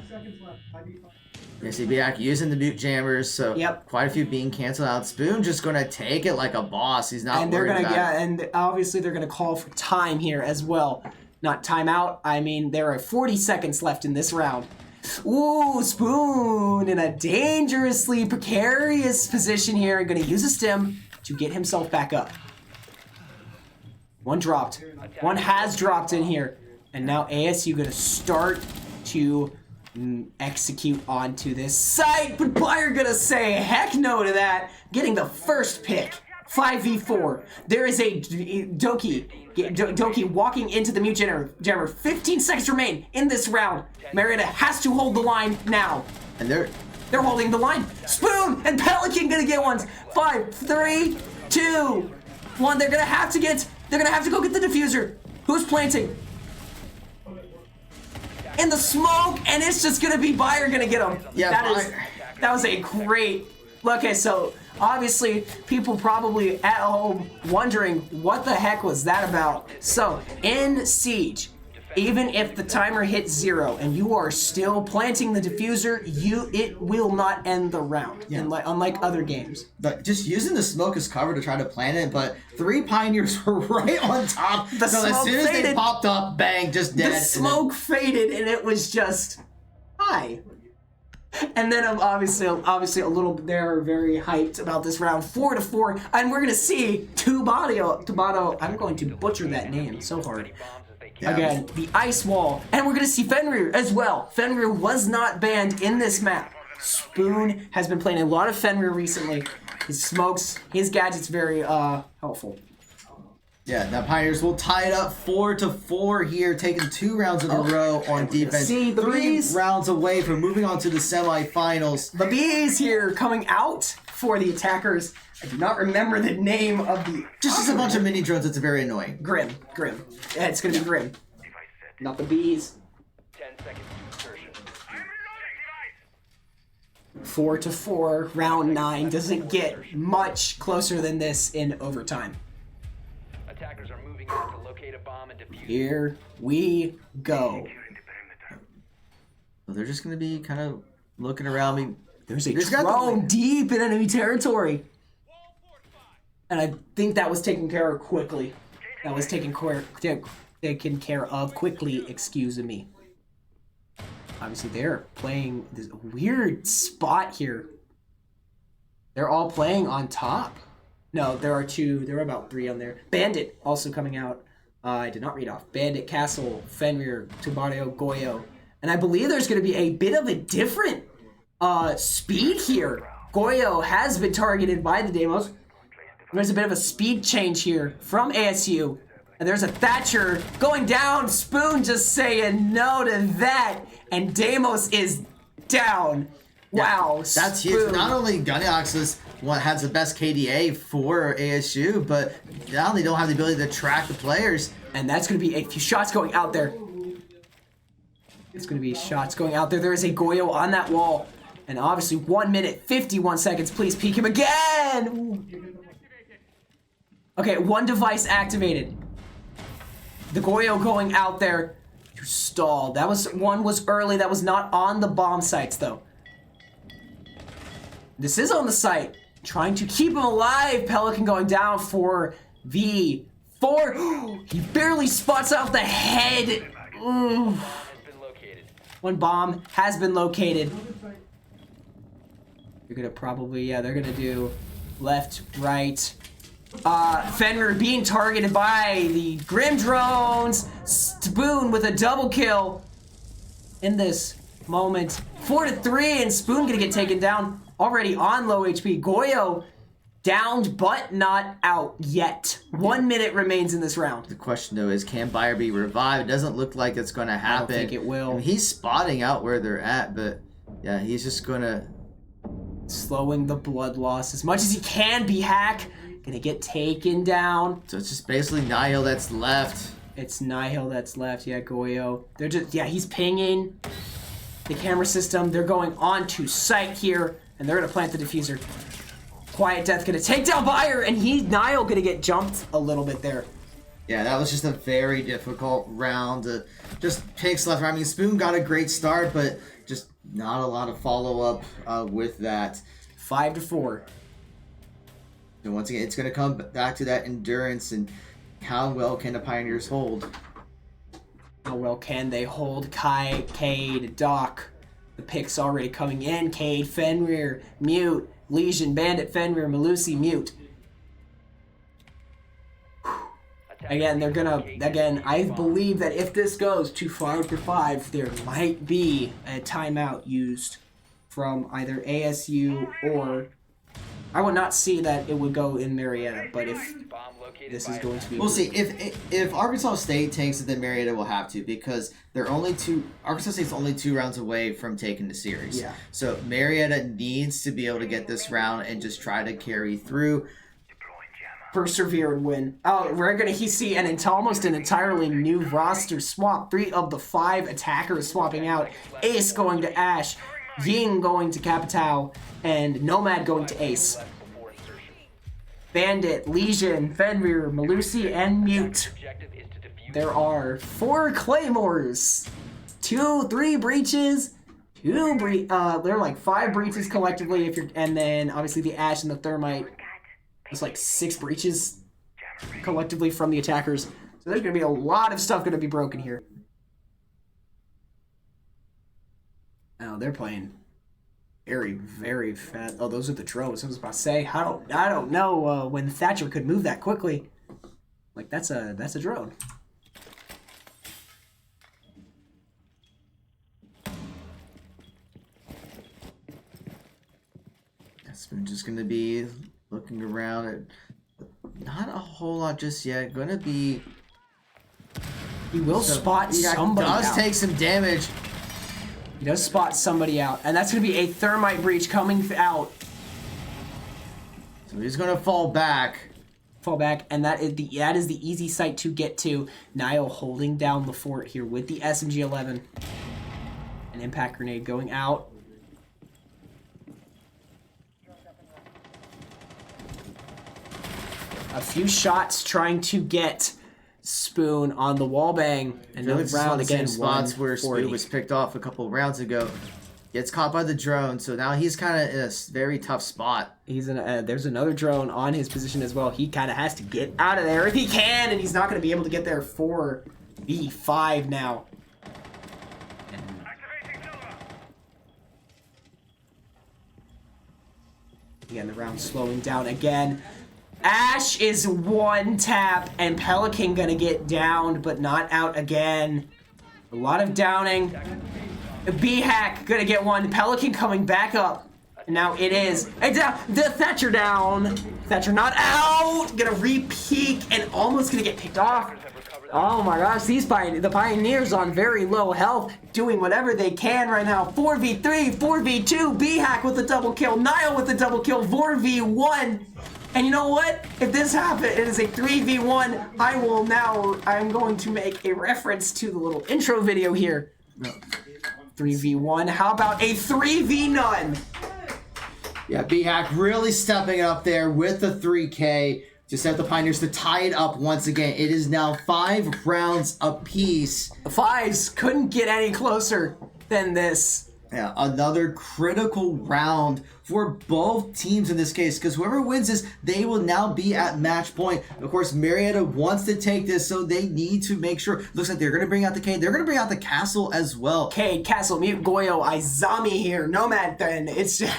Yes, he'd be back using the mute jammers, so quite a few being canceled out. Spoon just gonna take it like a boss. He's not worried about it. And obviously they're gonna call for time here as well. Not timeout. I mean, there are 40 seconds left in this round. Ooh, Spoon in a dangerously precarious position here. Gonna use a stim to get himself back up. One dropped. One has dropped in here. And now ASU gonna start to execute onto this site, but Bayer gonna say heck no to that, getting the first pick. 5v4. There is a Doki walking into the mute jammer. 15 seconds remain in this round. Marietta has to hold the line now. And they're holding the line. Spoon and Pelican gonna get ones. 5, 3, 2, 1. They're gonna have to go get the diffuser. Who's planting? In the smoke, and it's just gonna be Bayer gonna get him. Yeah, that was a great. Okay, so obviously people probably at home wondering what the heck was that about. So in Siege, even if the timer hits 0 and you are still planting the diffuser, it will not end the round. Yeah. Unlike other games. But just using the smoke as cover to try to plant it, but 3 Pioneers were right on top. The so as smoke soon as faded. they popped up, bang, just dead. The smoke faded and it was just hi. And then obviously a little. They're very hyped about this round, 4-4, and we're gonna see Tubato. I'm going to butcher that name so hard. Yeah. Again, the ice wall, and we're gonna see Fenrir as well. Fenrir was not banned in this map. Spoon has been playing a lot of Fenrir recently. His smokes, his gadgets, very helpful. Yeah, now Pioneers will tie it up 4-4 here, taking 2 rounds in a row on defense. See, the 3 Bees. rounds away from moving on to the semifinals. The Bees here coming out for the attackers. I do not remember the name of the. Just a bunch of mini drones. It's very annoying. Grim. Yeah, it's gonna be Grim. Not the Bees. 10 seconds insertion. 4-4, round 9 doesn't get much closer than this in overtime. Attackers are moving in to locate a bomb and defuse. Here we go. So they're just going to be kind of looking around me. There's a drone deep in enemy territory. And I think that was taken care of quickly. That was taken care of quickly, excuse me. Obviously, they're playing this weird spot here. They're all playing on top. No, there are 2. There are about 3 on there. Bandit also coming out. I did not read off. Bandit, Castle, Fenrir, Tubato, Goyo. And I believe there's going to be a bit of a different speed here. Goyo has been targeted by the Demos. There's a bit of a speed change here from ASU. And there's a Thatcher going down. Spoon just saying no to that. And Deimos is down. Wow. That's huge. Not only Gunnox is what has the best KDA for ASU, but now they don't have the ability to track the players. And that's going to be a few shots going out there. It's going to be shots going out there. There is a Goyo on that wall. And obviously 1 minute, 51 seconds. Please peek him again. Ooh. Okay, 1 device activated. The Goyo going out there to stall. One was early. That was not on the bomb sites, though. This is on the site. Trying to keep him alive. Pelican going down for the 4. He barely spots out the head. Ooh. One bomb has been located. They're gonna probably, they're gonna do left, right. Fenrir being targeted by the Grim Drones. Spoon with a double kill in this moment. 4-3, and Spoon gonna get taken down already on low HP. Goyo downed but not out yet. 1 minute remains in this round. The question though is, can Bayer be revived? It doesn't look like it's going to happen. I don't think it will. I mean, he's spotting out where they're at, but yeah, he's just going to... Slowing the blood loss as much as he can. B-Hack gonna get taken down. So it's just basically Nihil that's left. It's Nihil that's left. Yeah, Goyo. They're just, he's pinging the camera system. They're going on to site here, and they're gonna plant the diffuser. Quiet Death gonna take down Bayer, and Nihil gonna get jumped a little bit there. Yeah, that was just a very difficult round. Just picks left. I mean, Spoon got a great start, but just not a lot of follow-up with that. 5-4. And once again, it's going to come back to that endurance and how well can the Pioneers hold. How well can they hold Kai, Cade, Doc? The picks already coming in. Cade, Fenrir, Mute, Legion, Bandit, Fenrir, Malusi, Mute. Again, they're gonna, I believe that if this goes to 5-5, there might be a timeout used from either ASU or... I would not see that it would go in Marietta, but if this is going to be... We'll see. If Arkansas State takes it, then Marietta will have to, because Arkansas State's only 2 rounds away from taking the series. Yeah. So Marietta needs to be able to get this round and just try to carry through. Persevere and win. Oh, we're going to see almost an entirely new roster swap. 3 of the 5 attackers swapping out. Ace going to Ash, Ying going to Capitao, and Nomad going to Ace. Bandit, Legion, Fenrir, Malusi, and Mute. There are 4 Claymores, 3 breaches, there are like 5 breaches collectively and then obviously the Ash and the Thermite. It's like 6 breaches collectively from the attackers. So there's going to be a lot of stuff going to be broken here. Oh, they're playing very, very fast. Oh, those are the drones. I was about to say, I don't know when Thatcher could move that quickly. Like, that's a drone. That's just going to be... looking around at not a whole lot just yet. Gonna be. He will spot somebody out. He does take some damage. He does spot somebody out, and that's gonna be a Thermite breach coming out. So he's gonna fall back. And that is the easy site to get to. Nile holding down the fort here with the SMG-11. An impact grenade going out. A few shots trying to get Spoon on the wall bang. Another round again. Spots where Spoon was picked off a couple of rounds ago. Gets caught by the drone, so now he's kind of in a very tough spot. He's in. There's another drone on his position as well. He kind of has to get out of there if he can, and he's not going to be able to get there for V5 now. Again, the round slowing down again. Ash is 1 tap, and Pelican gonna get downed, but not out again. A lot of downing. B-Hack gonna get 1. Pelican coming back up. Now it is. It's down. The Thatcher down. Thatcher not out. Gonna re-peek and almost gonna get picked off. Oh my gosh, the Pioneers on very low health, doing whatever they can right now. 4v3, 4v2, B-Hack with a double kill, Nile with a double kill, 4v1. And you know what? If this happens, it is a 3v1, I'm going to make a reference to the little intro video here. 3v1, how about a 3v-none? Yeah, B-Hack really stepping up there with the 3K to set the Pioneers to tie it up once again. It is now 5 rounds apiece. The 5s couldn't get any closer than this. Yeah, another critical round for both teams in this case, because whoever wins this, they will now be at match point. Of course, Marietta wants to take this, so they need to make sure. Looks like they're going to bring out the Cade. They're going to bring out the Castle as well. Cade, Castle, Mute, Goyo, Izami here. Nomad then. It's just,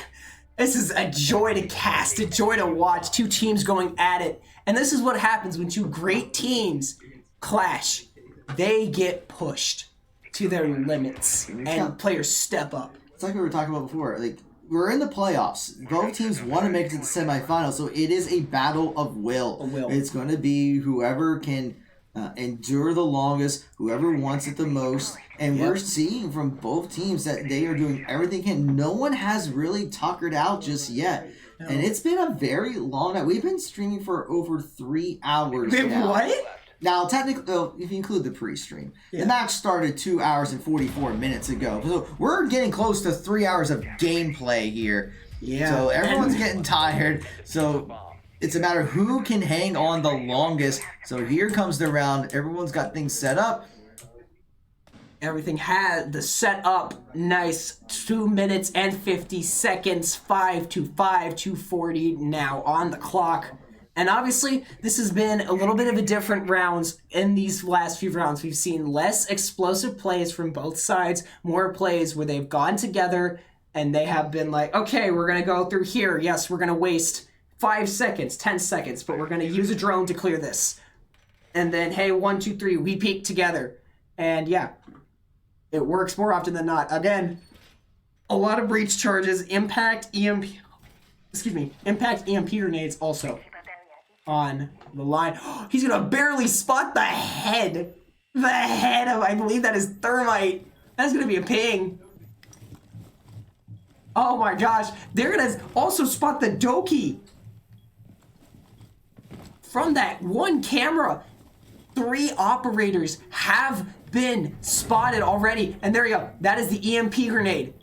this is a joy to cast, a joy to watch. Two teams going at it. And this is what happens when two great teams clash. They get pushed to their limits, and players step up. It's like we were talking about before. Like, we're in the playoffs. Both teams want to make it to the semifinals, so it is a battle of will. It's going to be whoever can endure the longest, whoever wants it the most. And we're seeing from both teams that they are doing everything they can. No one has really tuckered out just yet. No. And it's been a very long night. We've been streaming for over 3 hours now. What? Now, technically, if you include the pre-stream, the match started 2 hours and 44 minutes ago. So we're getting close to 3 hours of gameplay here. Yeah. So everyone's getting tired. So it's a matter of who can hang on the longest. So here comes the round. Everyone's got things set up. Everything had the setup nice. 2 minutes and 50 seconds. 5-5, 2:40 now on the clock. And obviously, this has been a little bit of a different rounds in these last few rounds. We've seen less explosive plays from both sides, more plays where they've gone together and they have been like, okay, we're going to go through here. Yes, we're going to waste 5 seconds, 10 seconds, but we're going to use a drone to clear this. And then, hey, 1, 2, 3, we peek together. And yeah, it works more often than not. Again, a lot of breach charges, impact EMP grenades also on the line. He's gonna barely spot the head. The head of, I believe that is Thermite. That's gonna be a ping. Oh my gosh. They're gonna also spot the Doki. From that one camera, 3 operators have been spotted already. And there you go. That is the EMP grenade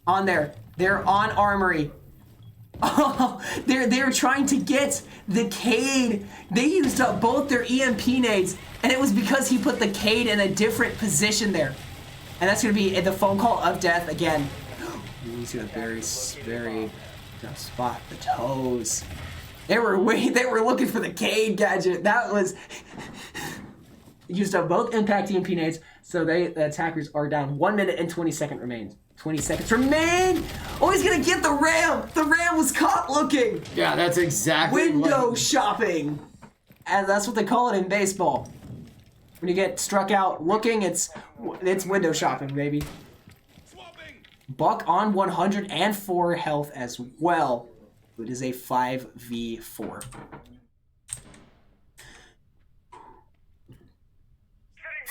on there. They're on Armory. Oh, they're trying to get the Cade. They used up both their EMP nades, and it was because he put the Cade in a different position there. And that's going to be the phone call of death again. He's going to very spot the toes. They were looking for the Cade gadget. That was used up both impact EMP nades, so the attackers are down. 1 minute and 20 seconds remains. 20 seconds remain. Oh, he's gonna get the ram. The ram was caught looking. Yeah, that's exactly window shopping, and that's what they call it in baseball. When you get struck out looking, it's window shopping, baby. Buck on 104 health as well. It is a 5v4.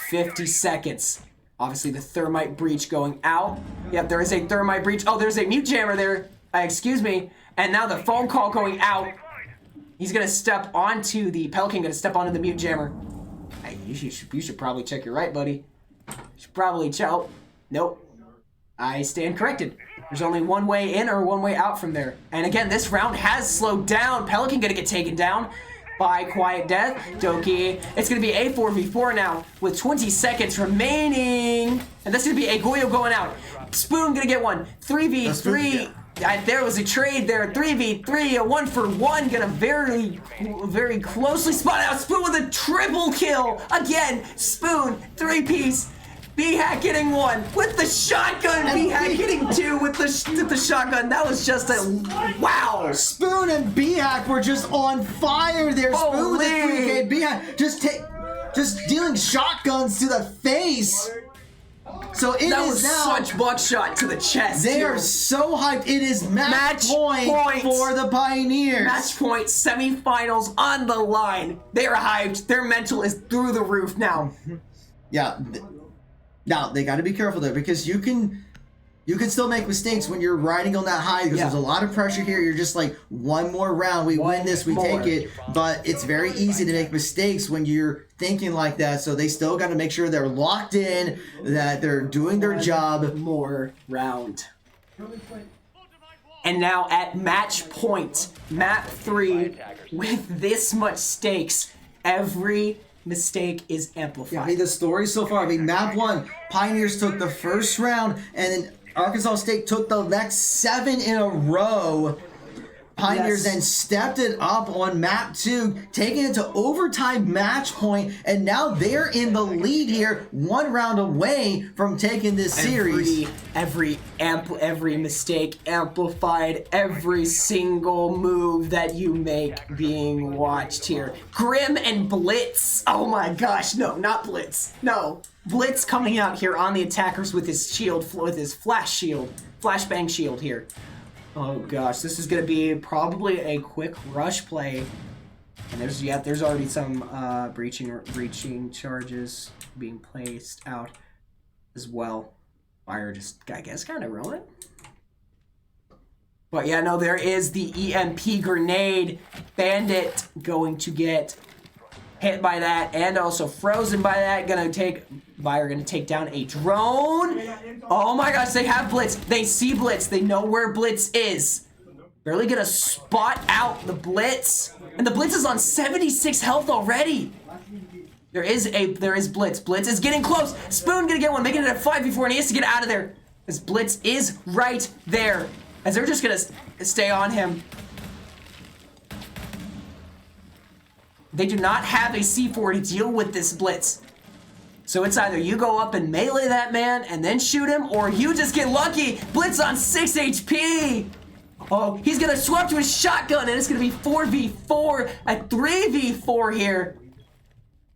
50 seconds. Obviously, the thermite breach going out. Yep, there is a thermite breach. Oh, there's a mute jammer there. Excuse me. And now the phone call going out. He's going to step onto the Pelican, going to step onto the mute jammer. Hey, you should probably check your right, buddy. You should probably check. Nope. I stand corrected. There's only one way in or one way out from there. And again, this round has slowed down. Pelican going to get taken down by Quiet Death. Doki. It's going to be a 4v4 now with 20 seconds remaining. And that's going to be a Goyo going out. Spoon going to get one. 3v3. There was a trade there. 3v3. A 1-for-1. Going to very closely spot out. Spoon with a triple kill. Again, Spoon. 3-piece. B-Hack getting 1 with the shotgun. B-Hack getting 2 with the shotgun. That was just a wow. Spoon and B-Hack were just on fire there. Spoon with the 3K. B-Hack just dealing shotguns to the face. So it that is was now such buckshot to the chest. They are so hyped. It is match point for the Pioneers. Match point, semifinals on the line. They are hyped. Their mental is through the roof now. Yeah. Now, they got to be careful there because you can still make mistakes when you're riding on that high because there's a lot of pressure here. You're just like, one more round, we win this, we take it. But it's very easy to make mistakes when you're thinking like that. So they still got to make sure they're locked in, that they're doing their job. More round. And now at match point, map 3, with this much stakes, every mistake is amplified. Yeah, I mean, the story so far, map 1, Pioneers took the first round, and then Arkansas State took the next 7 in a row. Pioneers Yes. then stepped it up on map 2, taking it to overtime match point, and now they're in the lead here, 1 round away from taking this series. Every mistake amplified, every single move that you make being watched here. Grim and Blitz. Oh my gosh, no, not Blitz. No, Blitz coming out here on the attackers with his shield, with his flashbang shield here. Oh gosh, this is gonna be probably a quick rush play. And there's already some breaching charges being placed out as well. Fire just, I guess, kind of rolling. But yeah, no, there is the EMP grenade. Bandit going to get hit by that and also frozen by that. Fire gonna take down a drone. Oh my gosh, they have Blitz. They see Blitz. They know where Blitz is. Barely gonna spot out the Blitz. And the Blitz is on 76 health already. There is Blitz. Blitz is getting close. Spoon gonna get one, making it a 5v4, and he has to get out of there. As Blitz is right there. As they're just gonna stay on him. They do not have a C4 to deal with this Blitz. So it's either you go up and melee that man and then shoot him, or you just get lucky. Blitz on 6 HP. Oh, he's gonna swap to his shotgun, and it's gonna be 4v4, a 3v4 here.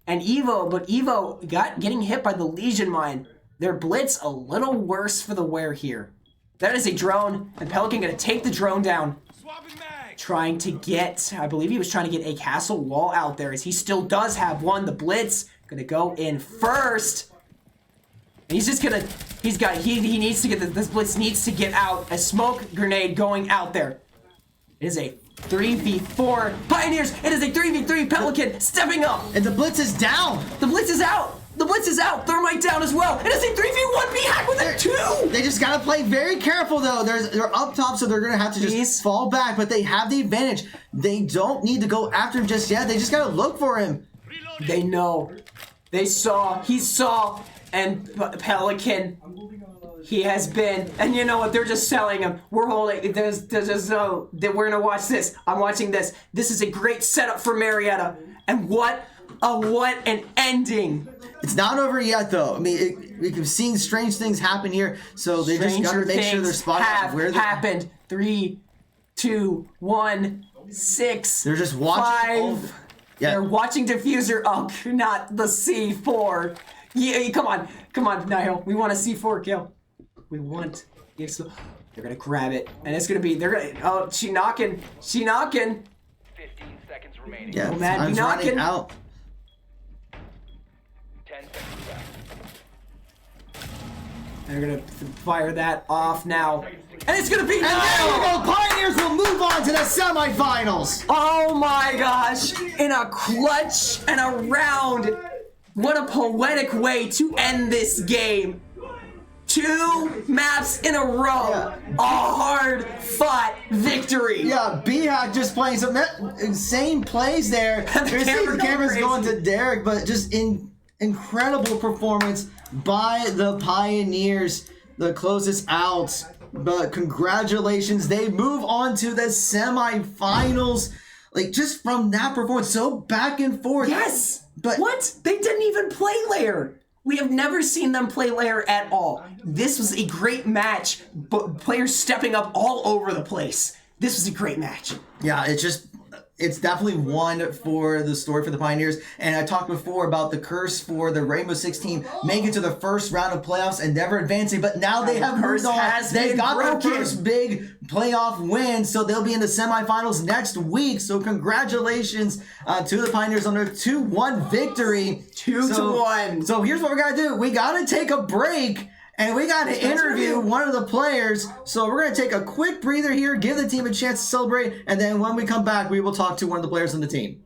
And Evo getting hit by the Legion Mine. Their Blitz a little worse for the wear here. That is a drone, and Pelican gonna take the drone down. Trying to get, I believe he was trying to get a castle wall out there, as he still does have one. The Blitz gonna go in first. And he's just gonna, he needs to get, this Blitz needs to get out. A smoke grenade going out there. It is a 3v4 Pioneers. It is a 3v3 Pelican stepping up. And the Blitz is down. The Blitz is out. The Blitz is out. Thermite down as well. It is a 3v1 B-Hack with a 2. They just gotta play very careful though. They're up top, so they're gonna have to just fall back, but they have the advantage. They don't need to go after him just yet. They just gotta look for him. They know. He saw, and Pelican, he has been, and you know what, they're just selling him. We're holding, there's just no, we're gonna watch this. I'm watching this. This is a great setup for Marietta. And what an ending. It's not over yet though. I mean, we've seen strange things happen here, so they just gotta make sure they're spotted where they happened. 3, 2, 1, 6. They're just watching. 5. Yeah. They're watching Diffuser. Oh, not the C4. Yeah, come on, Nihil. We want a C4 kill. We want. They're gonna grab it, and it's gonna be. Oh, she knocking. 15 seconds remaining. Yeah, oh man, time's running out. 10 seconds left. They're gonna fire that off now. And it's gonna be And there you go! Pioneers will move on to the semifinals! Oh my gosh! In a clutch and a round! What a poetic way to end this game! 2 maps in a row! Yeah. A hard-fought victory! Yeah, B-Hack just playing some insane plays there. The camera's going to Derek, but just incredible performance by the Pioneers to close this out. But congratulations, they move on to the semifinals. Like, just from that performance, so back and forth. Yes! But what? They didn't even play layer. We have never seen them play layer at all. This was a great match, but players stepping up all over the place. This was a great match. yeah, it's definitely one for the story for the Pioneers. And I talked before about the curse for the Rainbow Six team making it to the first round of playoffs and never advancing. But now they have moved on. They got their first big playoff win, so they'll be in the semifinals next week. So congratulations to the Pioneers on their 2-1 victory. 2-1. So here's what we gotta do. We gotta take a break. And we got to interview one of the players. So we're going to take a quick breather here, give the team a chance to celebrate. And then when we come back, we will talk to one of the players on the team.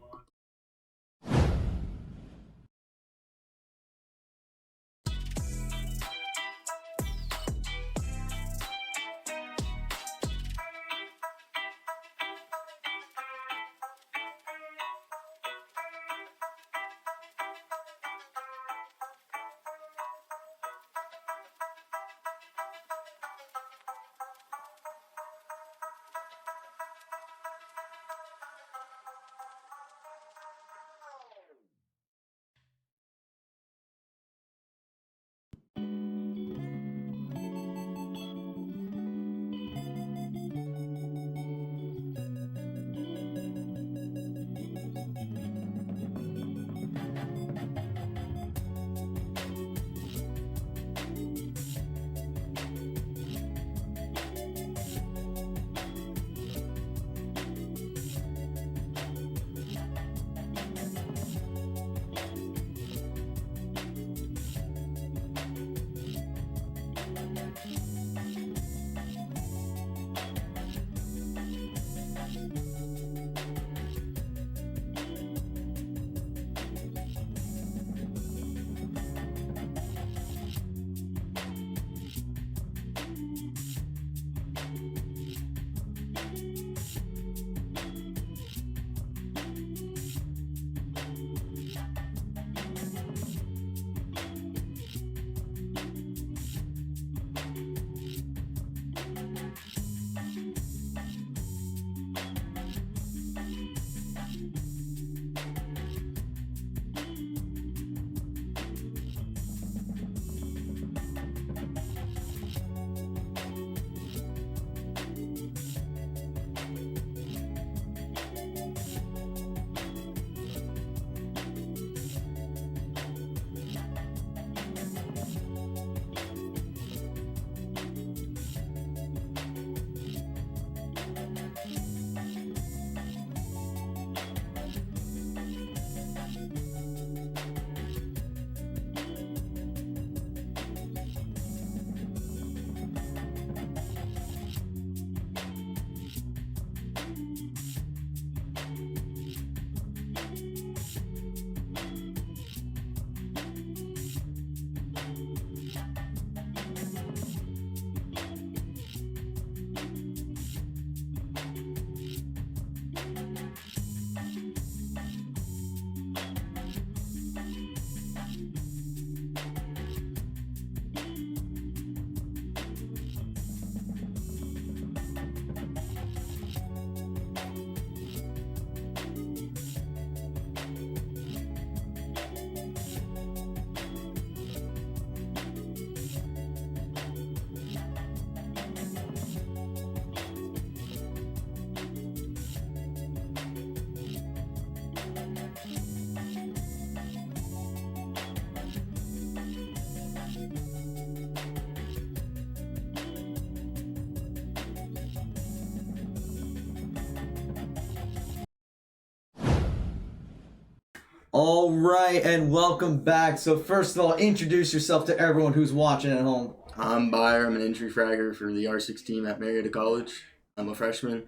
All right, and welcome back. So first of all, introduce yourself to everyone who's watching at home. I'm Bayer. I'm an entry fragger for the R6 team at Marietta College. I'm a freshman.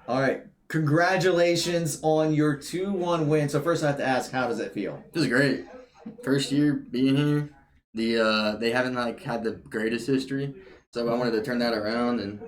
All right, congratulations on your 2-1 win. So first I have to ask, how does it feel? This is great. First year being here. They haven't had the greatest history, so I wanted to turn that around, and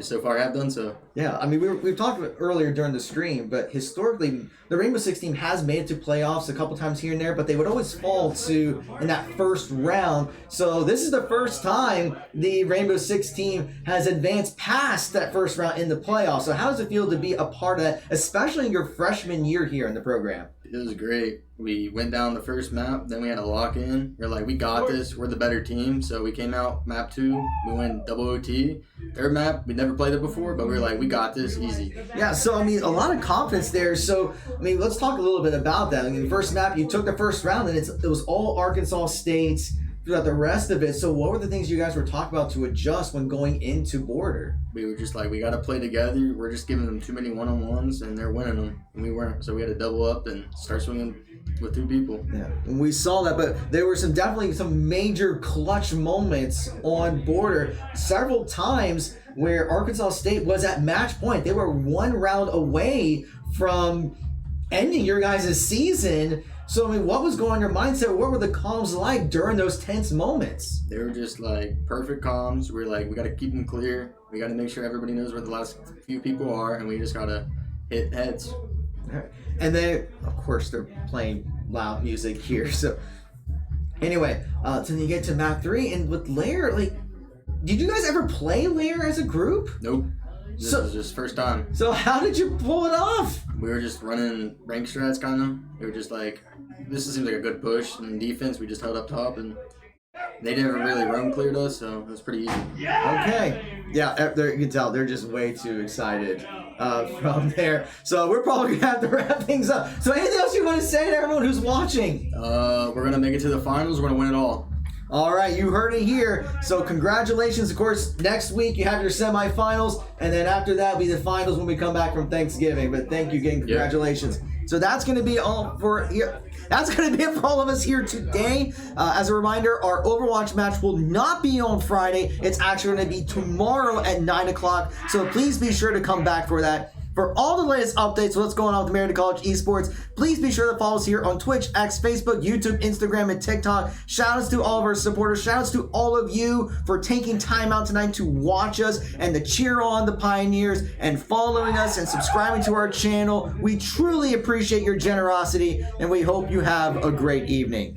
so far have done so. Yeah, I mean, we've talked about earlier during the stream, but historically, the Rainbow Six team has made it to playoffs a couple times here and there, but they would always fall to in that first round. So this is the first time the Rainbow Six team has advanced past that first round in the playoffs. So how does it feel to be a part of that, especially in your freshman year here in the program? It was great. We went down the first map, then we had a lock in. We're like, we got this. We're the better team. So we came out map 2. We went double OT. Third map, we never played it before, but we were like, we got this easy. Yeah, so I mean, a lot of confidence there. So I mean, let's talk a little bit about that. I mean, the first map, you took the first round, and it was all Arkansas States throughout the rest of it. So what were the things you guys were talking about to adjust when going into Border? We were just like, we got to play together. We're just giving them too many one-on-ones, and they're winning them, and we weren't. So we had to double up and start swinging with 2 people. Yeah, and we saw that, but there were definitely some major clutch moments on Border several times where Arkansas State was at match point. They were 1 round away from ending your guys' season. So, I mean, what was going on in your mindset? What were the comms like during those tense moments? They were just like perfect comms. We're like, we got to keep them clear. We got to make sure everybody knows where the last few people are, and we just got to hit heads. All right. And then, of course, they're playing loud music here. So, anyway, then you get to map 3, and with Lair, like, did you guys ever play Lair as a group? Nope. This was just first time. So how did you pull it off? We were just running rank strats, kind of. We were just like, this seems like a good push. And in defense, we just held up top, and they never really roam cleared us, so it was pretty easy. Okay. Yeah, you can tell they're just way too excited from there. So we're probably going to have to wrap things up. So anything else you want to say to everyone who's watching? We're going to make it to the finals. We're going to win it all. All right, you heard it here. So congratulations. Of course, next week you have your semifinals, and then after that will be the finals when we come back from Thanksgiving. But thank you again. Congratulations. Yeah. So that's going to be all for here. That's going to be it for all of us here today. As a reminder, our Overwatch match will not be on Friday. It's actually going to be tomorrow at 9 o'clock. So please be sure to come back for that. For all the latest updates, what's going on with Marietta College Esports, please be sure to follow us here on Twitch, X, Facebook, YouTube, Instagram, and TikTok. Shoutouts to all of our supporters. Shoutouts to all of you for taking time out tonight to watch us and to cheer on the Pioneers and following us and subscribing to our channel. We truly appreciate your generosity, and we hope you have a great evening.